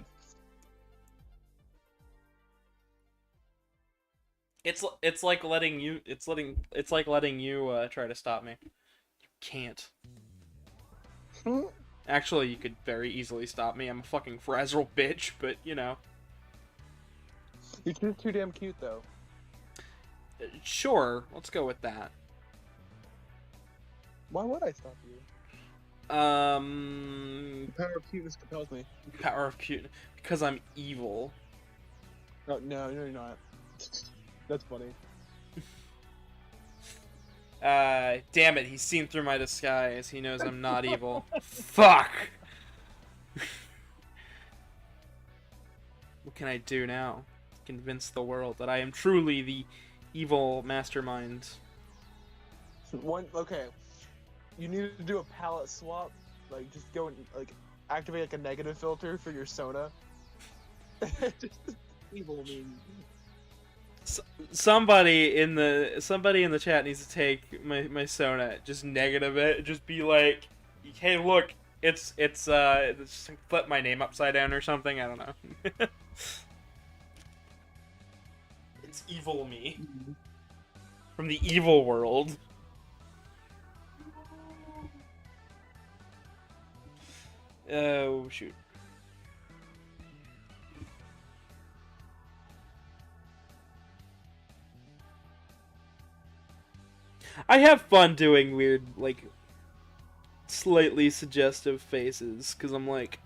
Speaker 1: It's like letting you try to stop me. You can't. Actually, you could very easily stop me. I'm a fucking fragile bitch, but you know.
Speaker 2: You're too damn cute, though.
Speaker 1: Sure, let's go with that.
Speaker 2: Why would I stop you? The power of cuteness compels me.
Speaker 1: Power of cute, because I'm evil.
Speaker 2: Oh, no, you're not. That's funny.
Speaker 1: Damn it, he's seen through my disguise. He knows I'm not evil. Fuck! What can I do now? Convince the world that I am truly the evil mastermind.
Speaker 2: Okay. You need to do a palette swap. Like, just go and, like, activate like a negative filter for your soda. Just evil me.
Speaker 1: Somebody in the chat needs to take my Sona, just negative it, just be like, hey, look, it's just flip my name upside down or something. I don't know. It's evil me from the evil world. Oh shoot. I have fun doing weird, like, slightly suggestive faces, because I'm like,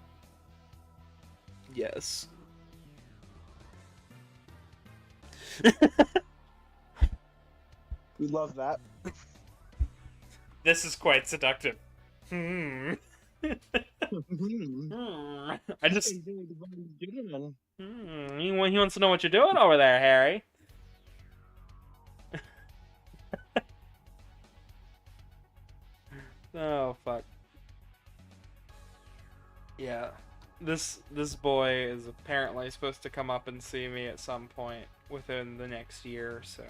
Speaker 1: yes.
Speaker 2: We love that.
Speaker 1: This is quite seductive. I just... He wants to know what you're doing over there, Harry. Oh, fuck. Yeah. This boy is apparently supposed to come up and see me at some point within the next year, so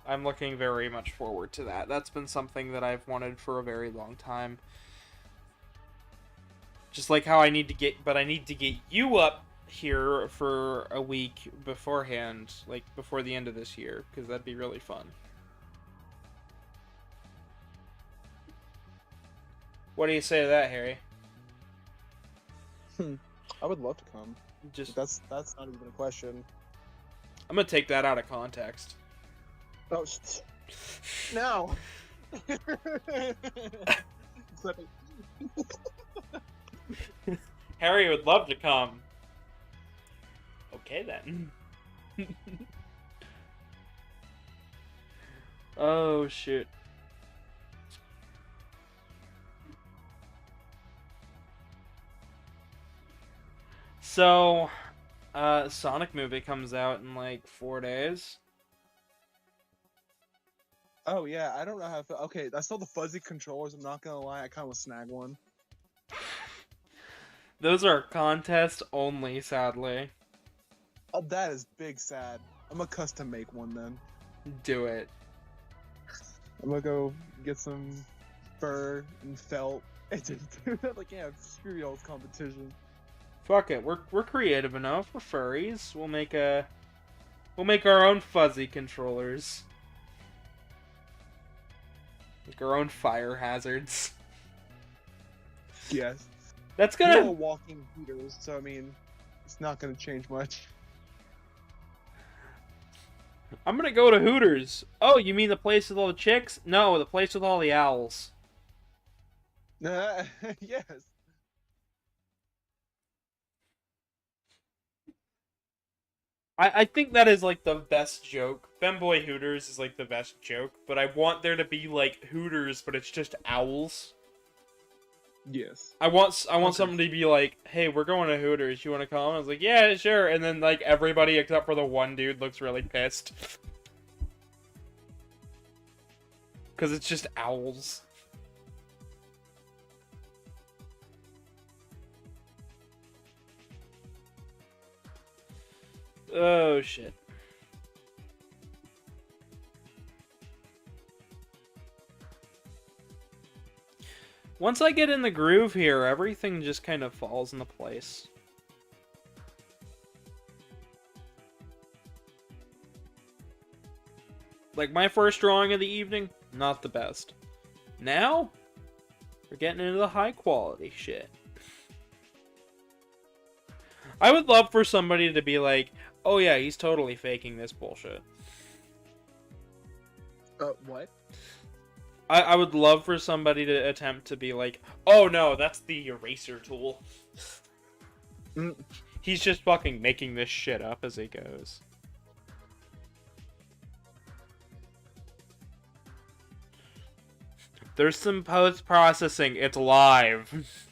Speaker 1: I'm looking very much forward to that. That's been something that I've wanted for a very long time. Just like how I need to get you up here for a week beforehand, like before the end of this year, because that'd be really fun. What do you say to that, Harry?
Speaker 2: I would love to come.
Speaker 1: Just
Speaker 2: That's not even a question.
Speaker 1: I'm gonna take that out of context.
Speaker 2: Oh, no.
Speaker 1: Harry would love to come. Okay then. Oh shit. So, Sonic movie comes out in like 4 days.
Speaker 2: Oh yeah, I don't know how. Okay, I saw the fuzzy controllers. I'm not gonna lie, I kind of snag one.
Speaker 1: Those are contest only, sadly.
Speaker 2: Oh, that is big sad. I'm gonna custom make one then.
Speaker 1: Do it.
Speaker 2: I'm gonna go get some fur and felt and just do that. Like, yeah, screw y'all's competition.
Speaker 1: Fuck it. We're creative enough. We're furries. We'll make our own fuzzy controllers. Like our own fire hazards.
Speaker 2: Yes.
Speaker 1: That's
Speaker 2: We're
Speaker 1: gonna
Speaker 2: all walking heaters, so I mean, it's not gonna change much.
Speaker 1: I'm gonna go to Hooters. Oh, you mean the place with all the chicks? No, the place with all the owls.
Speaker 2: Yes.
Speaker 1: I think that is like the best joke. Femboy Hooters is like the best joke, but I want there to be like Hooters, but it's just owls.
Speaker 2: Yes.
Speaker 1: I want
Speaker 2: Okay.
Speaker 1: someone to be like, "Hey, we're going to Hooters. You want to come?" I was like, "Yeah, sure." And then like everybody except for the one dude looks really pissed. Cuz it's just owls. Oh shit. Once I get in the groove here, everything just kind of falls into place. Like my first drawing of the evening, not the best. Now, we're getting into the high quality shit. I would love for somebody to be like, oh yeah, he's totally faking this bullshit.
Speaker 2: What?
Speaker 1: I would love for somebody to attempt to be like, oh no, that's the eraser tool. He's just fucking making this shit up as he goes. There's some post-processing, it's live.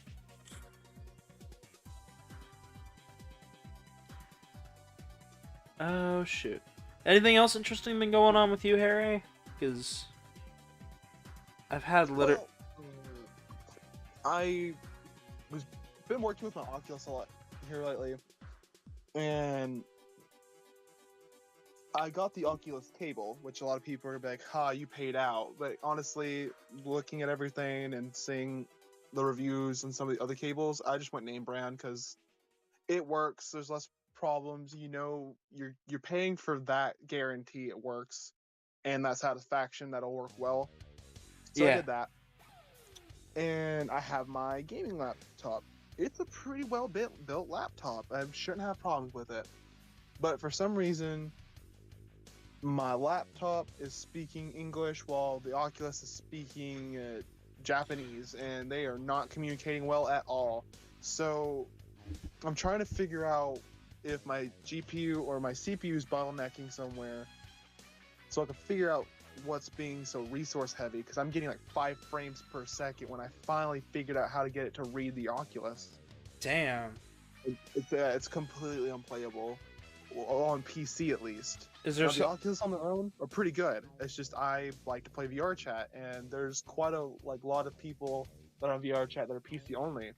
Speaker 1: Oh shoot. Anything else interesting been going on with you, Harry? Because I've had
Speaker 2: Well, I was been working with my Oculus a lot here lately, and I got the Oculus cable, which a lot of people are gonna be like, "Ha, you paid out." But honestly, looking at everything and seeing the reviews and some of the other cables, I just went name brand because it works. There's less problems. You know, you're paying for that guarantee it works, and that satisfaction that'll work well. So I
Speaker 1: Yeah.
Speaker 2: did that, and I have my gaming laptop. It's a pretty well built laptop. I shouldn't have problems with it, but for some reason, my laptop is speaking English while the Oculus is speaking Japanese, and they are not communicating well at all. So I'm trying to figure out if my GPU or my CPU is bottlenecking somewhere, so I can figure out what's being so resource heavy, because I'm getting like 5 frames per second when I finally figured out how to get it to read the Oculus.
Speaker 1: Damn.
Speaker 2: It's completely unplayable on PC at least.
Speaker 1: Is there
Speaker 2: Now, the Oculus on their own are pretty good. It's just I like to play VR chat, and there's quite a lot of people that are on VR chat that are PC only,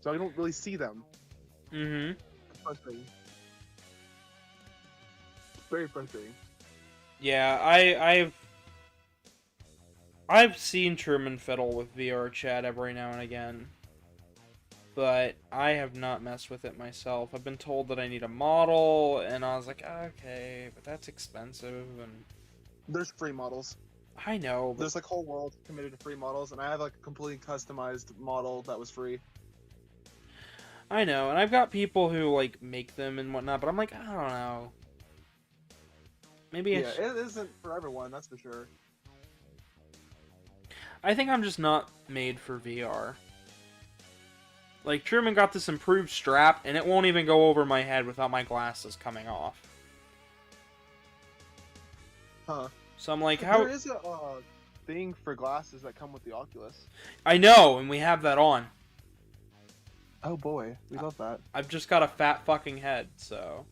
Speaker 2: so I don't really see them.
Speaker 1: Mm-hmm.
Speaker 2: Frustrating. Very frustrating.
Speaker 1: Yeah, I've seen Truman fiddle with VR chat every now and again, but I have not messed with it myself. I've been told that I need a model, and I was like, okay, but that's expensive, and
Speaker 2: There's free models.
Speaker 1: I know, but
Speaker 2: There's like whole world committed to free models, and I have like a completely customized model that was free.
Speaker 1: I know, and I've got people who like make them and whatnot, but I'm like, I don't know. Maybe
Speaker 2: Yeah, it isn't for everyone, that's for sure.
Speaker 1: I think I'm just not made for VR. Like, Truman got this improved strap, and it won't even go over my head without my glasses coming off.
Speaker 2: Huh.
Speaker 1: So I'm like, how...
Speaker 2: There is a thing for glasses that come with the Oculus.
Speaker 1: I know, and we have that on.
Speaker 2: Oh boy, we love that.
Speaker 1: I've just got a fat fucking head, so...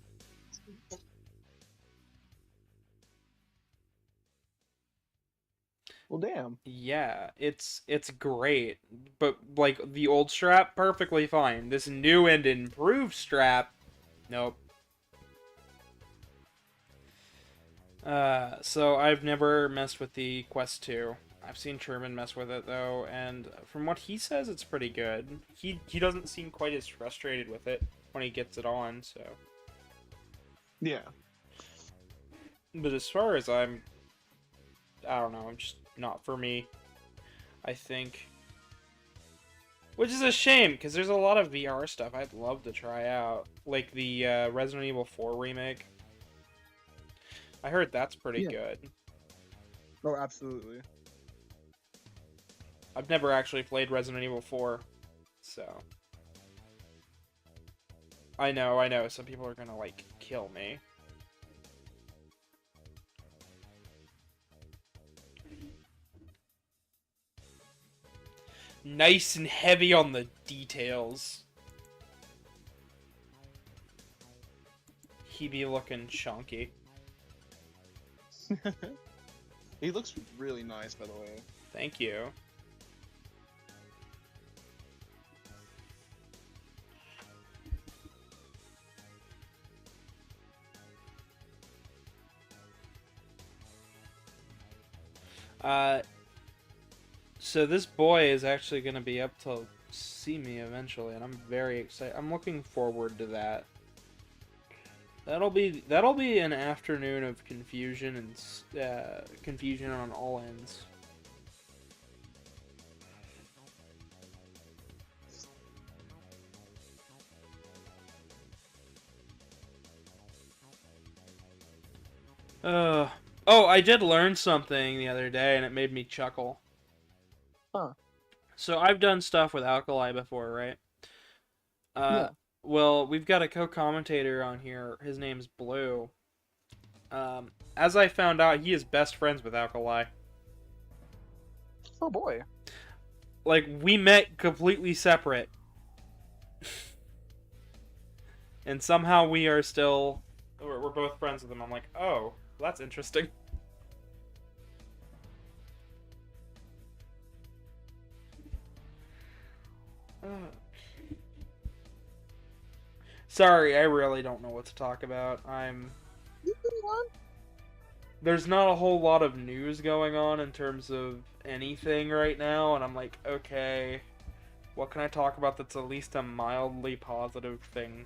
Speaker 2: Well, damn.
Speaker 1: Yeah, it's great. But, like, the old strap, perfectly fine. This new and improved strap, nope. So I've never messed with the Quest 2. I've seen Truman mess with it, though, and from what he says, it's pretty good. He doesn't seem quite as frustrated with it when he gets it on, so...
Speaker 2: Yeah.
Speaker 1: But as far as I don't know, just not for me, I think. Which is a shame, because there's a lot of VR stuff I'd love to try out. Like the Resident Evil 4 remake. I heard that's pretty good.
Speaker 2: Oh, absolutely.
Speaker 1: I've never actually played Resident Evil 4, so... I know, some people are gonna, like, kill me. Nice and heavy on the details. He be looking chunky.
Speaker 2: He looks really nice, by the way.
Speaker 1: Thank you. So this boy is actually going to be up to see me eventually, and I'm very excited. I'm looking forward to that. That'll be an afternoon of confusion and confusion on all ends. Oh, I did learn something the other day, and it made me chuckle.
Speaker 2: Huh.
Speaker 1: So I've done stuff with Alkali before, right?
Speaker 2: Yeah.
Speaker 1: Well, we've got a co-commentator on here. His name's Blue. As I found out, he is best friends with Alkali.
Speaker 2: Oh boy.
Speaker 1: Like, we met completely separate. And somehow we are still... We're both friends with him. I'm like, oh, that's interesting. Sorry, I really don't know what to talk about. There's not a whole lot of news going on in terms of anything right now, and I'm like, okay, what can I talk about that's at least a mildly positive thing?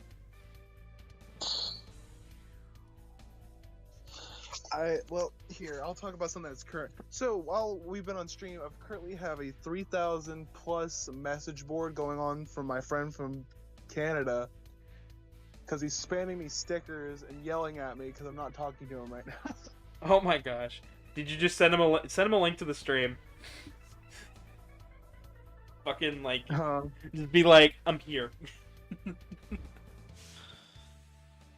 Speaker 2: Here, I'll talk about something that's current. So while we've been on stream, I currently have a 3,000 plus message board going on from my friend from Canada, because he's spamming me stickers and yelling at me because I'm not talking to him right now.
Speaker 1: Oh my gosh. Did you just send him a link to the stream? Fucking, like, just be like, I'm here.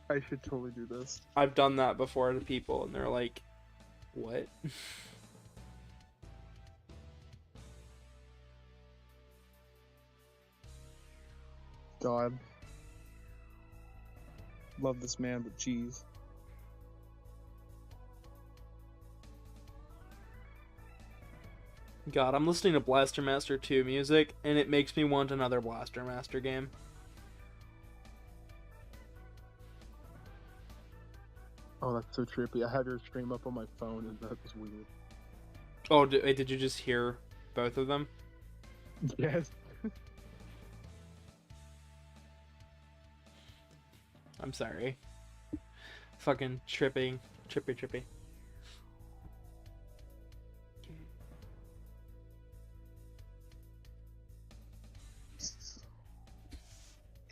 Speaker 2: I should totally do this.
Speaker 1: I've done that before to people, and they're like, what?
Speaker 2: God. Love this man with cheese.
Speaker 1: God, I'm listening to Blaster Master 2 music, and it makes me want another Blaster Master game.
Speaker 2: Oh, that's so trippy. I had your stream up on my phone, and that was weird.
Speaker 1: Oh, did you just hear both of them?
Speaker 2: Yes.
Speaker 1: I'm sorry. Fucking trippy.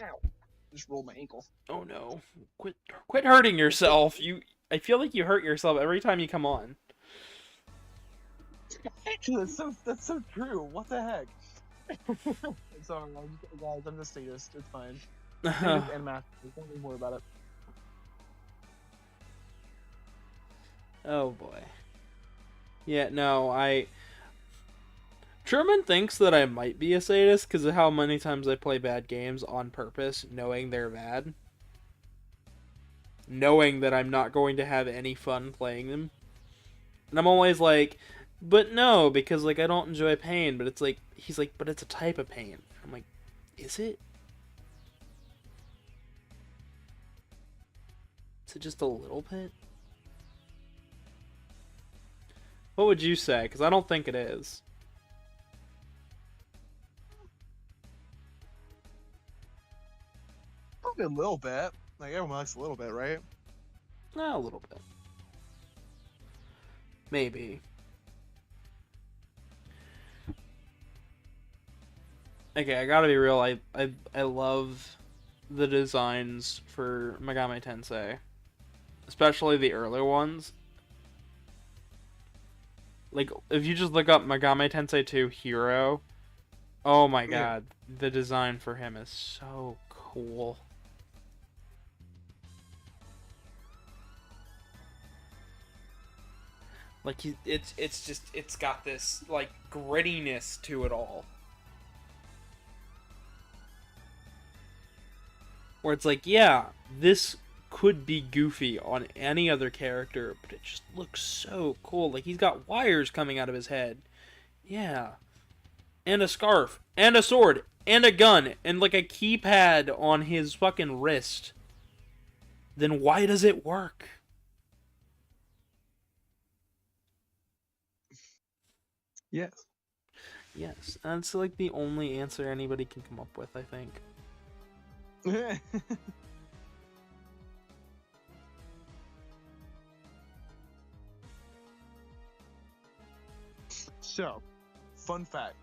Speaker 2: Ow. Just rolled my ankle.
Speaker 1: Oh no. Quit hurting yourself. I feel like you hurt yourself every time you come on.
Speaker 2: That's so true. What the heck? Sorry, guys. I'm just sadist. It's fine. Sadist and master. Don't even worry about it.
Speaker 1: Oh boy. Yeah, no, Truman thinks that I might be a sadist because of how many times I play bad games on purpose, knowing they're bad. Knowing that I'm not going to have any fun playing them. And I'm always like, but no, because, like, I don't enjoy pain. But it's like, he's like, but it's a type of pain. I'm like, is it? Is it just a little bit? What would you say? Because I don't think it is.
Speaker 2: Probably a little bit. Like, everyone likes a little bit, right?
Speaker 1: A little bit. Maybe. Okay, I gotta be real. I love the designs for Megami Tensei. Especially the early ones. Like, if you just look up Megami Tensei 2 Hero, oh my god, the design for him is so cool. Like, it's got this, like, grittiness to it all. Where it's like, yeah, this could be goofy on any other character, but it just looks so cool. Like, he's got wires coming out of his head. Yeah. And a scarf. And a sword. And a gun. And, like, a keypad on his fucking wrist. Then why does it work?
Speaker 2: Yes.
Speaker 1: Yes. That's, like, the only answer anybody can come up with, I think.
Speaker 2: So, fun fact.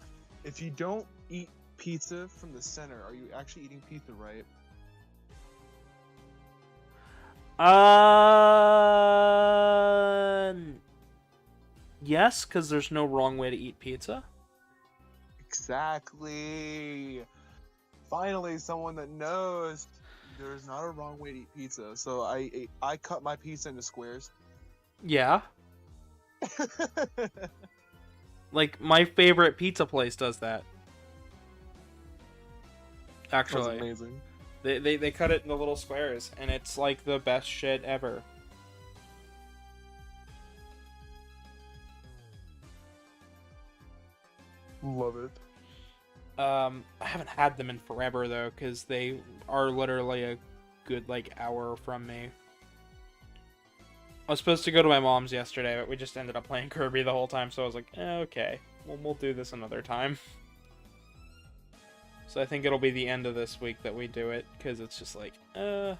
Speaker 2: If you don't eat pizza from the center, are you actually eating pizza right?
Speaker 1: Yes, because there's no wrong way to eat pizza.
Speaker 2: Exactly. Finally, someone that knows there's not a wrong way to eat pizza. So I cut my pizza into squares.
Speaker 1: Yeah. Like, my favorite pizza place does that. Actually.
Speaker 2: That's amazing.
Speaker 1: They cut it into little squares, and it's like the best shit ever.
Speaker 2: Love it.
Speaker 1: I haven't had them in forever though, because they are literally good, like, hour from me. I was supposed to go to my mom's yesterday, but we just ended up playing Kirby the whole time, so I was like, okay, well, we'll do this another time. So I think it'll be the end of this week that we do it, because it's just like, okay.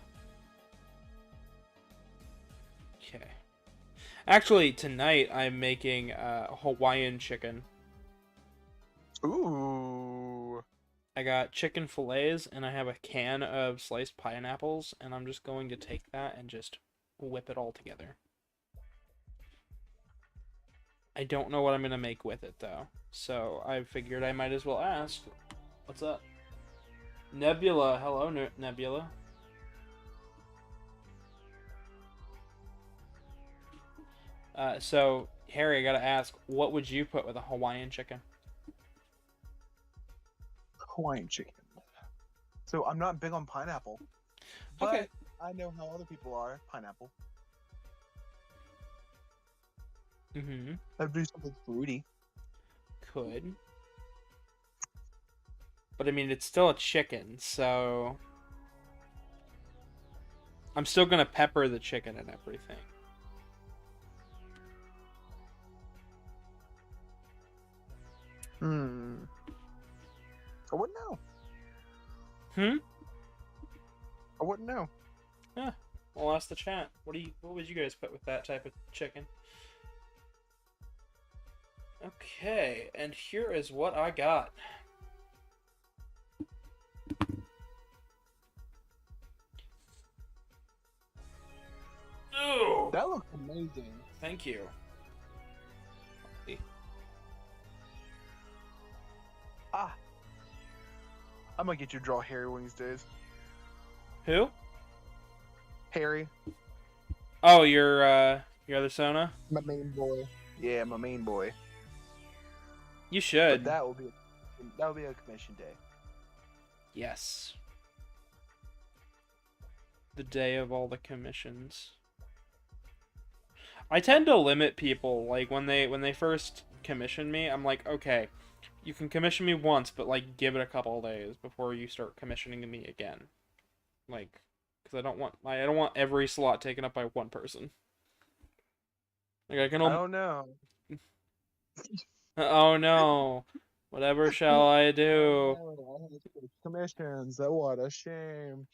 Speaker 1: Actually, tonight I'm making Hawaiian chicken.
Speaker 2: Ooh.
Speaker 1: I got chicken fillets, and I have a can of sliced pineapples, and I'm just going to take that and just whip it all together. I don't know what I'm going to make with it, though. So I figured I might as well ask. What's up? Nebula. Hello, Nebula. So, Harry, I gotta ask, what would you put with a Hawaiian chicken?
Speaker 2: Hawaiian chicken. So I'm not big on pineapple. But
Speaker 1: Okay.
Speaker 2: I know how other people are. Pineapple.
Speaker 1: Mm-hmm.
Speaker 2: I'd do something fruity.
Speaker 1: Could. But, I mean, it's still a chicken, so... I'm still gonna pepper the chicken and everything.
Speaker 2: I wouldn't know.
Speaker 1: Hmm?
Speaker 2: I wouldn't know.
Speaker 1: Yeah. We'll ask the chat. What would you guys put with that type of chicken? Okay, and here is what I got. Ooh!
Speaker 2: That looks amazing.
Speaker 1: Thank you.
Speaker 2: Ah. I'm gonna get you to draw Harry one of these days.
Speaker 1: Who?
Speaker 2: Harry.
Speaker 1: Oh, your other Sona?
Speaker 2: My main boy. Yeah, my main boy.
Speaker 1: You should.
Speaker 2: But that will be a commission day.
Speaker 1: Yes. The day of all the commissions. I tend to limit people, like, when they first commission me, I'm like, okay, you can commission me once, but, like, give it a couple of days before you start commissioning me again. Like, because I don't want every slot taken up by one person. Like, I can only...
Speaker 2: don't know.
Speaker 1: Oh no. Whatever shall I do?
Speaker 2: Commissions. What a shame.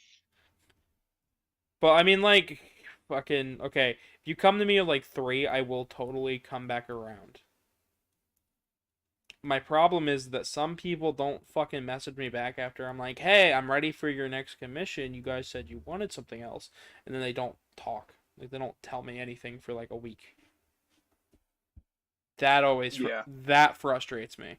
Speaker 1: But I mean, like, fucking, okay, if you come to me with like 3, I will totally come back around. My problem is that some people don't fucking message me back after I'm like, hey, I'm ready for your next commission. You guys said you wanted something else. And then they don't talk. Like, they don't tell me anything for like a week. That always, that frustrates me.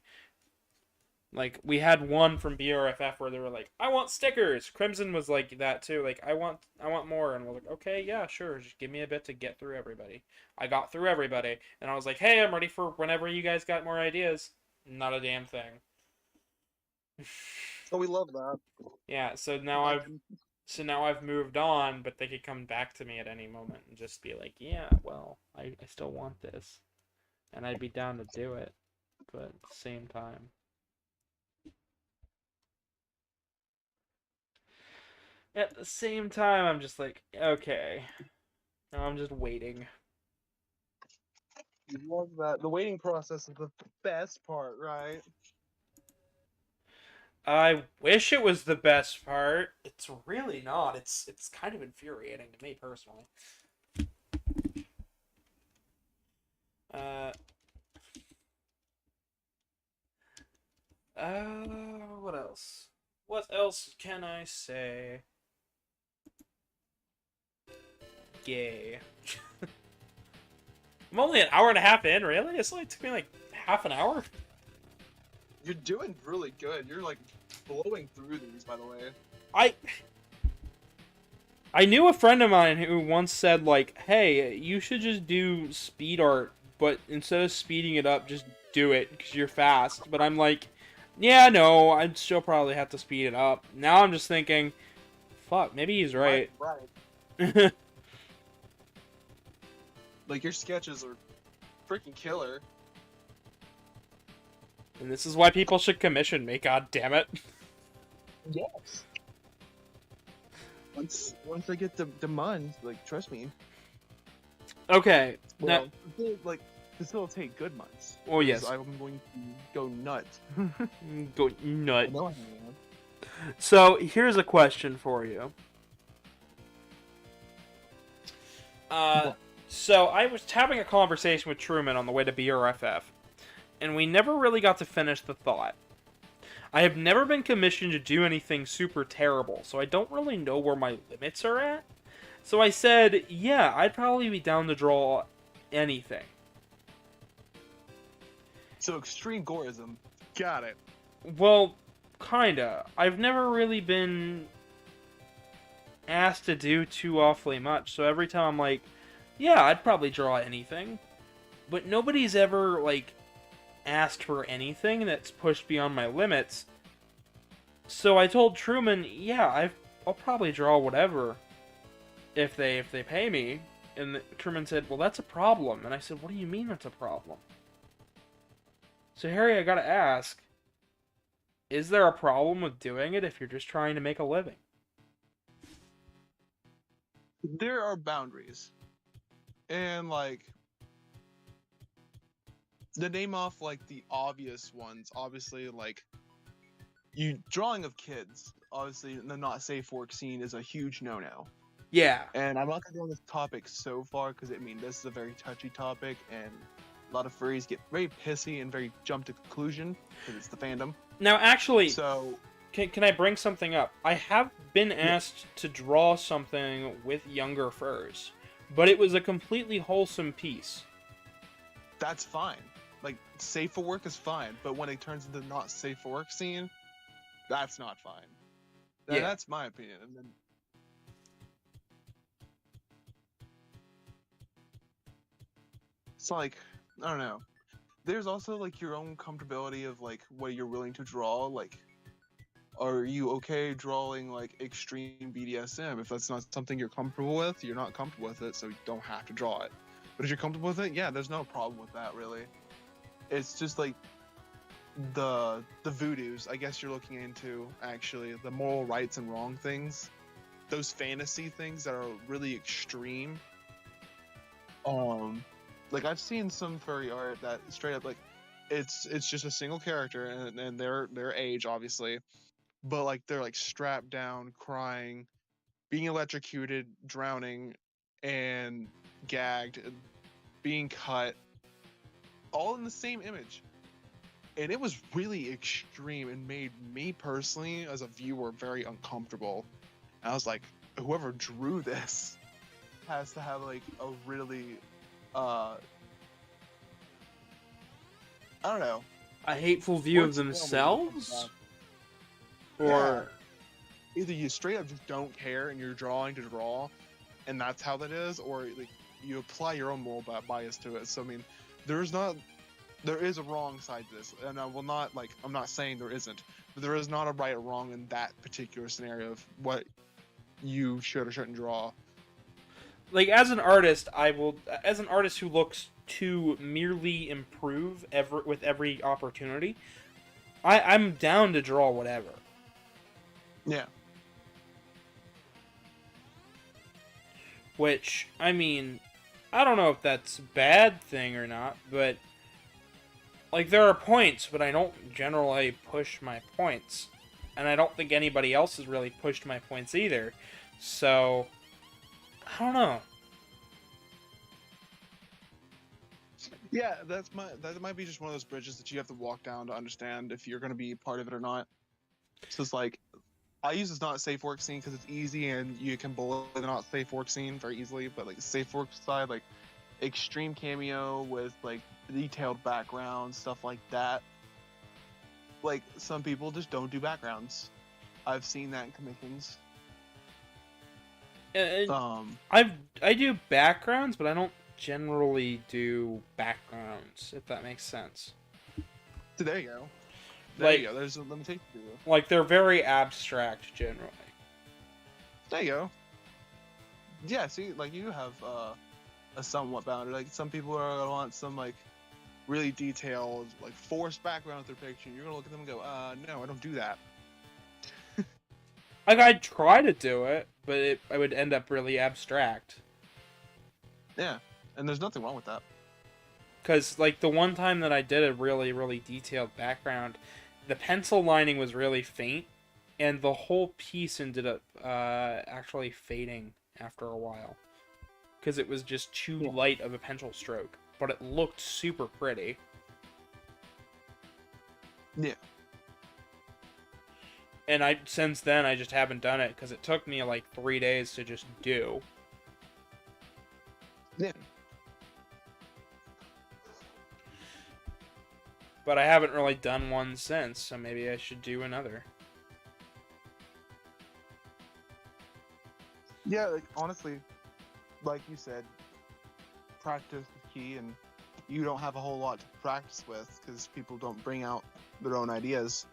Speaker 1: Like, we had one from BRFF where they were like, I want stickers. Crimson was like that too. Like, I want more. And I was like, okay, yeah, sure. Just give me a bit to get through everybody. I got through everybody. And I was like, hey, I'm ready for whenever you guys got more ideas. Not a damn thing.
Speaker 2: Oh, we love that.
Speaker 1: Yeah, so now I've moved on, but they could come back to me at any moment and just be like, yeah, well, I still want this. And I'd be down to do it. But at the same time. At the same time, I'm just like, okay. Now I'm just waiting.
Speaker 2: We love that. The waiting process is the best part, right?
Speaker 1: I wish it was the best part. It's really not. It's kind of infuriating to me personally. What else? What else can I say? Gay. I'm only an hour and a half in, really? This only took me like half an hour?
Speaker 2: You're doing really good. You're like blowing through these, by the way.
Speaker 1: I knew a friend of mine who once said, like, hey, you should just do speed art, but instead of speeding it up, just do it, because you're fast. But I'm like, yeah, no, I'd still probably have to speed it up. Now I'm just thinking, fuck, maybe he's right.
Speaker 2: Right. Like, your sketches are freaking killer.
Speaker 1: And this is why people should commission me, god damn it.
Speaker 2: Yes. once I get the months, like trust me,
Speaker 1: Okay.
Speaker 2: well, like facilitate good months.
Speaker 1: Oh, yes.
Speaker 2: I'm going to go nuts.
Speaker 1: Go
Speaker 2: I
Speaker 1: nut.
Speaker 2: know I am.
Speaker 1: So here's a question for you.
Speaker 2: What?
Speaker 1: So I was having a conversation with Truman on the way to BRFF, and we never really got to finish the thought. I have never been commissioned to do anything super terrible, so I don't really know where my limits are at. So I said, yeah, I'd probably be down to draw anything.
Speaker 2: So extreme goreism. Got it.
Speaker 1: Well, kinda. I've never really been asked to do too awfully much, so every time I'm like, yeah, I'd probably draw anything. But nobody's ever, like, asked for anything that's pushed beyond my limits. So I told Truman, yeah, I'll probably draw whatever if they pay me. And Truman said, well, that's a problem. And I said, what do you mean that's a problem? So Harry, I gotta ask, is there a problem with doing it if you're just trying to make a living?
Speaker 2: There are boundaries, and like to name off like the obvious ones. Obviously, like you drawing of kids. Obviously, the not safe work scene is a huge no-no.
Speaker 1: Yeah.
Speaker 2: And I'm not gonna go on this topic so far because I mean this is a very touchy topic, and a lot of furries get very pissy and very jump to conclusion because it's the fandom.
Speaker 1: Now, actually,
Speaker 2: So
Speaker 1: can I bring something up? I have been asked to draw something with younger furs, but it was a completely wholesome piece.
Speaker 2: that's fine. Like safe for work is fine, but when it turns into not safe for work scene, that's not fine.
Speaker 1: Yeah.
Speaker 2: That's my opinion. And then it's like I don't know. There's also like your own comfortability of like what you're willing to draw. Like, are you okay drawing like extreme BDSM? If that's not something you're comfortable with, you're not comfortable with it, so you don't have to draw it. But if you're comfortable with it, yeah, there's no problem with that really. It's just like the voodoos, I guess you're looking into actually the moral rights and wrong things, those fantasy things that are really extreme. Like I've seen some furry art that straight up like it's just a single character and their age obviously, but like they're like strapped down, crying, being electrocuted, drowning, and gagged, being cut, all in the same image. And it was really extreme and made me personally, as a viewer, very uncomfortable. And I was like, whoever drew this has to have like a really, I don't know.
Speaker 1: A hateful view of
Speaker 2: Words fail me when it comes
Speaker 1: themselves?
Speaker 2: down.
Speaker 1: Or
Speaker 2: Yeah. Either you straight up just don't care and you're drawing to draw, and that's how that is, or like you apply your own moral bias to it. So I mean, there is a wrong side to this, and I will not like. I'm not saying there isn't, but there is not a right or wrong in that particular scenario of what you should or shouldn't draw.
Speaker 1: like as an artist, as an artist who looks to merely improve with every opportunity, I'm down to draw whatever.
Speaker 2: Yeah.
Speaker 1: Which, I mean, I don't know if that's a bad thing or not, but like there are points, but I don't generally push my points. And I don't think anybody else has really pushed my points either. So I don't know.
Speaker 2: Yeah, that might be just one of those bridges that you have to walk down to understand if you're going to be part of it or not. So it's like, I use this not safe work scene because it's easy and you can bullet the not safe work scene very easily. But like the safe work side, like extreme cameo with like detailed background stuff like that. Like some people just don't do backgrounds. I've seen that in commissions.
Speaker 1: I do backgrounds, but I don't generally do backgrounds, if that makes sense.
Speaker 2: So there you go. There
Speaker 1: Like,
Speaker 2: you go. There's a limitation to it.
Speaker 1: like they're very abstract generally.
Speaker 2: There you go. Yeah, see, like you have a somewhat boundary. Like some people are gonna want some like really detailed, like forced background with their picture. You're gonna look at them and go, no, I don't do that.
Speaker 1: Like, I'd try to do it, but I would end up really abstract.
Speaker 2: Yeah, and there's nothing wrong with that.
Speaker 1: Because, like, the one time that I did a really, really detailed background, the pencil lining was really faint, and the whole piece ended up actually fading after a while. Because it was just too light of a pencil stroke. But it looked super pretty.
Speaker 2: Yeah.
Speaker 1: And since then, I just haven't done it, because it took me, like, 3 days to just do.
Speaker 2: Yeah.
Speaker 1: But I haven't really done one since, so maybe I should do another.
Speaker 2: Yeah, like, honestly, like you said, practice is key, and you don't have a whole lot to practice with because people don't bring out their own ideas.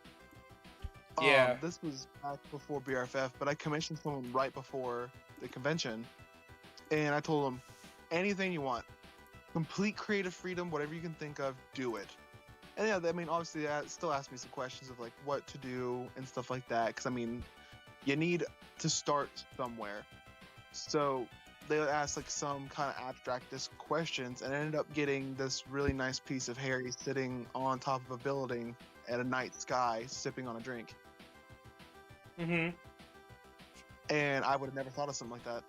Speaker 1: Yeah.
Speaker 2: This was back before BRFF, but I commissioned someone right before the convention, and I told them, anything you want, complete creative freedom, whatever you can think of, do it. And yeah, I mean, obviously, they still asked me some questions of like what to do and stuff like that, because I mean, you need to start somewhere. So they asked like some kind of abstractist questions, and I ended up getting this really nice piece of Harry sitting on top of a building at a night sky, sipping on a drink.
Speaker 1: Mm-hmm.
Speaker 2: And I would have never thought of something like that.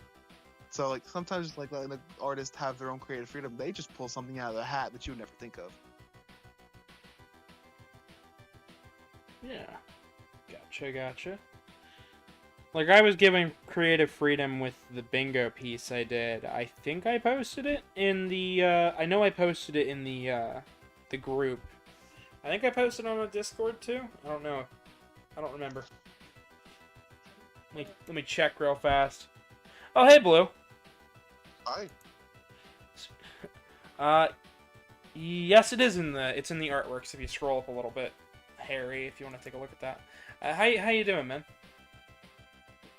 Speaker 2: So like sometimes like letting the artists have their own creative freedom, they just pull something out of their hat that you would never think of.
Speaker 1: Yeah. Gotcha. Like, I was given creative freedom with the bingo piece I did. I think I posted it in the, I know I posted it in the group. I think I posted it on the Discord, too? I don't know. I don't remember. Let me check real fast. Oh, hey, Blue.
Speaker 2: Hi.
Speaker 1: Yes, it's in the artworks if you scroll up a little bit. Harry, if you want to take a look at that. How you doing, man?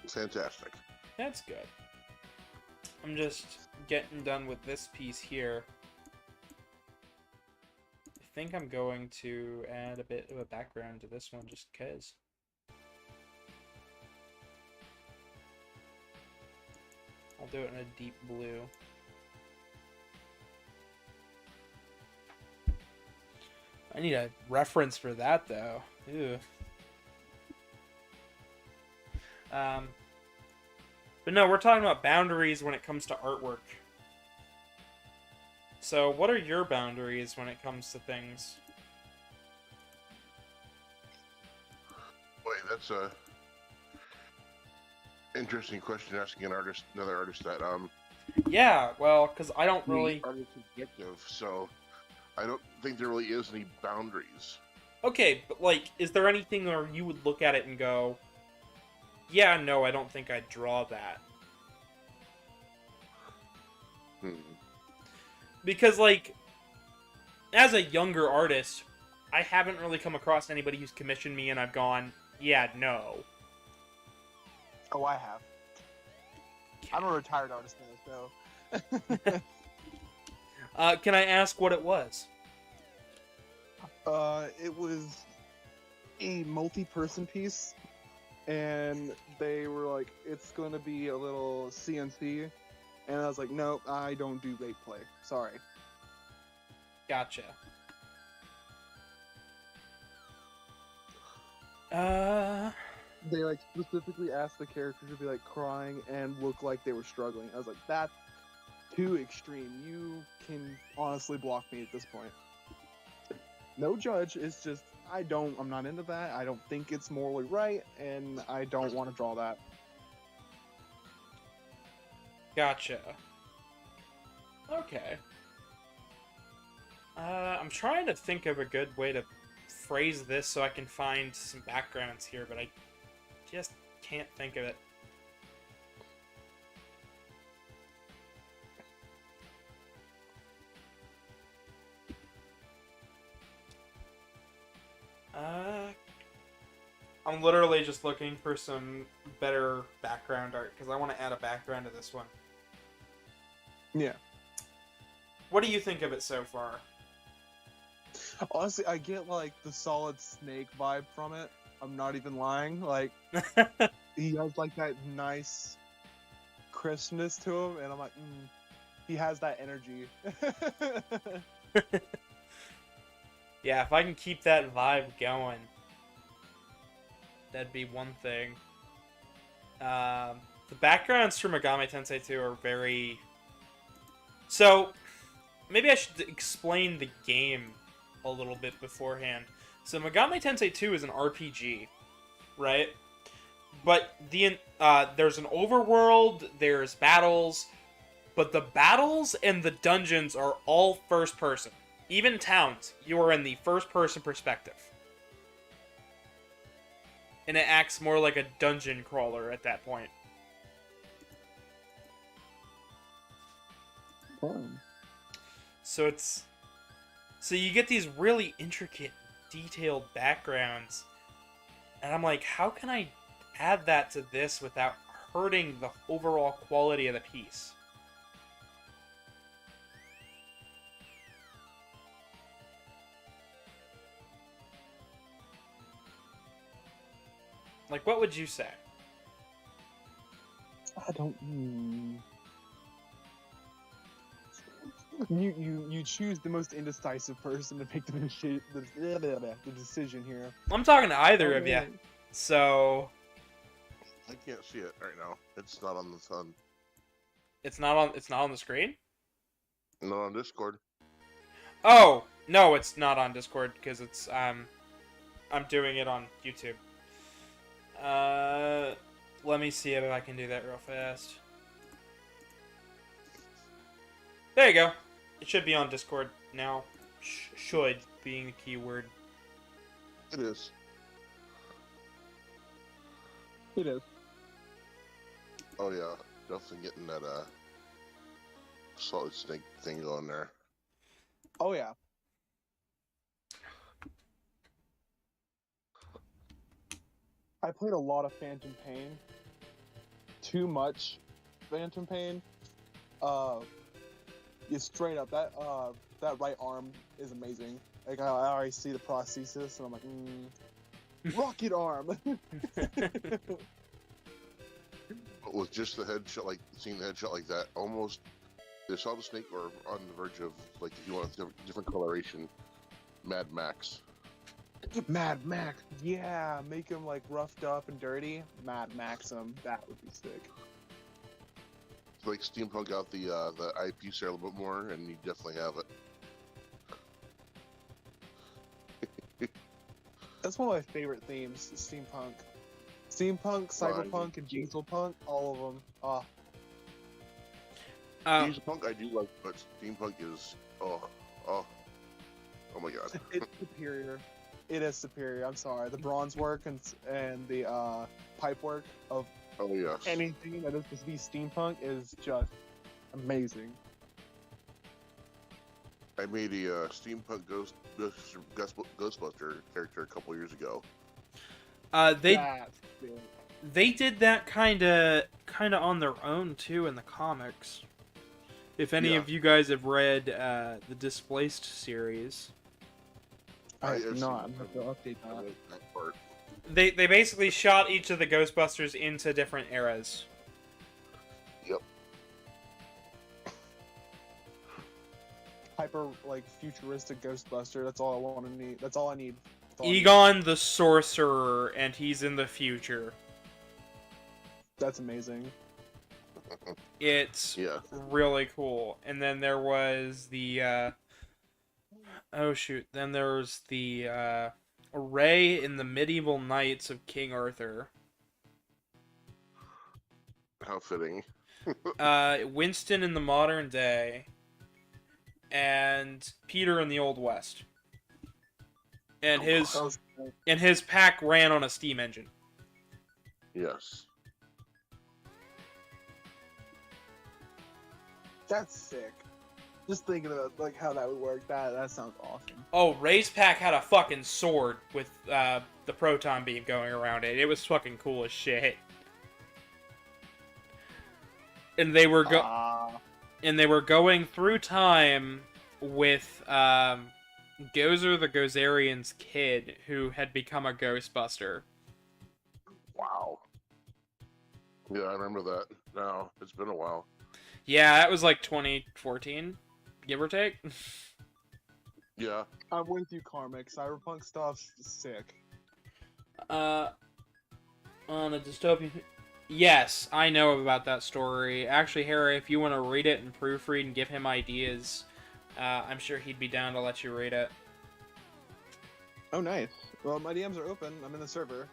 Speaker 4: Fantastic.
Speaker 1: That's good. I'm just getting done with this piece here. I think I'm going to add a bit of a background to this one just because. I'll do it in a deep blue. I need a reference for that, though. Ew. But no, we're talking about boundaries when it comes to artwork. So, what are your boundaries when it comes to things?
Speaker 4: Boy, that's a interesting question asking another artist that.
Speaker 1: Yeah, well, because I don't really.
Speaker 4: Art is subjective, so I don't think there really is any boundaries.
Speaker 1: Okay, but like, is there anything where you would look at it and go, yeah, no, I don't think I'd draw that? Because, like, as a younger artist, I haven't really come across anybody who's commissioned me and I've gone, yeah, no.
Speaker 2: Oh, I have. I'm a retired artist now, so.
Speaker 1: Can I ask what it was?
Speaker 2: It was a multi-person piece, and they were like, it's going to be a little CNC, and I was like, nope, I don't do rate play. Sorry.
Speaker 1: Gotcha.
Speaker 2: They like specifically asked the characters to be like crying and look like they were struggling. I was like, that's too extreme. You can honestly block me at this point. No judge, it's just I'm not into that. I don't think it's morally right, and I don't want to draw that.
Speaker 1: Gotcha. Okay. I'm trying to think of a good way to phrase this so I can find some backgrounds here, but I just can't think of it. I'm literally just looking for some better background art, because I want to add a background to this one.
Speaker 2: Yeah.
Speaker 1: What do you think of it so far?
Speaker 2: Honestly, I get like the Solid Snake vibe from it. I'm not even lying. Like, he has like that nice crispness to him, and I'm like, he has that energy.
Speaker 1: Yeah, if I can keep that vibe going, that'd be one thing. The backgrounds for Megami Tensei 2 are very... So, maybe I should explain the game a little bit beforehand. So, Megami Tensei 2 is an RPG, right? But there's an overworld, there's battles, but the battles and the dungeons are all first person. Even towns, you are in the first person perspective. And it acts more like a dungeon crawler at that point. So you get these really intricate, detailed backgrounds. And I'm like, how can I add that to this without hurting the overall quality of the piece? Like, what would you say?
Speaker 2: I don't. You choose the most indecisive person to make the decision here.
Speaker 1: I'm talking to either of you. So
Speaker 4: I can't see it right now. It's not on the sun.
Speaker 1: it's not on the screen?
Speaker 4: Not on Discord.
Speaker 1: Oh, no, it's not on Discord because it's I'm doing it on YouTube. Let me see if I can do that real fast. There you go. It should be on Discord now. Should being the key word.
Speaker 4: It is.
Speaker 2: It is.
Speaker 4: Oh yeah, definitely getting that solid snake thing going there.
Speaker 2: Oh yeah. I played a lot of Phantom Pain. Too much Phantom Pain. You straight up that right arm is amazing. Like I already see the prosthesis, and I'm like, rocket arm.
Speaker 4: But with just the headshot, like seeing the headshot like that, almost the solid snake or on the verge of like if you want a different coloration, Mad Max.
Speaker 2: Mad Max, yeah, make him like roughed up and dirty. Mad Max him, that would be sick.
Speaker 4: Like Steampunk out the IP there a little bit more, and you definitely have it.
Speaker 2: That's one of my favorite themes, Steampunk. Steampunk, Cyberpunk, and Dieselpunk, all of them.
Speaker 4: Steampunk I do like, but Steampunk is oh my god.
Speaker 2: It's superior. It is superior. I'm sorry. The bronze work and the pipe work of
Speaker 4: Oh yes.
Speaker 2: anything that is supposed to be steampunk is just amazing.
Speaker 4: I made a Steampunk Ghostbuster character a couple years ago.
Speaker 1: They did that kind of on their own too in the comics. If any of you guys have read the Displaced series,
Speaker 2: I have not. I'm going to update
Speaker 4: that part.
Speaker 1: They basically shot each of the Ghostbusters into different eras.
Speaker 4: Yep.
Speaker 2: Hyper like futuristic Ghostbuster. That's all I want to need. That's all I need.
Speaker 1: Egon the Sorcerer, and he's in the future.
Speaker 2: That's amazing.
Speaker 1: It's really cool. And then there was the oh shoot, then there's the Ray in the Medieval Knights of King Arthur.
Speaker 4: How fitting.
Speaker 1: Winston in the modern day, and Peter in the Old West. And his pack ran on a steam engine.
Speaker 4: Yes.
Speaker 2: That's sick. Just thinking about like how that would work. That sounds awesome.
Speaker 1: Oh, Ray's pack had a fucking sword with the proton beam going around it. It was fucking cool as shit. And they were going through time with Gozer the Gozerian's kid, who had become a Ghostbuster.
Speaker 4: Wow. Yeah, I remember that. Now it's been a while.
Speaker 1: Yeah, that was like 2014, give or take.
Speaker 4: Yeah,
Speaker 2: I'm with you, Karmic. Cyberpunk stuff's sick.
Speaker 1: On a dystopian. Yes, I know about that story. Actually, Harry, if you want to read it and proofread and give him ideas, I'm sure he'd be down to let you read it.
Speaker 2: Oh, nice. Well, my DMs are open. I'm in the server.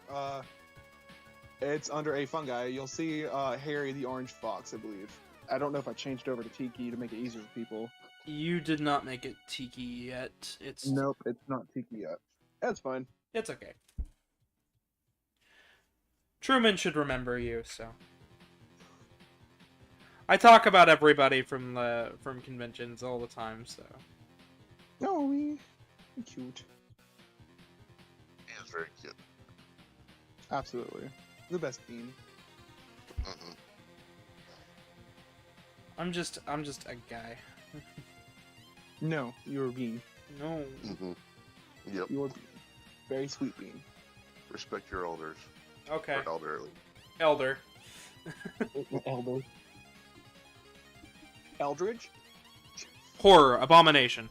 Speaker 2: It's under a fungi. You'll see Harry the Orange Fox, I believe. I don't know if I changed over to Tiki to make it easier for people.
Speaker 1: You did not make it Tiki yet. It's
Speaker 2: Nope, it's not Tiki yet. That's fine.
Speaker 1: It's okay. Truman should remember you, so. I talk about everybody from conventions all the time, so.
Speaker 2: Oh, cute.
Speaker 4: he is very cute.
Speaker 2: Absolutely. The best bean.
Speaker 4: Mm-hmm.
Speaker 1: I'm just a guy.
Speaker 2: No, you're a bean.
Speaker 1: No.
Speaker 4: Mm-hmm. Yep.
Speaker 2: You're a bean. Very sweet bean.
Speaker 4: Respect your elders.
Speaker 1: Okay.
Speaker 4: Or elderly.
Speaker 1: Elder.
Speaker 2: Elder. Eldridge?
Speaker 1: Horror. Abomination.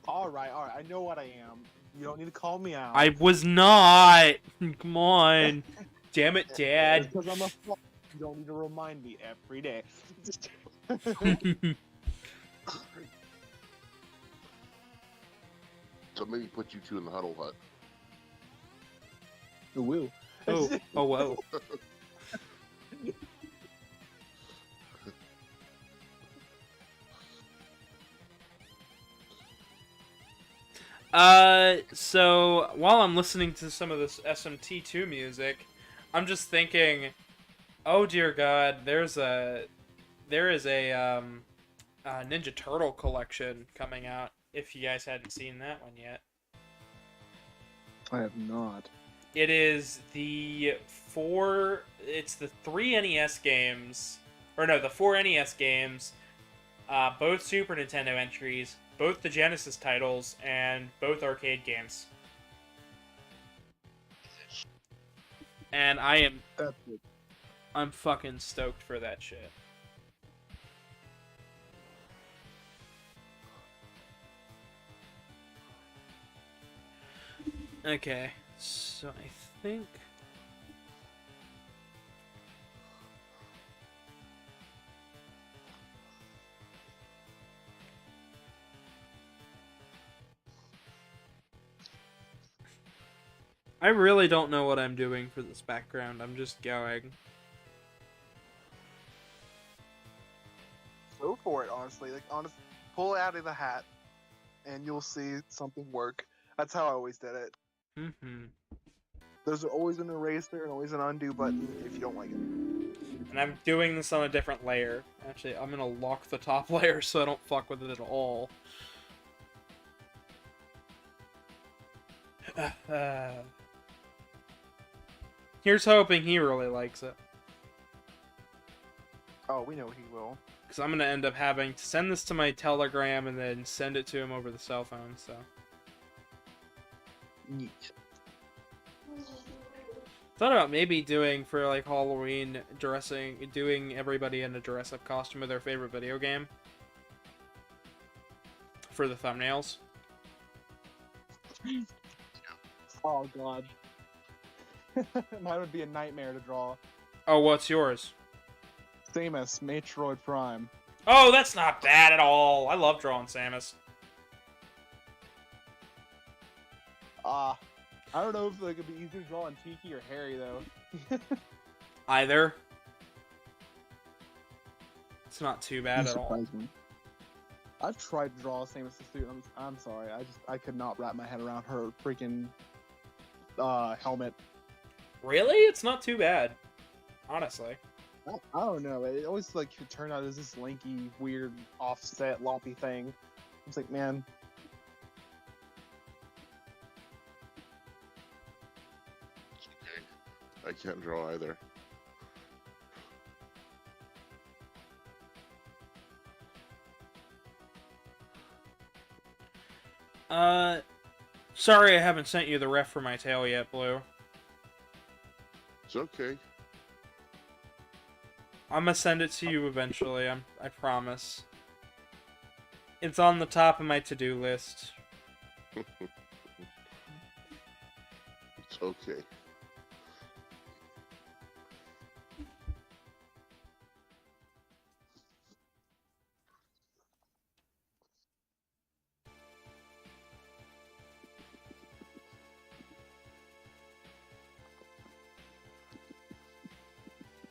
Speaker 2: Alright. I know what I am. You don't need to call me out.
Speaker 1: I was not. Come on. Damn it, Dad.
Speaker 2: Because I'm a fuck. You don't need to remind me every day.
Speaker 4: So maybe put you two in the huddle hut.
Speaker 2: Woo.
Speaker 1: Oh, whoa. So while I'm listening to some of this SMT2 music, I'm just thinking, oh dear God, there is a Ninja Turtle collection coming out. If you guys hadn't seen that one yet,
Speaker 2: I have not.
Speaker 1: it is the 3 NES games, or no, the 4 NES games, both Super Nintendo entries, both the Genesis titles, and both arcade games. And
Speaker 2: That's it.
Speaker 1: I'm fucking stoked for that shit. Okay, so I think... I really don't know what I'm doing for this background. I'm just going.
Speaker 2: Go for it, honestly. Pull it out of the hat, and you'll see something work. That's how I always did it.
Speaker 1: Mm-hmm.
Speaker 2: There's always an eraser and always an undo button if you don't like it.
Speaker 1: And I'm doing this on a different layer. Actually, I'm gonna lock the top layer so I don't fuck with it at all. Here's hoping he really likes it.
Speaker 2: Oh, we know he will.
Speaker 1: Because I'm gonna end up having to send this to my Telegram and then send it to him over the cell phone, so...
Speaker 2: Neat.
Speaker 1: Thought about maybe doing for like Halloween doing everybody in a dress-up costume of their favorite video game for the thumbnails.
Speaker 2: Oh god. Mine would be a nightmare to draw.
Speaker 1: Oh, what's yours?
Speaker 2: Samus, Metroid Prime.
Speaker 1: Oh, that's not bad at all. I love drawing Samus.
Speaker 2: I don't know if it could be easier to draw on Tiki or Harry though.
Speaker 1: Either. It's not too bad
Speaker 2: You
Speaker 1: at all.
Speaker 2: surprised me. I've tried to draw Samus suit. I'm sorry. I could not wrap my head around her freaking helmet.
Speaker 1: Really? It's not too bad. Honestly.
Speaker 2: I don't know. It always turned out as this lanky, weird, offset, loppy thing. It's like, man.
Speaker 4: I can't draw either.
Speaker 1: Sorry I haven't sent you the ref for my tail yet, Blue.
Speaker 4: It's okay.
Speaker 1: I'm gonna send it to you eventually. I promise. It's on the top of my to-do list.
Speaker 4: It's okay.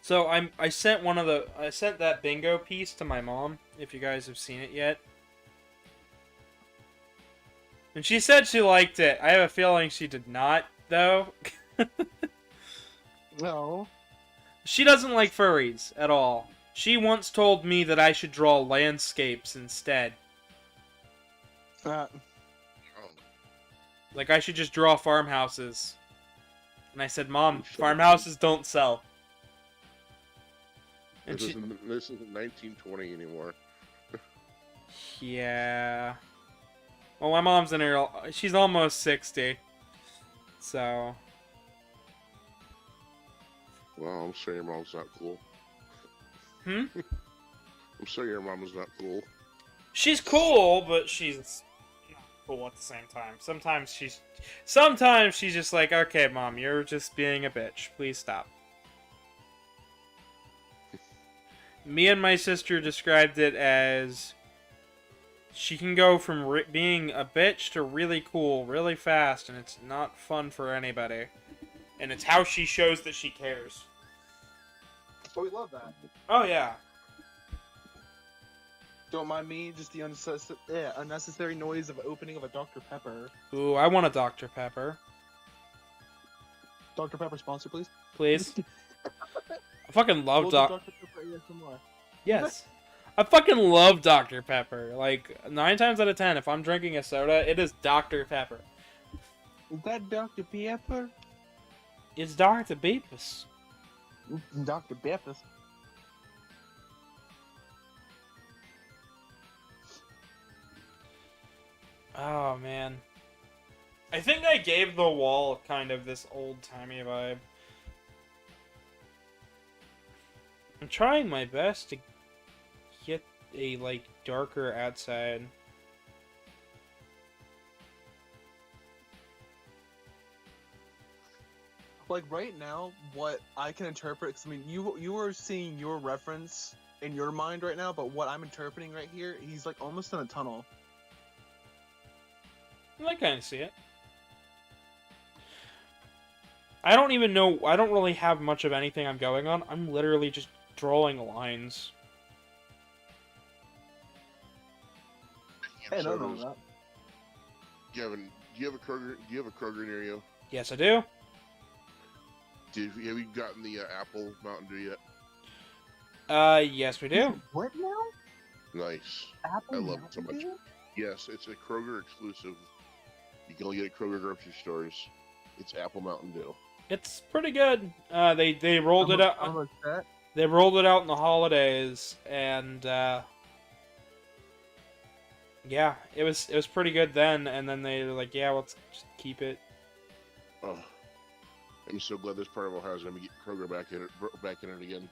Speaker 1: So I sent that bingo piece to my mom, if you guys have seen it yet. And she said she liked it. I have a feeling she did not, though.
Speaker 2: No.
Speaker 1: She doesn't like furries at all. She once told me that I should draw landscapes instead.
Speaker 4: Oh,
Speaker 1: Like I should just draw farmhouses. And I said, Mom,
Speaker 4: shut up.
Speaker 1: farmhouses don't sell. And
Speaker 4: this
Speaker 1: she,
Speaker 4: isn't 1920 anymore.
Speaker 1: yeah. Well, my mom's in her. She's almost 60. So.
Speaker 4: Well, I'm sorry your mom's not cool.
Speaker 1: Hmm?
Speaker 4: I'm sorry your mom is not cool.
Speaker 1: She's cool, but she's not cool at the same time. Sometimes she's just like, okay, Mom, you're just being a bitch. Please stop. Me and my sister described it as she can go from being a bitch to really cool really fast, and it's not fun for anybody. And it's how she shows that she cares.
Speaker 2: Oh, we love that.
Speaker 1: Oh, yeah.
Speaker 2: Don't mind me, just the unnecessary noise of opening of a Dr. Pepper.
Speaker 1: Ooh, I want a Dr. Pepper.
Speaker 2: Dr. Pepper sponsor, please.
Speaker 1: Please. I fucking love
Speaker 2: We'll do Dr. Pepper ASMR.
Speaker 1: Yes. I fucking love Dr. Pepper. Like, 9 times out of 10, if I'm drinking a soda, it is Dr. Pepper.
Speaker 2: Is that Dr. Pepper?
Speaker 1: It's Dr. Beepus.
Speaker 2: Dr. Pepper.
Speaker 1: Oh, man. I think I gave the wall kind of this old-timey vibe. I'm trying my best to get a, like, darker outside.
Speaker 2: Like right now, what I can interpret, 'cause I mean, you are seeing your reference in your mind right now, but what I'm interpreting right here, he's like almost in a tunnel.
Speaker 1: I kind of see it. I don't even know. I don't really have much of anything I'm going on. I'm literally just drawing lines.
Speaker 2: Hey, no,
Speaker 4: Sodas.
Speaker 2: no.
Speaker 4: Do you have a Kroger? Do you have a Kroger near you?
Speaker 1: Yes, I do.
Speaker 4: Have you gotten the Apple Mountain Dew yet?
Speaker 1: Yes, we do.
Speaker 2: What now?
Speaker 4: Nice.
Speaker 2: Apple
Speaker 4: I love it so
Speaker 2: Mountain
Speaker 4: much.
Speaker 2: Dew?
Speaker 4: Yes, it's a Kroger exclusive. You can only get it at Kroger grocery stores. It's Apple Mountain Dew.
Speaker 1: It's pretty good. They rolled it
Speaker 2: How
Speaker 1: out.
Speaker 2: much that?
Speaker 1: They rolled it out in the holidays, and yeah, it was pretty good then. And then they were like, yeah, let's just keep it.
Speaker 4: Oh, I'm so glad this part of Ohio is going to be getting Kroger back in it again.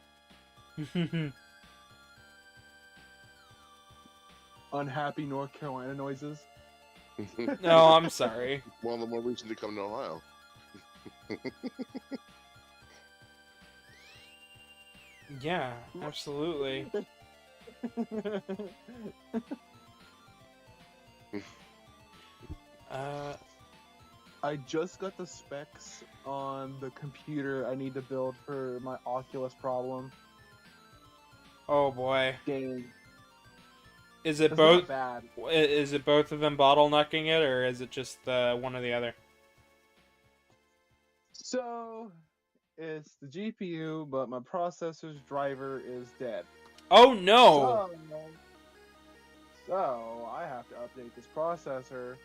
Speaker 2: Unhappy North Carolina noises.
Speaker 1: No, I'm sorry.
Speaker 4: Well, the more reason to come to Ohio.
Speaker 1: Yeah, absolutely.
Speaker 2: I just got the specs on the computer I need to build for my Oculus problem.
Speaker 1: Oh boy.
Speaker 2: Dang.
Speaker 1: Is it
Speaker 2: It's
Speaker 1: both?
Speaker 2: not bad.
Speaker 1: Is it both of them bottlenecking it, or is it just one or the other?
Speaker 2: So, it's the GPU, but my processor's driver is dead.
Speaker 1: Oh no!
Speaker 2: So I have to update this processor.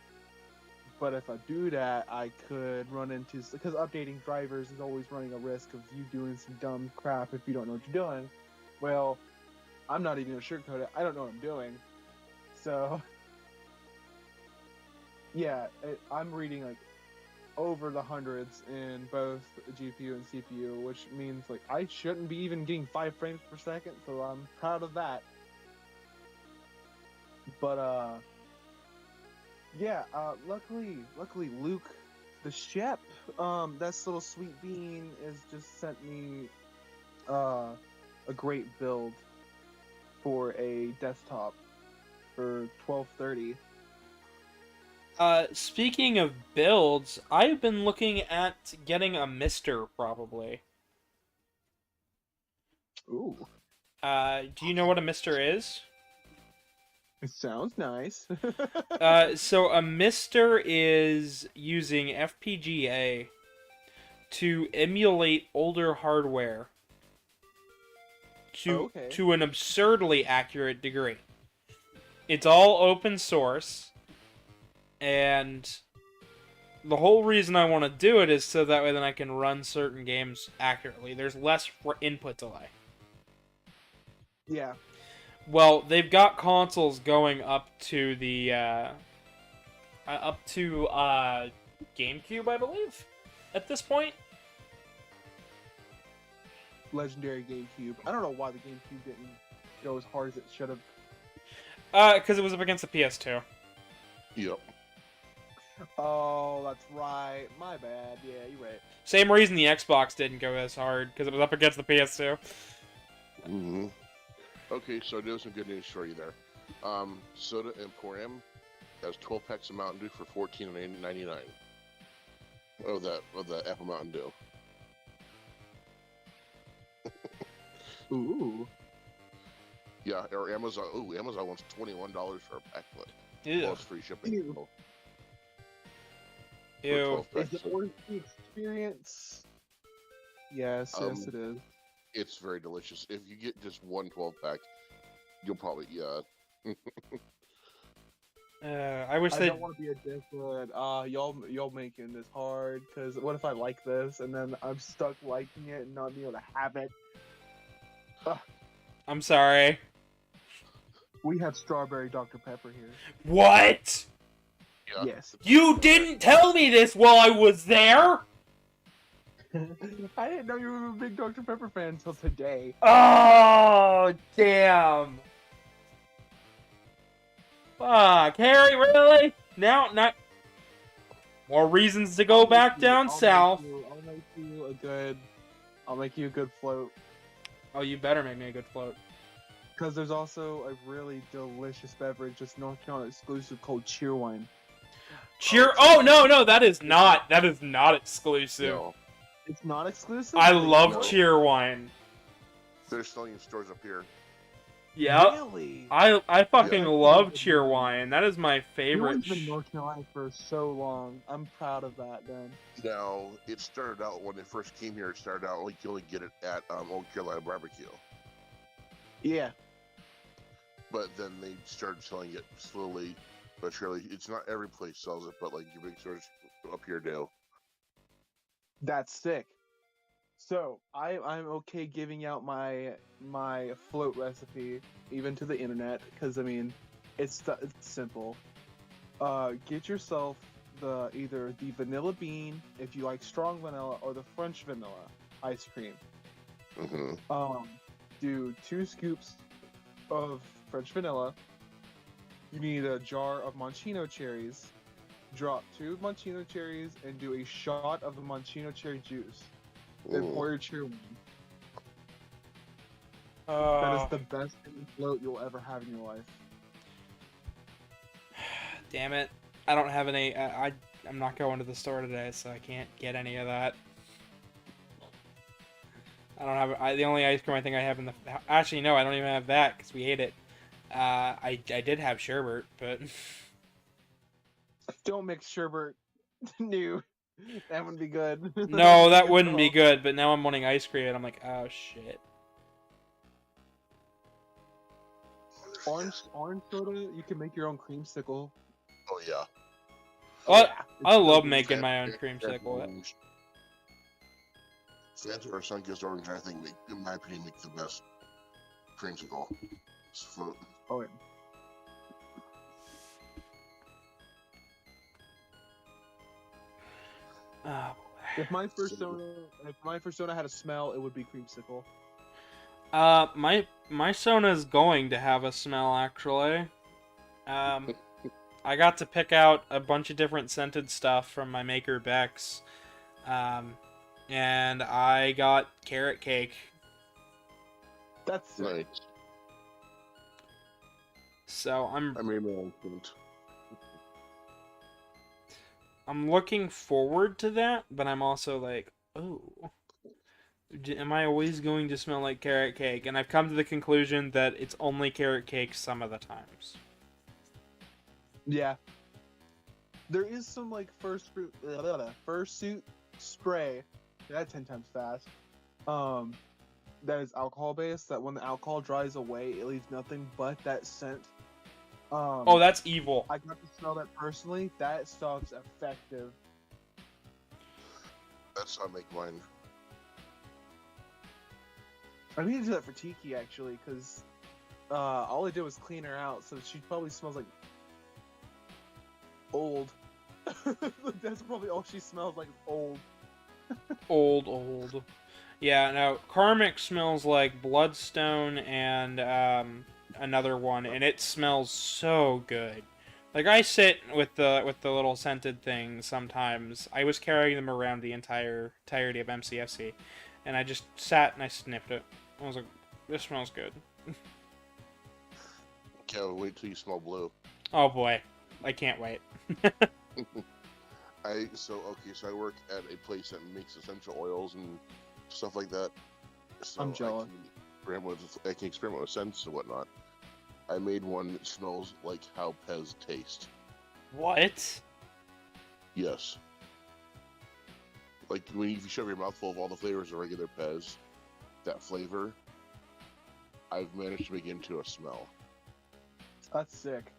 Speaker 2: But if I do that, I could run into, because updating drivers is always running a risk of you doing some dumb crap if you don't know what you're doing. Well, I'm not even gonna sugarcoat it. I don't know what I'm doing. So, yeah, I'm reading like over the hundreds in both GPU and CPU, which means like I shouldn't be even getting 5 frames per second, so I'm proud of that. But yeah, luckily Luke the Shep, that's little sweet bean has just sent me a great build for a desktop for 1230.
Speaker 1: Speaking of builds, I've been looking at getting a Mister probably.
Speaker 2: Ooh,
Speaker 1: Do you know what a Mister is?
Speaker 2: it sounds nice.
Speaker 1: So a Mister is using FPGA to emulate older hardware
Speaker 2: Okay.
Speaker 1: to an absurdly accurate degree. It's all open source, and the whole reason I want to do it is so that way then I can run certain games accurately. There's less input delay.
Speaker 2: Yeah.
Speaker 1: Well, they've got consoles going up to the GameCube, I believe, at this point.
Speaker 2: Legendary GameCube. I don't know why the GameCube didn't go as hard as it should have.
Speaker 1: Because it was up against the PS2.
Speaker 4: Yep.
Speaker 2: Oh, that's right. My bad. Yeah, you're right.
Speaker 1: Same reason the Xbox didn't go as hard, because it was up against the PS2.
Speaker 4: Mm-hmm. Okay, so there's some good news for you there. Soda Emporium has 12 packs of Mountain Dew for $14.99. Oh, that Apple Mountain Dew.
Speaker 2: Ooh.
Speaker 4: Yeah, or Amazon. Ooh, Amazon wants $21 for a packlet.
Speaker 1: Ew.
Speaker 4: Plus free shipping.
Speaker 2: Ew.
Speaker 4: For
Speaker 1: Ew.
Speaker 4: 12
Speaker 2: Is
Speaker 4: packs.
Speaker 2: it worth the experience? Yes, yes, it is.
Speaker 4: It's very delicious. If you get just one 12-pack, you'll probably,
Speaker 1: I wish
Speaker 2: I
Speaker 1: they.
Speaker 2: don't want to be a dick, but y'all making this hard. Because what if I like this and then I'm stuck liking it and not being able to have it?
Speaker 1: I'm sorry.
Speaker 2: We have strawberry Dr. Pepper here.
Speaker 1: What?
Speaker 4: yeah.
Speaker 2: Yes.
Speaker 1: You didn't tell me this while I was there?
Speaker 2: I didn't know you were a big Dr. Pepper fan until today.
Speaker 1: Oh, damn. Fuck, Harry, really? Now, not... More reasons to go back down south.
Speaker 2: I'll make you a good float.
Speaker 1: Oh, you better make me a good float.
Speaker 2: Because there's also a really delicious beverage that's North Carolina exclusive called Cheerwine.
Speaker 1: Oh, no, that is not exclusive.
Speaker 4: No,
Speaker 2: It's not exclusive?
Speaker 1: I love
Speaker 4: No.
Speaker 1: Cheerwine.
Speaker 4: they're selling in stores up here.
Speaker 1: Yep.
Speaker 2: Really?
Speaker 1: I fucking
Speaker 2: Yeah.
Speaker 1: love Cheerwine. That is my favorite.
Speaker 2: You've been in North Carolina for so long. I'm proud of that, then.
Speaker 4: Now, it started out when they first came here. It started out like you only get it at Old Carolina Barbecue,
Speaker 2: Yeah.
Speaker 4: but then they started selling it slowly but surely. It's not every place sells it, but like your big stores up here do.
Speaker 2: That's sick. So I'm okay giving out my float recipe even to the internet because I mean it's simple. Get yourself either the vanilla bean if you like strong vanilla or the French vanilla ice cream.
Speaker 4: Mm-hmm.
Speaker 2: Do 2 scoops of French vanilla. You need a jar of Monchino cherries. Drop 2 Monchino cherries and do a shot of the Monchino cherry juice. Then pour your cheer wine. That is the best float you'll ever have in your life.
Speaker 1: Damn it. I don't have any... I'm not going to the store today, so I can't get any of that. I don't have... the only ice cream I think I have in the... Actually, no, I don't even have that, because we ate it. I did have sherbet, but...
Speaker 2: Don't mix sherbet. New. That wouldn't be good.
Speaker 1: No, that wouldn't be good, but now I'm wanting ice cream, and I'm like, oh, shit.
Speaker 2: Orange soda, you can make your own creamsicle.
Speaker 4: Oh yeah.
Speaker 1: I love
Speaker 2: good.
Speaker 1: making my own creamsicle.
Speaker 4: Fanta or Sunkist Orange, I think, in my opinion, make the best creamsicle. Float.
Speaker 2: Oh, yeah.
Speaker 1: Oh,
Speaker 2: If my persona had a smell, it would be creamsicle.
Speaker 1: my Sona's going to have a smell actually. I got to pick out a bunch of different scented stuff from my maker Bex. And I got carrot cake.
Speaker 2: That's sick.
Speaker 4: Nice.
Speaker 1: So
Speaker 4: I made my own scent.
Speaker 1: I'm looking forward to that, but I'm also like, oh, am I always going to smell like carrot cake? And I've come to the conclusion that it's only carrot cake some of the times.
Speaker 2: Yeah. There is some like fursuit spray. That's 10 times fast. That is alcohol based. That when the alcohol dries away, it leaves nothing but that scent.
Speaker 1: Oh, that's evil.
Speaker 2: I got to smell that personally. That stuff's effective.
Speaker 4: That's how I make mine.
Speaker 2: I need to do that for Tiki actually, because all I did was clean her out, so she probably smells like old. That's probably all she smells like, old.
Speaker 1: Old. Yeah, no, Karmic smells like Bloodstone and another one, and it smells so good. Like, I sit with the little scented things sometimes. I was carrying them around the entirety of MCFC, and I just sat and I sniffed it. I was like, this smells good.
Speaker 4: Can't wait till you smell blue.
Speaker 1: Oh boy, I can't wait.
Speaker 4: So I work at a place that makes essential oils and stuff like that. So
Speaker 2: I'm jealous.
Speaker 4: I can experiment with scents and whatnot. I made one that smells like how Pez taste.
Speaker 1: What?
Speaker 4: Yes. Like when you shove your mouth full of all the flavors of regular Pez, that flavor, I've managed to make it into a smell.
Speaker 2: That's sick.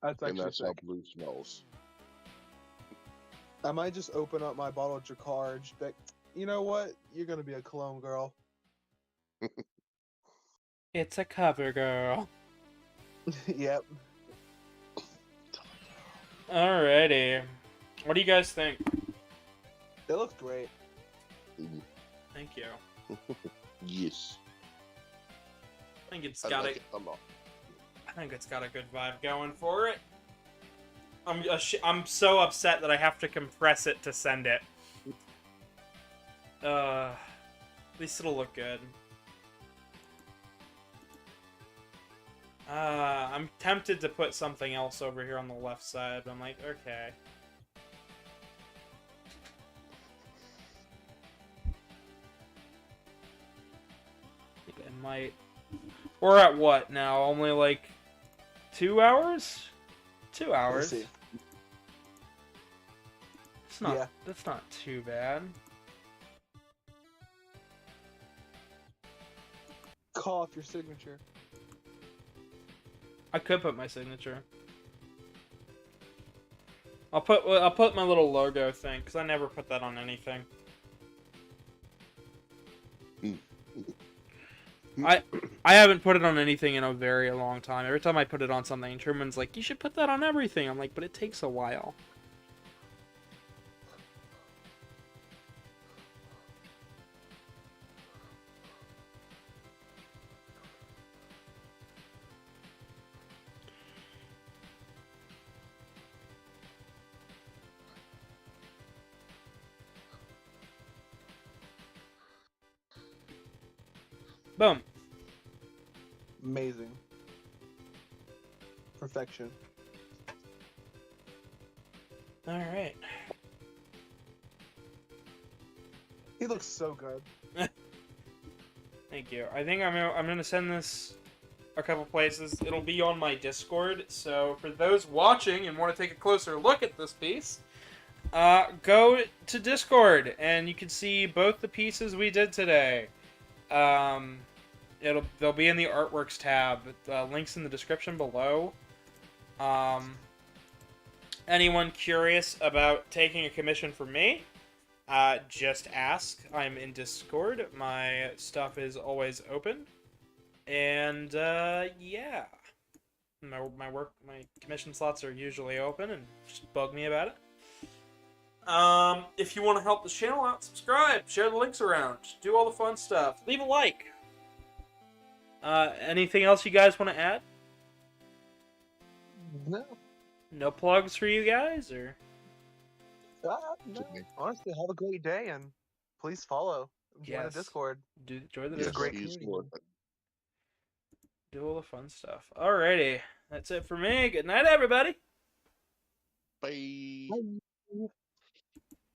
Speaker 2: That's
Speaker 4: And
Speaker 2: actually
Speaker 4: that's how
Speaker 2: sick.
Speaker 4: blue smells.
Speaker 2: I might just open up my bottle of Jacquard. Just be like, you know what? You're gonna be a cologne girl.
Speaker 1: It's a cover girl.
Speaker 2: Yep.
Speaker 1: Alrighty. What do you guys think?
Speaker 2: It looks great.
Speaker 1: Thank you.
Speaker 4: Yes.
Speaker 1: I think it's
Speaker 4: I
Speaker 1: got
Speaker 4: like
Speaker 1: a
Speaker 4: it a lot.
Speaker 1: I think it's got a good vibe going for it. I'm so upset that I have to compress it to send it. At least it'll look good. I'm tempted to put something else over here on the left side, but I'm like, okay. I think I might. We're at what now? Only like 2 hours? 2 hours.
Speaker 2: Let's see.
Speaker 1: It's not.
Speaker 2: Yeah.
Speaker 1: That's not too bad.
Speaker 2: Call off your signature.
Speaker 1: I could put my signature. I'll put my little logo thing because I never put that on anything. I haven't put it on anything in a very long time. Every time I put it on something, Truman's like, "You should put that on everything." I'm like, "But it takes a while." Boom.
Speaker 2: Amazing. Perfection.
Speaker 1: All right.
Speaker 2: He looks so good.
Speaker 1: Thank you. I think I'm gonna send this a couple places. It'll be on my Discord. So for those watching and want to take a closer look at this piece, go to Discord and you can see both the pieces we did today. They'll be in the artworks tab. Links in the description below. Anyone curious about taking a commission from me? Just ask. I'm in Discord. My stuff is always open. And yeah, my commission slots are usually open, and just bug me about it. If you want to help the channel out, subscribe, share the links around, do all the fun stuff, leave a like. Anything else you guys want to add?
Speaker 2: No.
Speaker 1: No plugs for you guys, or?
Speaker 2: No. Honestly, have a great day and please follow. Join the
Speaker 1: Yes.
Speaker 2: Discord.
Speaker 1: Join the
Speaker 2: It's a
Speaker 1: Discord.
Speaker 2: great
Speaker 4: he's
Speaker 2: community.
Speaker 4: worth it.
Speaker 1: Do all the fun stuff. Alrighty. That's it for me. Good night, everybody.
Speaker 4: Bye.
Speaker 2: Bye.